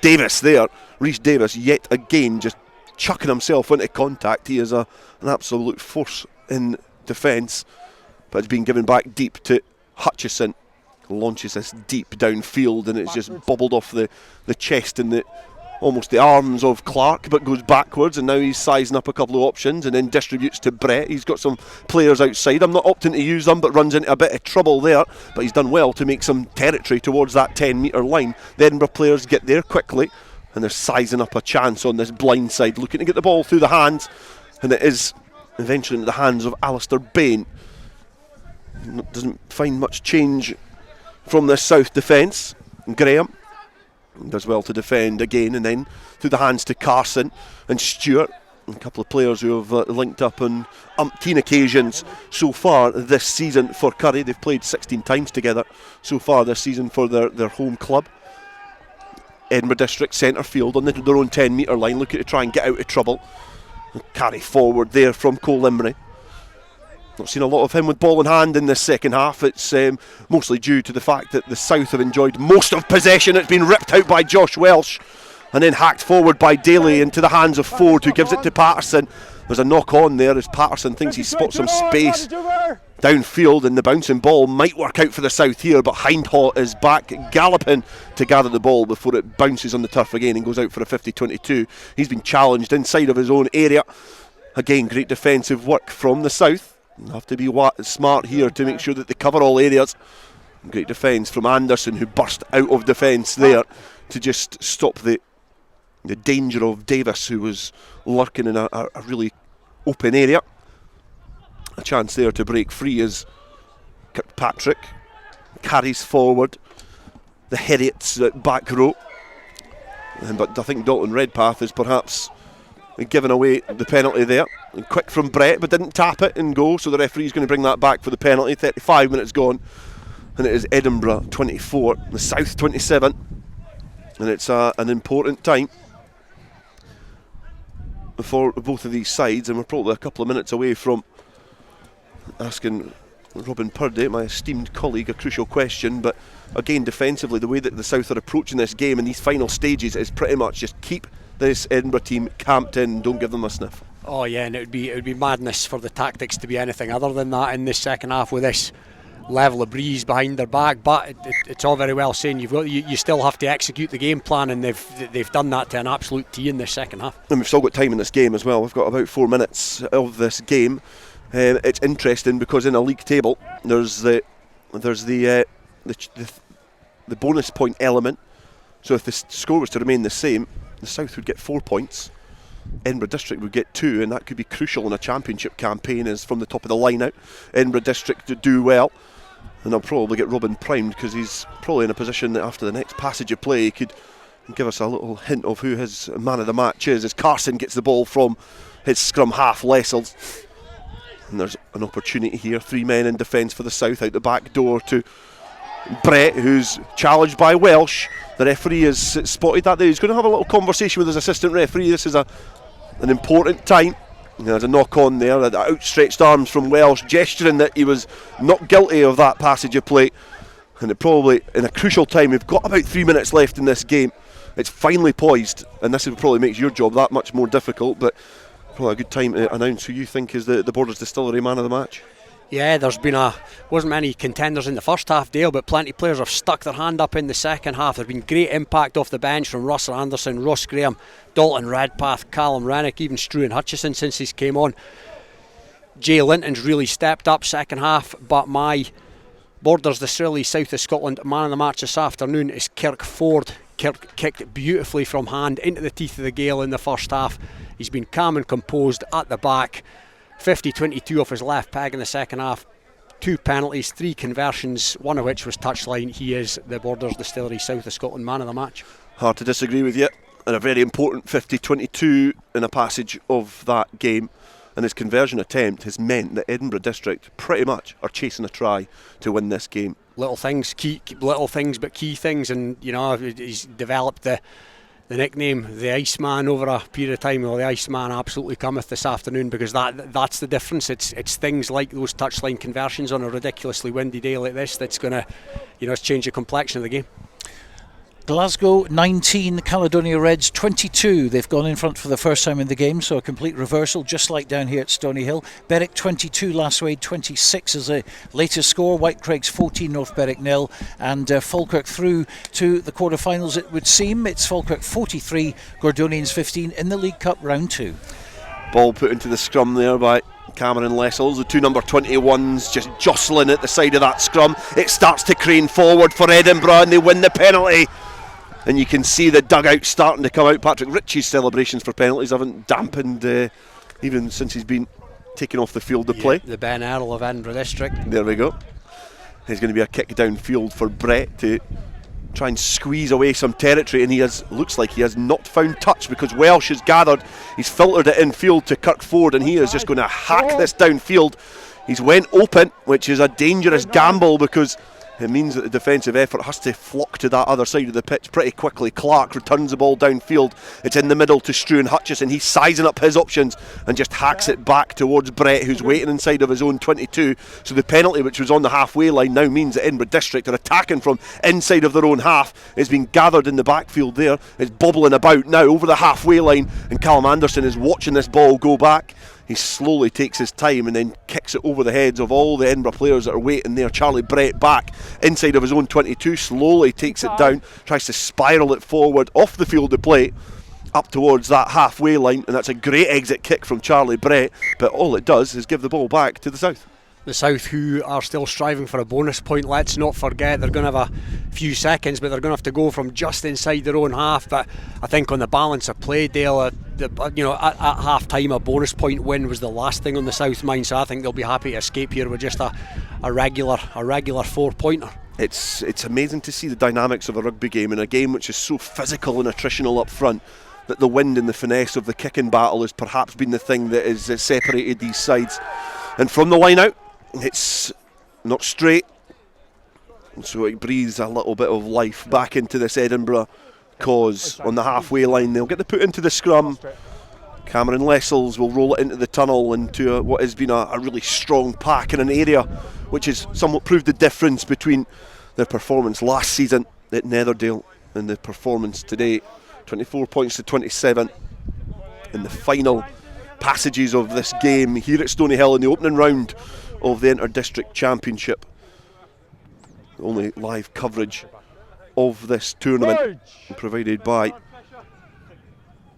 Davis there, Rhys Davis yet again just chucking himself into contact. He is an absolute force in defence, but it's been given back deep to Hutchison. Launches this deep downfield, and it's just bobbled off the chest and almost the arms of Clark, but goes backwards, and now he's sizing up a couple of options and then distributes to Brett. He's got some players outside. I'm not opting to use them, but runs into a bit of trouble there, but he's done well to make some territory towards that 10-metre line. The Edinburgh players get there quickly, and they're sizing up a chance on this blind side, looking to get the ball through the hands, and it is eventually into the hands of Alistair Bain. Doesn't find much change from this South defence. Graham does well to defend again, and then through the hands to Carson and Stewart, a couple of players who have linked up on umpteen occasions so far this season for Curry. They've played 16 times together so far this season for their home club. Edinburgh District centre field on their own 10-metre line, looking to try and get out of trouble. Carry forward there from Cole Limray. Not seen a lot of him with ball in hand in this second half. It's mostly due to the fact that the South have enjoyed most of possession. It's been ripped out by Josh Welsh and then hacked forward by Daly into the hands of Ford, who gives it to Patterson. There's a knock on there as Patterson thinks he spots some space downfield, and the bouncing ball might work out for the South here, but Hindhaugh is back galloping to gather the ball before it bounces on the turf again and goes out for a 50-22. He's been challenged inside of his own area. Again, great defensive work from the South. Have to be smart here to make sure that they cover all areas. Great defence from Anderson, who burst out of defence there to just stop the danger of Davis, who was lurking in a really open area. A chance there to break free as Kirkpatrick carries forward the Heriots back row. But I think Dalton Redpath is perhaps given away the penalty there. And quick from Brett, but didn't tap it and go, so the referee's going to bring that back for the penalty. 35 minutes gone, and it is Edinburgh 24, the South 27, and it's an important time for both of these sides, and we're probably a couple of minutes away from asking Robin Purdie, my esteemed colleague, a crucial question. But again, defensively, the way that the South are approaching this game in these final stages is pretty much just keep this Edinburgh team camped in, don't give them a sniff. Oh yeah, and it would be madness for the tactics to be anything other than that in this second half with this level of breeze behind their back. But it's all very well saying you still have to execute the game plan, and they've done that to an absolute T in this second half. And we've still got time in this game as well. We've got about 4 minutes of this game. It's interesting because in a league table there's the bonus point element. So if the score was to remain the same, the South would get 4 points, Edinburgh District would get 2, and that could be crucial in a championship campaign, as from the top of the line out Edinburgh District to do well. And they'll probably get Robin primed, because he's probably in a position that after the next passage of play he could give us a little hint of who his man of the match is, as Carson gets the ball from his scrum half, Lessels. And there's an opportunity here, 3 men in defence for the South, out the back door to Brett, who's challenged by Welsh. The referee has spotted that there. He's going to have a little conversation with his assistant referee. This is an important time. There's a knock on there, the outstretched arms from Welsh gesturing that he was not guilty of that passage of play. And it probably, in a crucial time, we've got about 3 minutes left in this game. It's finally poised, and this probably makes your job that much more difficult, but probably a good time to announce who you think is the Borders Distillery man of the match. Yeah, wasn't many contenders in the first half, Dale, but plenty of players have stuck their hand up in the second half. There's been great impact off the bench from Russell Anderson, Ross Graham, Dalton Redpath, Callum Rennick, even Struan Hutchison since he's came on. Jay Linton's really stepped up second half, but my Borders Distillery South of Scotland man of the match this afternoon is Kirk Ford. Kirk kicked beautifully from hand into the teeth of the gale in the first half. He's been calm and composed at the back. 50-22 off his left peg in the second half. 2 penalties, 3 conversions, one of which was touchline. He is the Borders Distillery South of Scotland man of the match. Hard to disagree with you. And a very important 50-22 in a passage of that game. And his conversion attempt has meant that Edinburgh District pretty much are chasing a try to win this game. Little things, but key things. And, you know, he's developed the nickname, the Iceman, over a period of time. Well, the Iceman absolutely cometh this afternoon, because that's the difference. It's things like those touchline conversions on a ridiculously windy day like this that's going to, you know, change the complexion of the game. Glasgow 19, Caledonia Reds 22. They've gone in front for the first time in the game, so a complete reversal, just like down here at Stoneyhill. Berwick 22, Lasswade 26 is the latest score. Whitecraigs 14, North Berwick 0, and Falkirk through to the quarter-finals, it would seem. It's Falkirk 43, Gordonians 15 in the League Cup round 2. Ball put into the scrum there by Cameron Lessels. The 2 number 21s just jostling at the side of that scrum. It starts to crane forward for Edinburgh, and they win the penalty. And you can see the dugout starting to come out. Patrick Ritchie's celebrations for penalties haven't dampened even since he's been taken off the field to play. The Ben Earl of Edinburgh District. There we go. There's going to be a kick downfield for Brett to try and squeeze away some territory, and looks like he has not found touch, because Welsh has gathered. He's filtered it infield to Kirk Ford, and he is just going to hack this downfield. He's went open, which is a dangerous gamble, because it means that the defensive effort has to flock to that other side of the pitch pretty quickly. Clark returns the ball downfield. It's in the middle to Struan Hutchison. He's sizing up his options and just hacks it back towards Brett, who's waiting inside of his own 22. So the penalty, which was on the halfway line, now means that Edinburgh District are attacking from inside of their own half. It's been gathered in the backfield there. It's bobbling about now over the halfway line, and Callum Anderson is watching this ball go back. He slowly takes his time and then kicks it over the heads of all the Edinburgh players that are waiting there. Charlie Brett back inside of his own 22, slowly takes it down, tries to spiral it forward off the field of play up towards that halfway line, and that's a great exit kick from Charlie Brett, but all it does is give the ball back to the South. The South, who are still striving for a bonus point, let's not forget they're going to have a few seconds, but they're going to have to go from just inside their own half. But I think on the balance of play, Dale, at half time a bonus point win was the last thing on the South mind, so I think they'll be happy to escape here with just a regular 4-pointer. It's amazing to see the dynamics of a rugby game, in a game which is so physical and attritional up front, that the wind and the finesse of the kicking battle has perhaps been the thing that has separated these sides. And from the line out, it's not straight, so it breathes a little bit of life back into this Edinburgh cause. On the halfway line, they'll get the put into the scrum. Cameron Lessels will roll it into the tunnel, into what has been a really strong pack in an area which has somewhat proved the difference between their performance last season at Netherdale and the performance today. 24 points to 27 in the final passages of this game here at Stoneyhill in the opening round of the Inter-District Championship. The only live coverage of this tournament provided by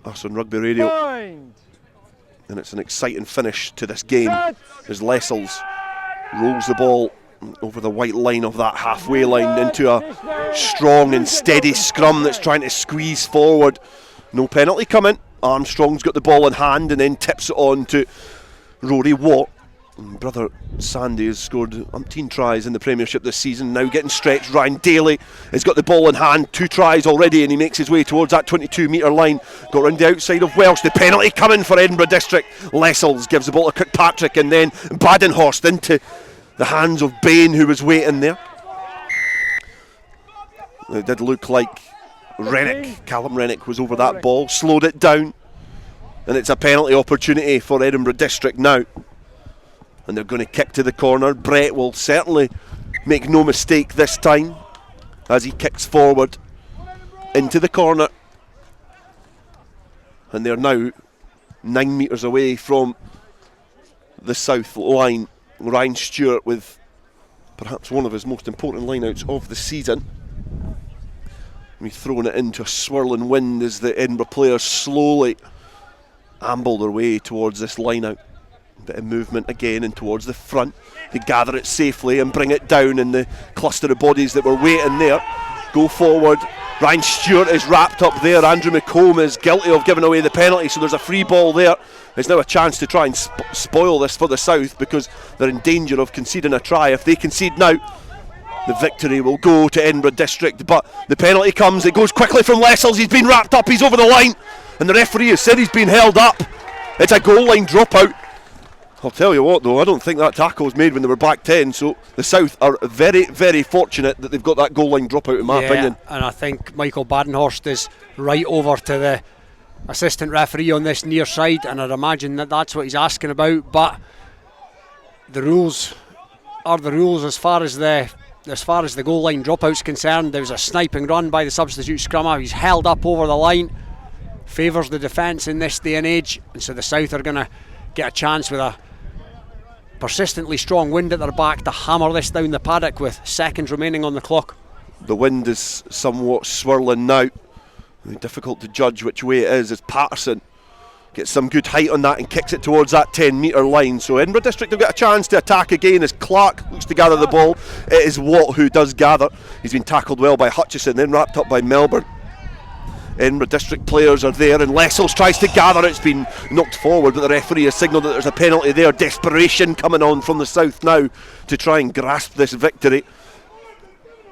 us on Rugby Radio. And it's an exciting finish to this game as Lessels rolls the ball over the white line of that halfway line into a strong and steady scrum that's trying to squeeze forward. No penalty coming. Armstrong's got the ball in hand and then tips it on to Rory Watt. And brother Sandy has scored umpteen tries in the Premiership this season, now getting stretched. Ryan Daly has got the ball in hand, 2 tries already, and he makes his way towards that 22 metre line. Got round the outside of Welsh. The penalty coming for Edinburgh District. Lessels gives the ball to Kirkpatrick, and then Badenhorst into the hands of Bain, who was waiting there. It did look like Callum Rennick was over that ball, slowed it down, and it's a penalty opportunity for Edinburgh District now. And they're going to kick to the corner. Brett will certainly make no mistake this time as he kicks forward into the corner. And they're now 9 metres away from the south line. Ryan Stewart with perhaps one of his most important lineouts of the season. He's throwing it into a swirling wind as the Edinburgh players slowly amble their way towards this lineout. Bit of movement again and towards the front. They gather it safely and bring it down in the cluster of bodies that were waiting there. Go forward. Ryan Stewart is wrapped up there. Andrew McComb is guilty of giving away the penalty, so there's a free ball there. There's now a chance to try and spoil this for the South, because they're in danger of conceding a try. If they concede now, the victory will go to Edinburgh District. But the penalty comes. It goes quickly from Lessels. He's been wrapped up. He's over the line, and the referee has said he's been held up. It's a goal line dropout. I'll tell you what though, I don't think that tackle was made when they were back 10, so the South are very, very fortunate that they've got that goal line dropout, in my opinion. And I think Michael Badenhorst is right over to the assistant referee on this near side, and I'd imagine that that's what he's asking about. But the rules are the rules as far as the goal line dropout's concerned. There was a sniping run by the substitute scrummer. He's held up over the line, favours the defence in this day and age, and so the South are going to get a chance with a persistently strong wind at their back to hammer this down the paddock with seconds remaining on the clock. The wind is somewhat swirling now. Difficult to judge which way it is, as Patterson gets some good height on that and kicks it towards that 10 metre line. So Edinburgh District have got a chance to attack again as Clark looks to gather the ball. It is Watt who does gather. He's been tackled well by Hutchison, then wrapped up by Melbourne. Edinburgh District players are there, and Lessels tries to gather. It's been knocked forward, but the referee has signalled that there's a penalty there. Desperation coming on from the South now to try and grasp this victory,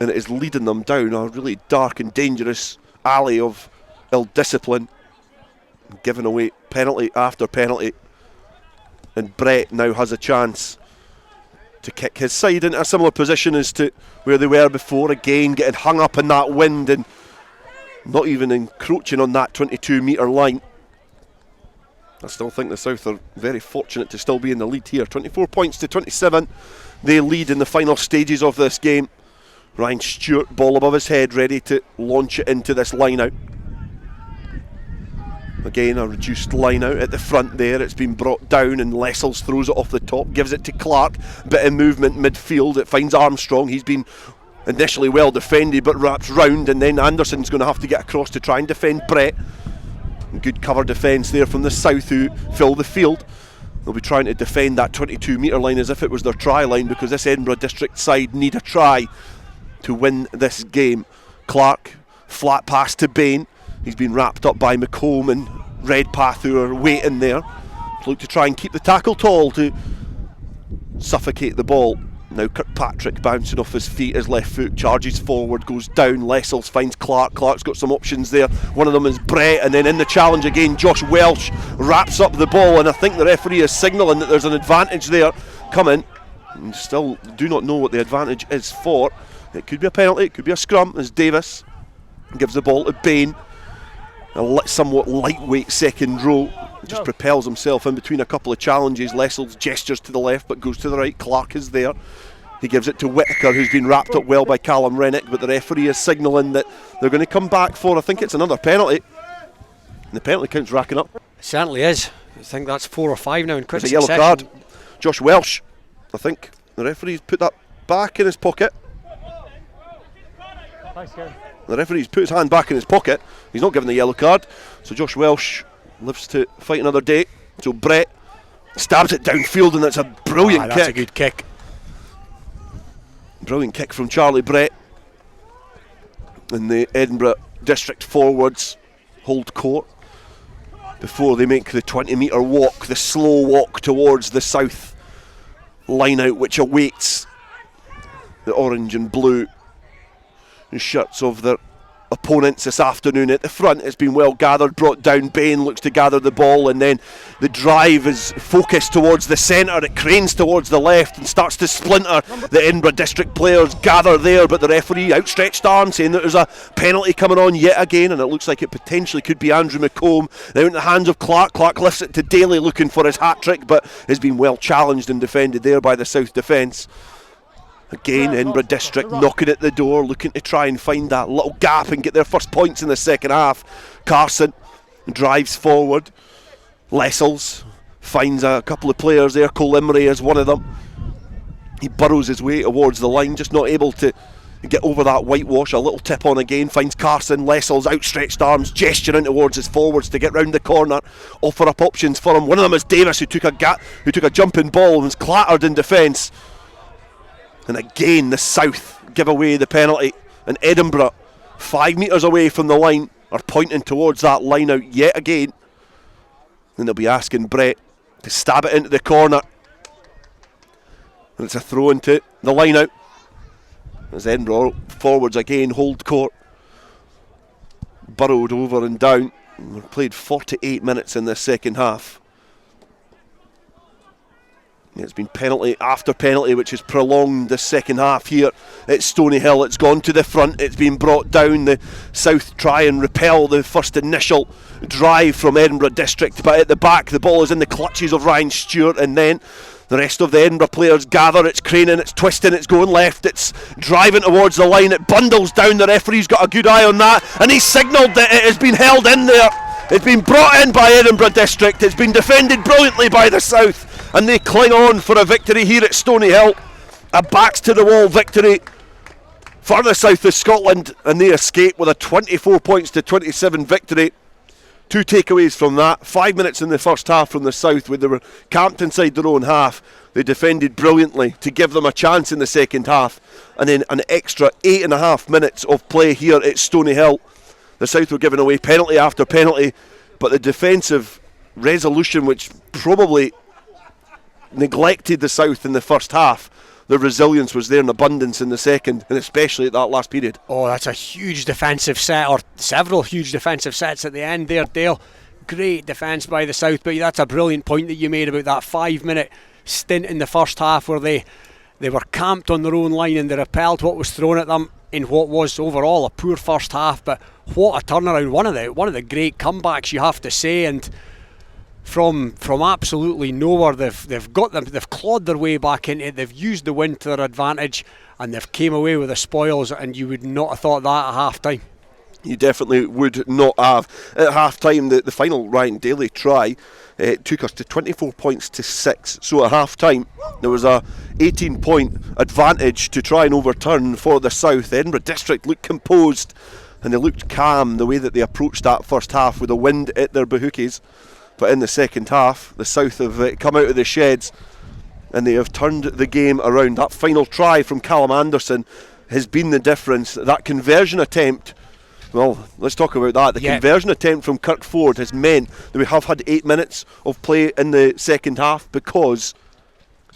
and it is leading them down a really dark and dangerous alley of ill-discipline, giving away penalty after penalty. And Brett now has a chance to kick his side into a similar position as to where they were before, again getting hung up in that wind and not even encroaching on that 22 metre line. I still think the South are very fortunate to still be in the lead here. 24 points to 27. They lead in the final stages of this game. Ryan Stewart, ball above his head, ready to launch it into this line out. Again, a reduced line out at the front there. It's been brought down and Lessels throws it off the top, gives it to Clark. Bit of movement midfield. It finds Armstrong. He's been initially well defended but wraps round, and then Anderson's going to have to get across to try and defend Brett. Good cover defence there from the South, who fill the field. They'll be trying to defend that 22 metre line as if it was their try line, because this Edinburgh District side need a try to win this game. Clark, flat pass to Bain. He's been wrapped up by McComb and Redpath, who are waiting there. Look to try and keep the tackle tall to suffocate the ball. Now Kirkpatrick bouncing off his feet, his left foot charges forward, goes down. Lessels finds Clark. Clark's got some options there. One of them is Brett, and then in the challenge again, Josh Welsh wraps up the ball, and I think the referee is signalling that there's an advantage there coming. And still do not know what the advantage is for. It could be a penalty, it could be a scrum, as Davis gives the ball to Bain. A somewhat lightweight second row, just propels himself in between a couple of challenges. Lessels gestures to the left but goes to the right. Clark is there. He gives it to Whitaker, who's been wrapped up well by Callum Rennick, but the referee is signalling that they're going to come back for, I think it's another penalty. And the penalty count's racking up. It certainly is. I think that's 4 or 5 now in quick succession. There's a yellow card. Josh Welsh, I think the referee's put that back in his pocket. Thanks, Karen. The referee's put his hand back in his pocket. He's not given the yellow card. So Josh Welsh lives to fight another day. So Brett stabs it downfield, and that's a brilliant kick. That's a good kick. Brilliant kick from Charlie Brett. And the Edinburgh District forwards hold court. before they make the 20-metre walk, the slow walk towards the south line out, which awaits the orange and blue shirts of their opponents this afternoon. At the front, it's been well gathered, brought down. Bain looks to gather the ball, and then the drive is focused towards the centre. It cranes towards the left and starts to splinter. The Edinburgh district players gather there, but the referee outstretched arm saying that there's a penalty coming on yet again, and it looks like it potentially could be Andrew McComb. Now in the hands of Clark. Clark lifts it to Daly, looking for his hat-trick, but has been well challenged and defended there by the South defence. Again, Edinburgh District knocking at the door, looking to try and find that little gap and get their first points in the second half. Carson drives forward. Lessels finds a couple of players there. Cole Imrie is one of them. He burrows his way towards the line, just not able to get over that whitewash. A little tip on again, finds Carson. Lessels outstretched arms, gesturing towards his forwards to get round the corner, offer up options for him. One of them is Davis, who took a jumping ball and was clattered in defence. And again, the South give away the penalty, and Edinburgh, 5 metres away from the line, are pointing towards that line out yet again. And they'll be asking Brett to stab it into the corner. And it's a throw into the line out, as Edinburgh forwards again hold court. Burrowed over and down. We've played 48 minutes in the second half. It's been penalty after penalty, which has prolonged the second half here at Stoneyhill. It's gone to the front, it's been brought down. The South try and repel the first initial drive from Edinburgh District, but at the back the ball is in the clutches of Ryan Stewart, and then the rest of the Edinburgh players gather. It's craning, it's twisting, it's going left, it's driving towards the line, it bundles down. The referee's got a good eye on that, and he's signalled that it has been held in there. It's been brought in by Edinburgh District, it's been defended brilliantly by the South, and they cling on for a victory here at Stoneyhill. A backs to the wall victory for the South of Scotland, and they escape with a 24 points to 27 victory. 2 takeaways from that. 5 minutes in the first half from the South, where they were camped inside their own half. They defended brilliantly to give them a chance in the second half, and then an extra 8.5 minutes of play here at Stoneyhill. The South were giving away penalty after penalty, but the defensive resolution, which probably neglected the South in the first half, the resilience was there in abundance in the second, and especially at that last period. Oh, that's a huge defensive set, or several huge defensive sets at the end there, Dale. Great defence by the South, but that's a brilliant point that you made about that 5-minute stint in the first half where they were camped on their own line and they repelled what was thrown at them in what was overall a poor first half. But what a turnaround, one of the great comebacks, you have to say. And from absolutely nowhere, they've clawed their way back into it. They've used the wind to their advantage, and they've came away with the spoils. And you would not have thought that at half time. You definitely would not have. At half time, the final Ryan Daly try took us to 24 points to 6. So at half time, there was a 18-point advantage to try and overturn for the South. Edinburgh District looked composed, and they looked calm the way that they approached that first half with the wind at their bahookies. But in the second half, the South have come out of the sheds, and they have turned the game around. That final try from Callum Anderson has been the difference. That conversion attempt, well, let's talk about that. The conversion attempt from Kirk Ford has meant that we have had 8 minutes of play in the second half because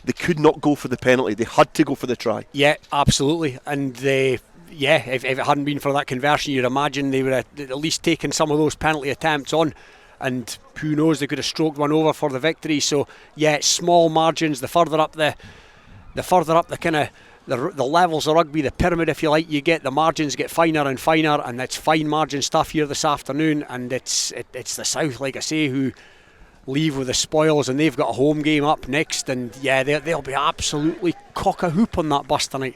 they could not go for the penalty. They had to go for the try. Yeah, absolutely. And if it hadn't been for that conversion, you'd imagine they would have at least taken some of those penalty attempts on. And who knows, they could have stroked one over for the victory. So yeah, small margins. The further up the kind of the levels of rugby, the pyramid, if you like, you get, the margins get finer and finer, and it's fine margin stuff here this afternoon. And it's the South, like I say, who leave with the spoils, and they've got a home game up next. And yeah, they'll be absolutely cock-a-hoop on that bus tonight.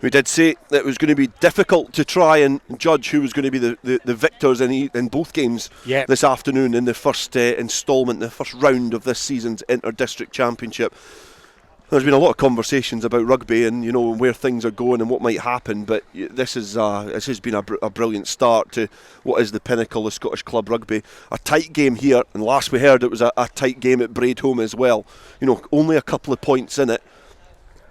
We did say that it was going to be difficult to try and judge who was going to be the victors in both games this afternoon in the first instalment, the first round of this season's Inter-District Championship. There's been a lot of conversations about rugby and where things are going and what might happen, but this has been a brilliant start to what is the pinnacle of Scottish club rugby. A tight game here, and last we heard it was a tight game at Braidholme as well. Only a couple of points in it.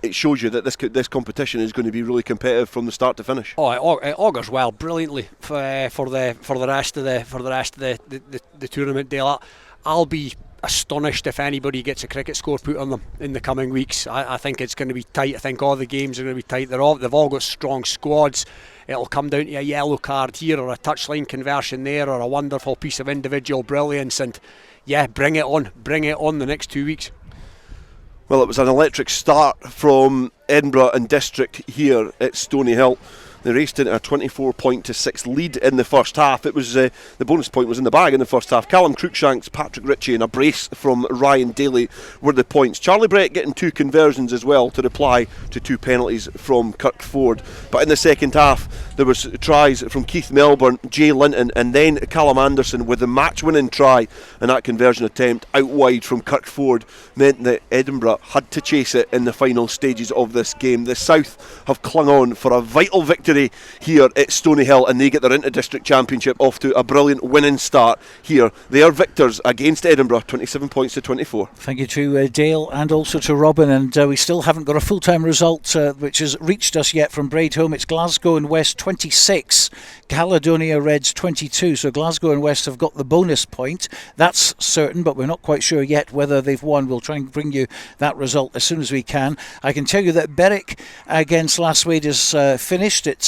it shows you that this competition is going to be really competitive from the start to finish. Oh, it augurs well, brilliantly for the rest of the tournament, Dale. I'll be astonished if anybody gets a cricket score put on them in the coming weeks. I think it's going to be tight. I think all the games are going to be tight. They've all got strong squads. It'll come down to a yellow card here, or a touchline conversion there, or a wonderful piece of individual brilliance. And yeah, bring it on the next 2 weeks. Well, it was an electric start from Edinburgh and District here at Stoneyhill. They raced into a 24-6 lead in the first half. It was the bonus point was in the bag in the first half. Callum Cruikshanks, Patrick Ritchie and a brace from Ryan Daly were the points. Charlie Brett getting 2 conversions as well to reply to 2 penalties from Kirkford. But in the second half there was tries from Keith Melbourne, Jay Linton and then Callum Anderson with the match-winning try, and that conversion attempt out wide from Kirkford meant that Edinburgh had to chase it in the final stages of this game. The South have clung on for a vital victory here at Stoneyhill, and they get their inter-district championship off to a brilliant winning start here. They are victors against Edinburgh, 27 points to 24. Thank you to Dale and also to Robin, and we still haven't got a full-time result which has reached us yet from Braidholme. It's Glasgow and West 26, Caledonia Reds 22, so Glasgow and West have got the bonus point, that's certain, but we're not quite sure yet whether they've won. We'll try and bring you that result as soon as we can. I can tell you that Berwick against Lasswade is finished. It's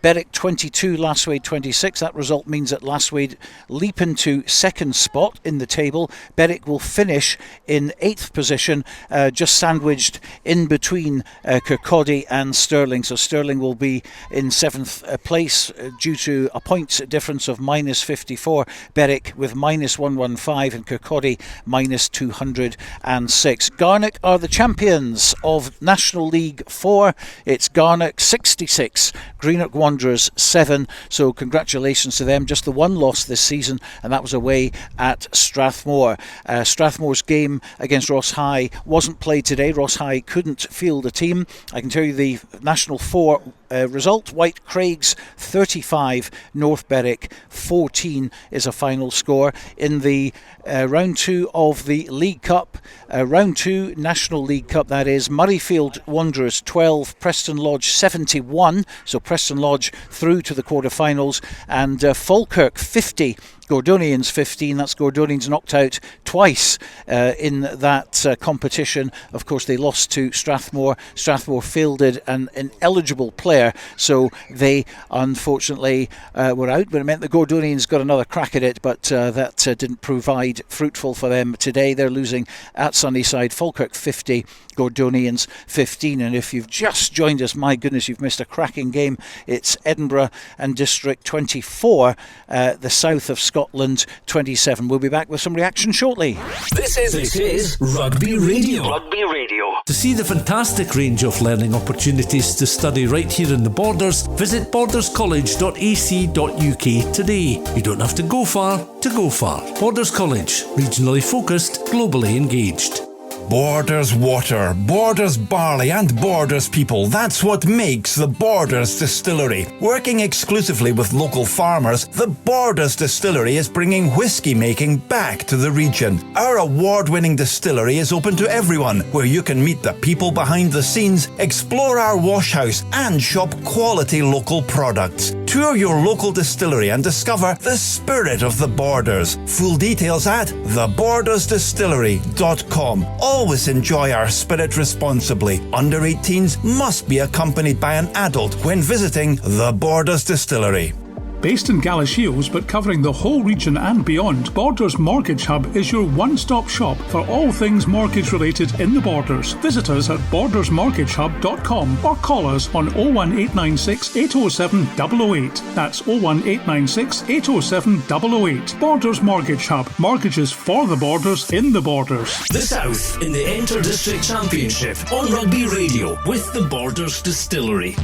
Berwick 22, Lasswade 26. That result means that Lasswade leap into second spot in the table. Berwick will finish in 8th position, just sandwiched in between Kirkcaldy and Stirling. So Stirling will be in 7th place due to a points difference of minus 54. Berwick with minus 115 and Kirkcaldy minus 206. Garnock are the champions of National League 4. It's Garnock 66, Greenock Wanderers 7, so congratulations to them. Just the one loss this season, and that was away at Strathmore. Strathmore's game against Ross High wasn't played today. Ross High couldn't field a team. I can tell you the National 4 result. White Craigs 35, North Berwick 14 is a final score. In the round 2 of the League Cup, round 2 National League Cup, that is, Murrayfield Wanderers 12, Preston Lodge 71, so Preston Lodge through to the quarter-finals, and Falkirk 50, Gordonians 15. That's Gordonians knocked out twice in that competition. Of course, they lost to Strathmore. Strathmore fielded an ineligible player, so they unfortunately were out, but it meant the Gordonians got another crack at it, but that didn't provide fruitful for them today. They're losing at Sunnyside. Falkirk 50, Gordonians 15. And if you've just joined us, my goodness, you've missed a cracking game. It's Edinburgh and District 24, the south of Scotland 27. We'll be back with some reaction shortly. This is Rugby Radio. Rugby Radio. To see the fantastic range of learning opportunities to study right here in the Borders, visit borderscollege.ac.uk today. You don't have to go far to go far. Borders College, regionally focused, globally engaged. Borders water, Borders barley and Borders people. That's what makes the Borders Distillery. Working exclusively with local farmers, the Borders Distillery is bringing whisky making back to the region. Our award-winning distillery is open to everyone, where you can meet the people behind the scenes, explore our wash house and shop quality local products. Tour your local distillery and discover the spirit of the Borders. Full details at thebordersdistillery.com. Always enjoy our spirit responsibly. Under 18s must be accompanied by an adult when visiting the Borders Distillery. Based in Galashiels but covering the whole region and beyond, Borders Mortgage Hub is your one-stop shop for all things mortgage related in the Borders. Visit us at bordersmortgagehub.com or call us on 01896 807 008. That's 01896 807 008. Borders Mortgage Hub. Mortgages for the Borders in the Borders. The South in the Inter-District Championship on Rugby Radio with the Borders Distillery.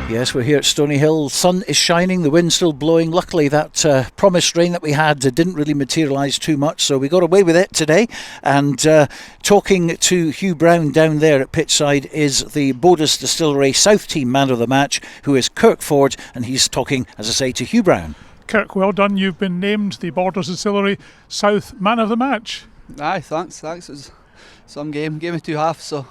Yes, we're here at Stoneyhill. Sun is shining, the wind's still blowing. Luckily, that promised rain that we had didn't really materialise too much, so we got away with it today. And talking to Hugh Brown down there at pitchside is the Borders Distillery South Team man of the match, who is Kirk Ford, and he's talking, as I say, to Hugh Brown. Kirk, well done. You've been named the Borders Distillery South man of the match. Aye, thanks. It was some game of two halves, so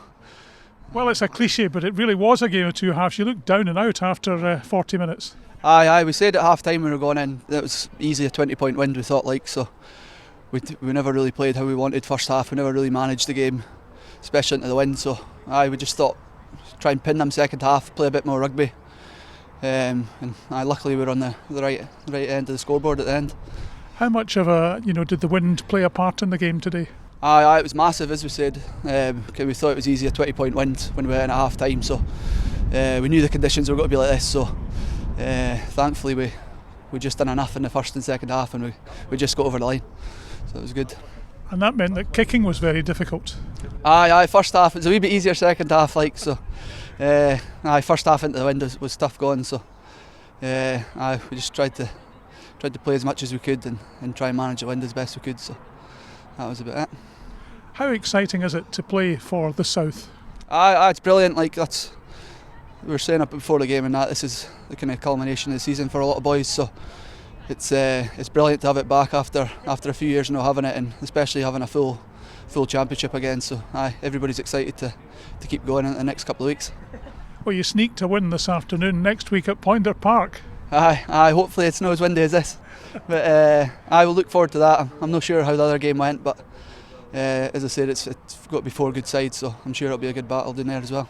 Well, it's a cliche, but it really was a game of two halves. You looked down and out after 40 minutes. Aye, we said at half time when we were going in that it was easy a 20-point win, we thought, like, so we never really played how we wanted first half. We never really managed the game, especially into the wind. So we just thought try and pin them second half, play a bit more rugby, and luckily we were on the right end of the scoreboard at the end. How much of did the wind play a part in the game today? Aye, it was massive, as we said. We thought it was easy a 20-point win when we went in at half time. So we knew the conditions were going to be like this. So thankfully we just done enough in the first and second half, and we just got over the line. So it was good. And that meant that kicking was very difficult. Aye, first half it was a wee bit easier, second half like so. First half into the wind was tough going, so we just tried to play as much as we could and try and manage the wind as best we could. So that was about it. How exciting is it to play for the South? It's brilliant. Like we were saying up before the game, and this is the kind of culmination of the season for a lot of boys. So it's brilliant to have it back after a few years not having it, and especially having a full championship again. So everybody's excited to keep going in the next couple of weeks. Well, you sneaked a win this afternoon next week at Pointer Park. Hopefully it's not as windy as this, but I will look forward to that. I'm not sure how the other game went, but as I said, it's got to be 4 good sides, so I'm sure it'll be a good battle down there as well.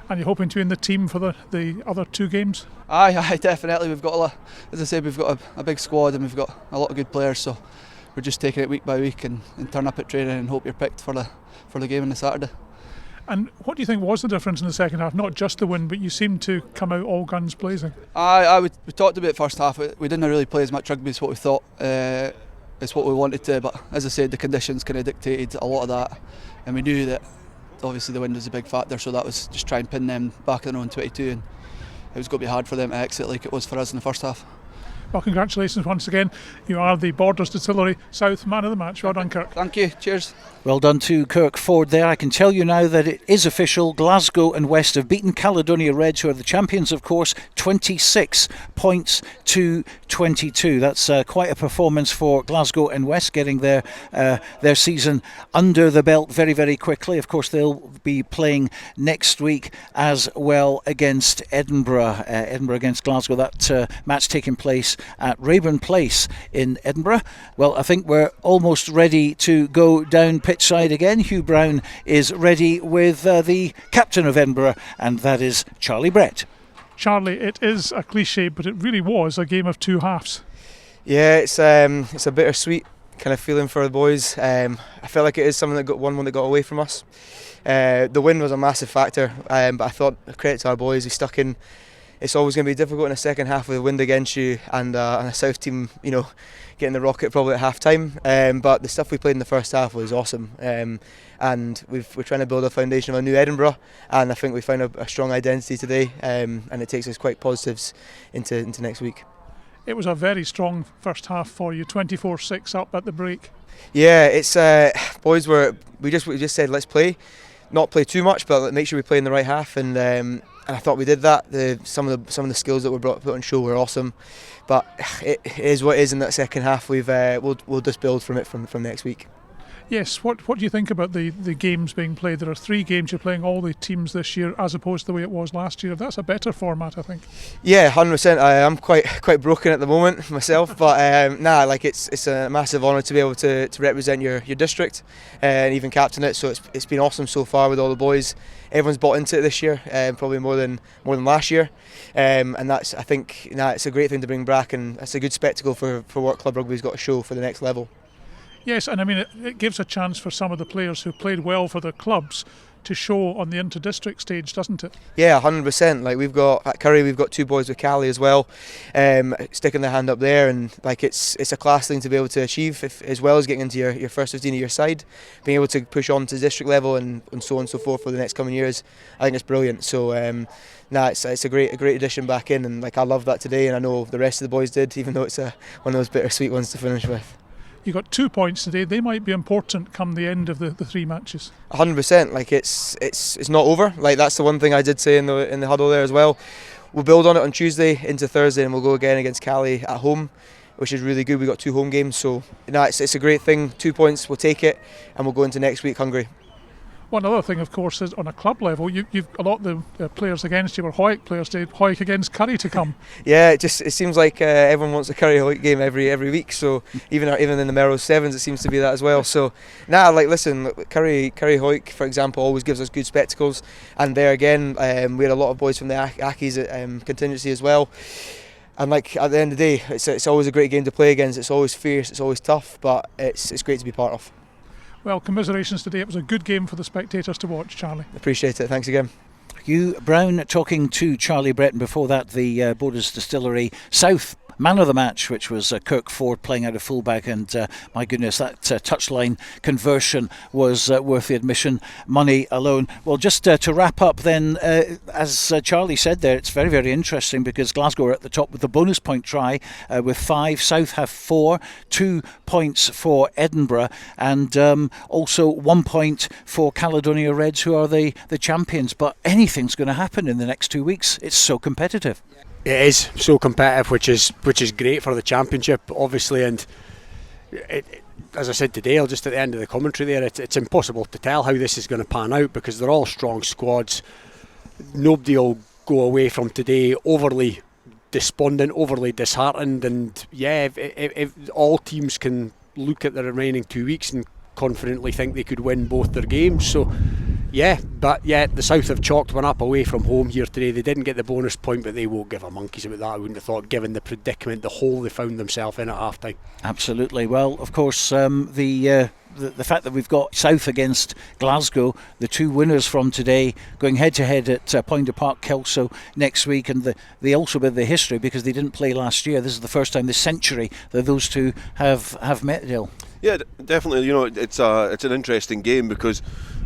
And you're hoping to be in the team for the other 2 games? Aye, definitely. We've got as I said, we've got a big squad and we've got a lot of good players, so we're just taking it week by week and turn up at training and hope you're picked for the game on the Saturday. And what do you think was the difference in the second half? Not just the win, but you seemed to come out all guns blazing. We talked about first half. We didn't really play as much rugby as what we thought. It's what we wanted to, but as I said, the conditions kind of dictated a lot of that, and we knew that obviously the wind was a big factor, so that was just try and pin them back in their own 22, and it was going to be hard for them to exit like it was for us in the first half. Well, congratulations once again. You are the Borders Distillery South Man of the Match. Well done, Kirk. Thank you. Cheers. Well done to Kirk Ford there. I can tell you now that it is official. Glasgow and West have beaten Caledonia Reds, who are the champions, of course, 26 points to 22. That's quite a performance for Glasgow and West, getting their season under the belt very, very quickly. Of course, they'll be playing next week as well against Edinburgh. Edinburgh against Glasgow. That match taking place at Rayburn Place in Edinburgh. Well, I think we're almost ready to go down pitchside again. Hugh Brown is ready with the captain of Edinburgh, and that is Charlie Brett. Charlie, it is a cliche, but it really was a game of 2 halves. Yeah, it's a bittersweet kind of feeling for the boys. I felt like it is something that got one that got away from us. The wind was a massive factor, but I thought, credit to our boys, we stuck in. It's always going to be difficult in the second half with the wind against you and a South team, getting the rocket probably at half time. But the stuff we played in the first half was awesome. And we're trying to build a foundation of a new Edinburgh, and I think we found a strong identity today, and it takes us quite positives into next week. It was a very strong first half for you, 24-6 up at the break. Yeah, it's boys we just said let's not play too much, but make sure we play in the right half, and I thought we did that. Some of the skills that were put on show were awesome, but it is what it is in that second half. We'll just build from it from next week. Yes, what do you think about the games being played? There are 3 games, you're playing all the teams this year as opposed to the way it was last year. That's a better format, I think. Yeah, 100%. I'm quite broken at the moment myself, but it's a massive honour to be able to represent your district and even captain it. So it's been awesome so far with all the boys. Everyone's bought into it this year, probably more than last year, and that's I think it's a great thing to bring back, and it's a good spectacle for what club rugby's got to show for the next level. Yes, and I mean it gives a chance for some of the players who played well for their clubs to show on the inter-district stage, doesn't it? Yeah, 100%. Like at Curry, we've got 2 boys with Cali as well, sticking their hand up there, and it's a class thing to be able to achieve, as well as getting into your first 15 of your side, being able to push on to district level and so on and so forth for the next coming years. I think it's brilliant. So it's a great addition back in, and I love that today, and I know the rest of the boys did, even though it's one of those bittersweet ones to finish with. You got 2 points today. They might be important come the end of the 3 matches. 100%. It's not over. That's the one thing I did say in the huddle there as well. We'll build on it on Tuesday into Thursday, and we'll go again against Cali at home, which is really good. We got 2 home games, so it's a great thing. 2 points, we'll take it, and we'll go into next week hungry. One other thing, of course, is on a club level, you've a lot of the players against you were Hoyk players. Did Hoyk against Currie to come? Yeah, it seems like everyone wants a Currie Hoyk game every week. So even in the Melrose Sevens, it seems to be that as well. So listen, Currie Hoyk, for example, always gives us good spectacles. And there again, we had a lot of boys from the Ackies at contingency as well. And at the end of the day, it's always a great game to play against. It's always fierce, it's always tough, but it's great to be part of. Well, commiserations today. It was a good game for the spectators to watch, Charlie. Appreciate it. Thanks again. Hugh Brown talking to Charlie Breton. Before that, the Borders Distillery South man of the match, which was Kirk Ford playing out of fullback, and my goodness, that touchline conversion was worth the admission money alone. Well, just to wrap up then, as Charlie said there, it's very, very interesting because Glasgow are at the top with the bonus point try with 5. South have 4, 2 points for Edinburgh, and also 1 point for Caledonia Reds, who are the champions. But anything's going to happen in the next 2 weeks. It's so competitive. It is so competitive, which is great for the championship, obviously. And as I said today, just at the end of the commentary there, it's impossible to tell how this is going to pan out because they're all strong squads. Nobody will go away from today overly despondent, overly disheartened. And yeah, if all teams can look at the remaining 2 weeks and confidently think they could win both their games. So the South have chalked one up away from home here today. They didn't get the bonus point, but they won't give a monkeys about that, I wouldn't have thought, given the predicament, the hole they found themselves in at half time. Absolutely. Well, of course, the fact that we've got South against Glasgow, the 2 winners from today, going head to head at Poynter Park, Kelso next week, and they also with the history because they didn't play last year. This is the first time this century that those two have met, Dale. Yeah, definitely. You know, it's an interesting game because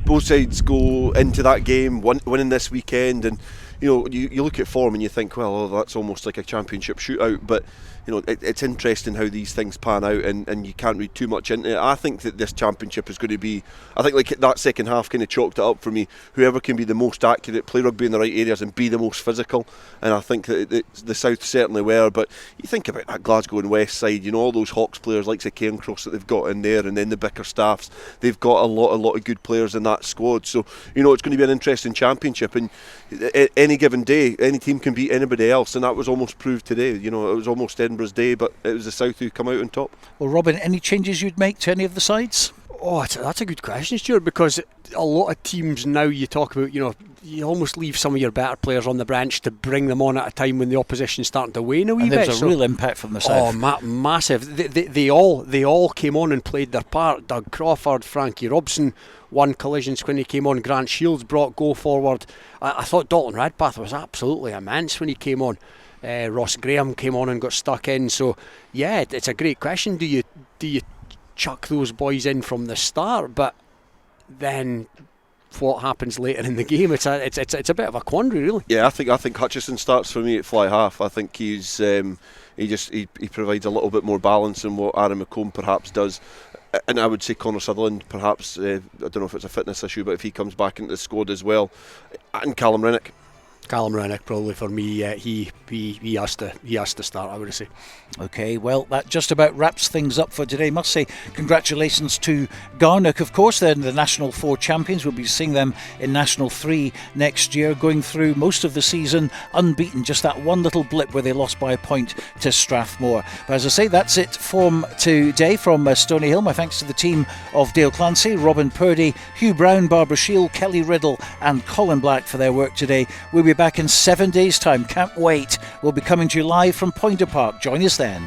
both sides go into that game winning this weekend, and you know, you look at form and you think, well, that's almost like a championship shootout. But you know, it's interesting how these things pan out, and you can't read too much into it. I think that this championship is going to be, I think like that second half kind of chalked it up for me. Whoever can be the most accurate, play rugby in the right areas and be the most physical, and I think that the South certainly were. But you think about that Glasgow and West side, you know, all those Hawks players like Cairncross that they've got in there, and then the Bickerstaffs, they've got a lot of good players in that squad. So you know, it's going to be an interesting championship, and any given day any team can beat anybody else, and that was almost proved today. You know, it was almost Edinburgh's day, but it was the South who come out on top. Well, Robin, any changes you'd make to any of the sides? Oh, that's a good question, Stuart, because a lot of teams now, you talk about, you know, you almost leave some of your better players on the bench to bring them on at a time when the opposition's starting to wane a wee bit. bit. There's a real impact from the South. Oh, massive. They all came on and played their part. Doug Crawford, Frankie Robson won collisions when he came on. Grant Shields brought go forward. I thought Dalton Redpath was absolutely immense when he came on. Ross Graham came on and got stuck in. So yeah, it's a great question. Do you chuck those boys in from the start? But then what happens later in the game? It's a bit of a quandary, really. Yeah, I think Hutchison starts for me at fly half. I think he's he provides a little bit more balance than what Aaron McComb perhaps does. And I would say Connor Sutherland, perhaps, I don't know if it's a fitness issue, but if he comes back into the squad as well. And Callum Rennick. Callum Rennick probably for me. He has to start, I would say. Okay, well, that just about wraps things up for today. Must say congratulations to Garnock, of course. They're the National 4 champions. We'll be seeing them in National 3 next year, going through most of the season unbeaten. Just that one little blip where they lost by a point to Strathmore. But as I say, that's it from today from Stoneyhill. My thanks to the team of Dale Clancy, Robin Purdie, Hugh Brown, Barbara Shield, Kelly Riddle and Colin Black for their work today. We'll be back in 7 days' time. Can't wait. We'll be coming to you live from Poynter Park. Join us then.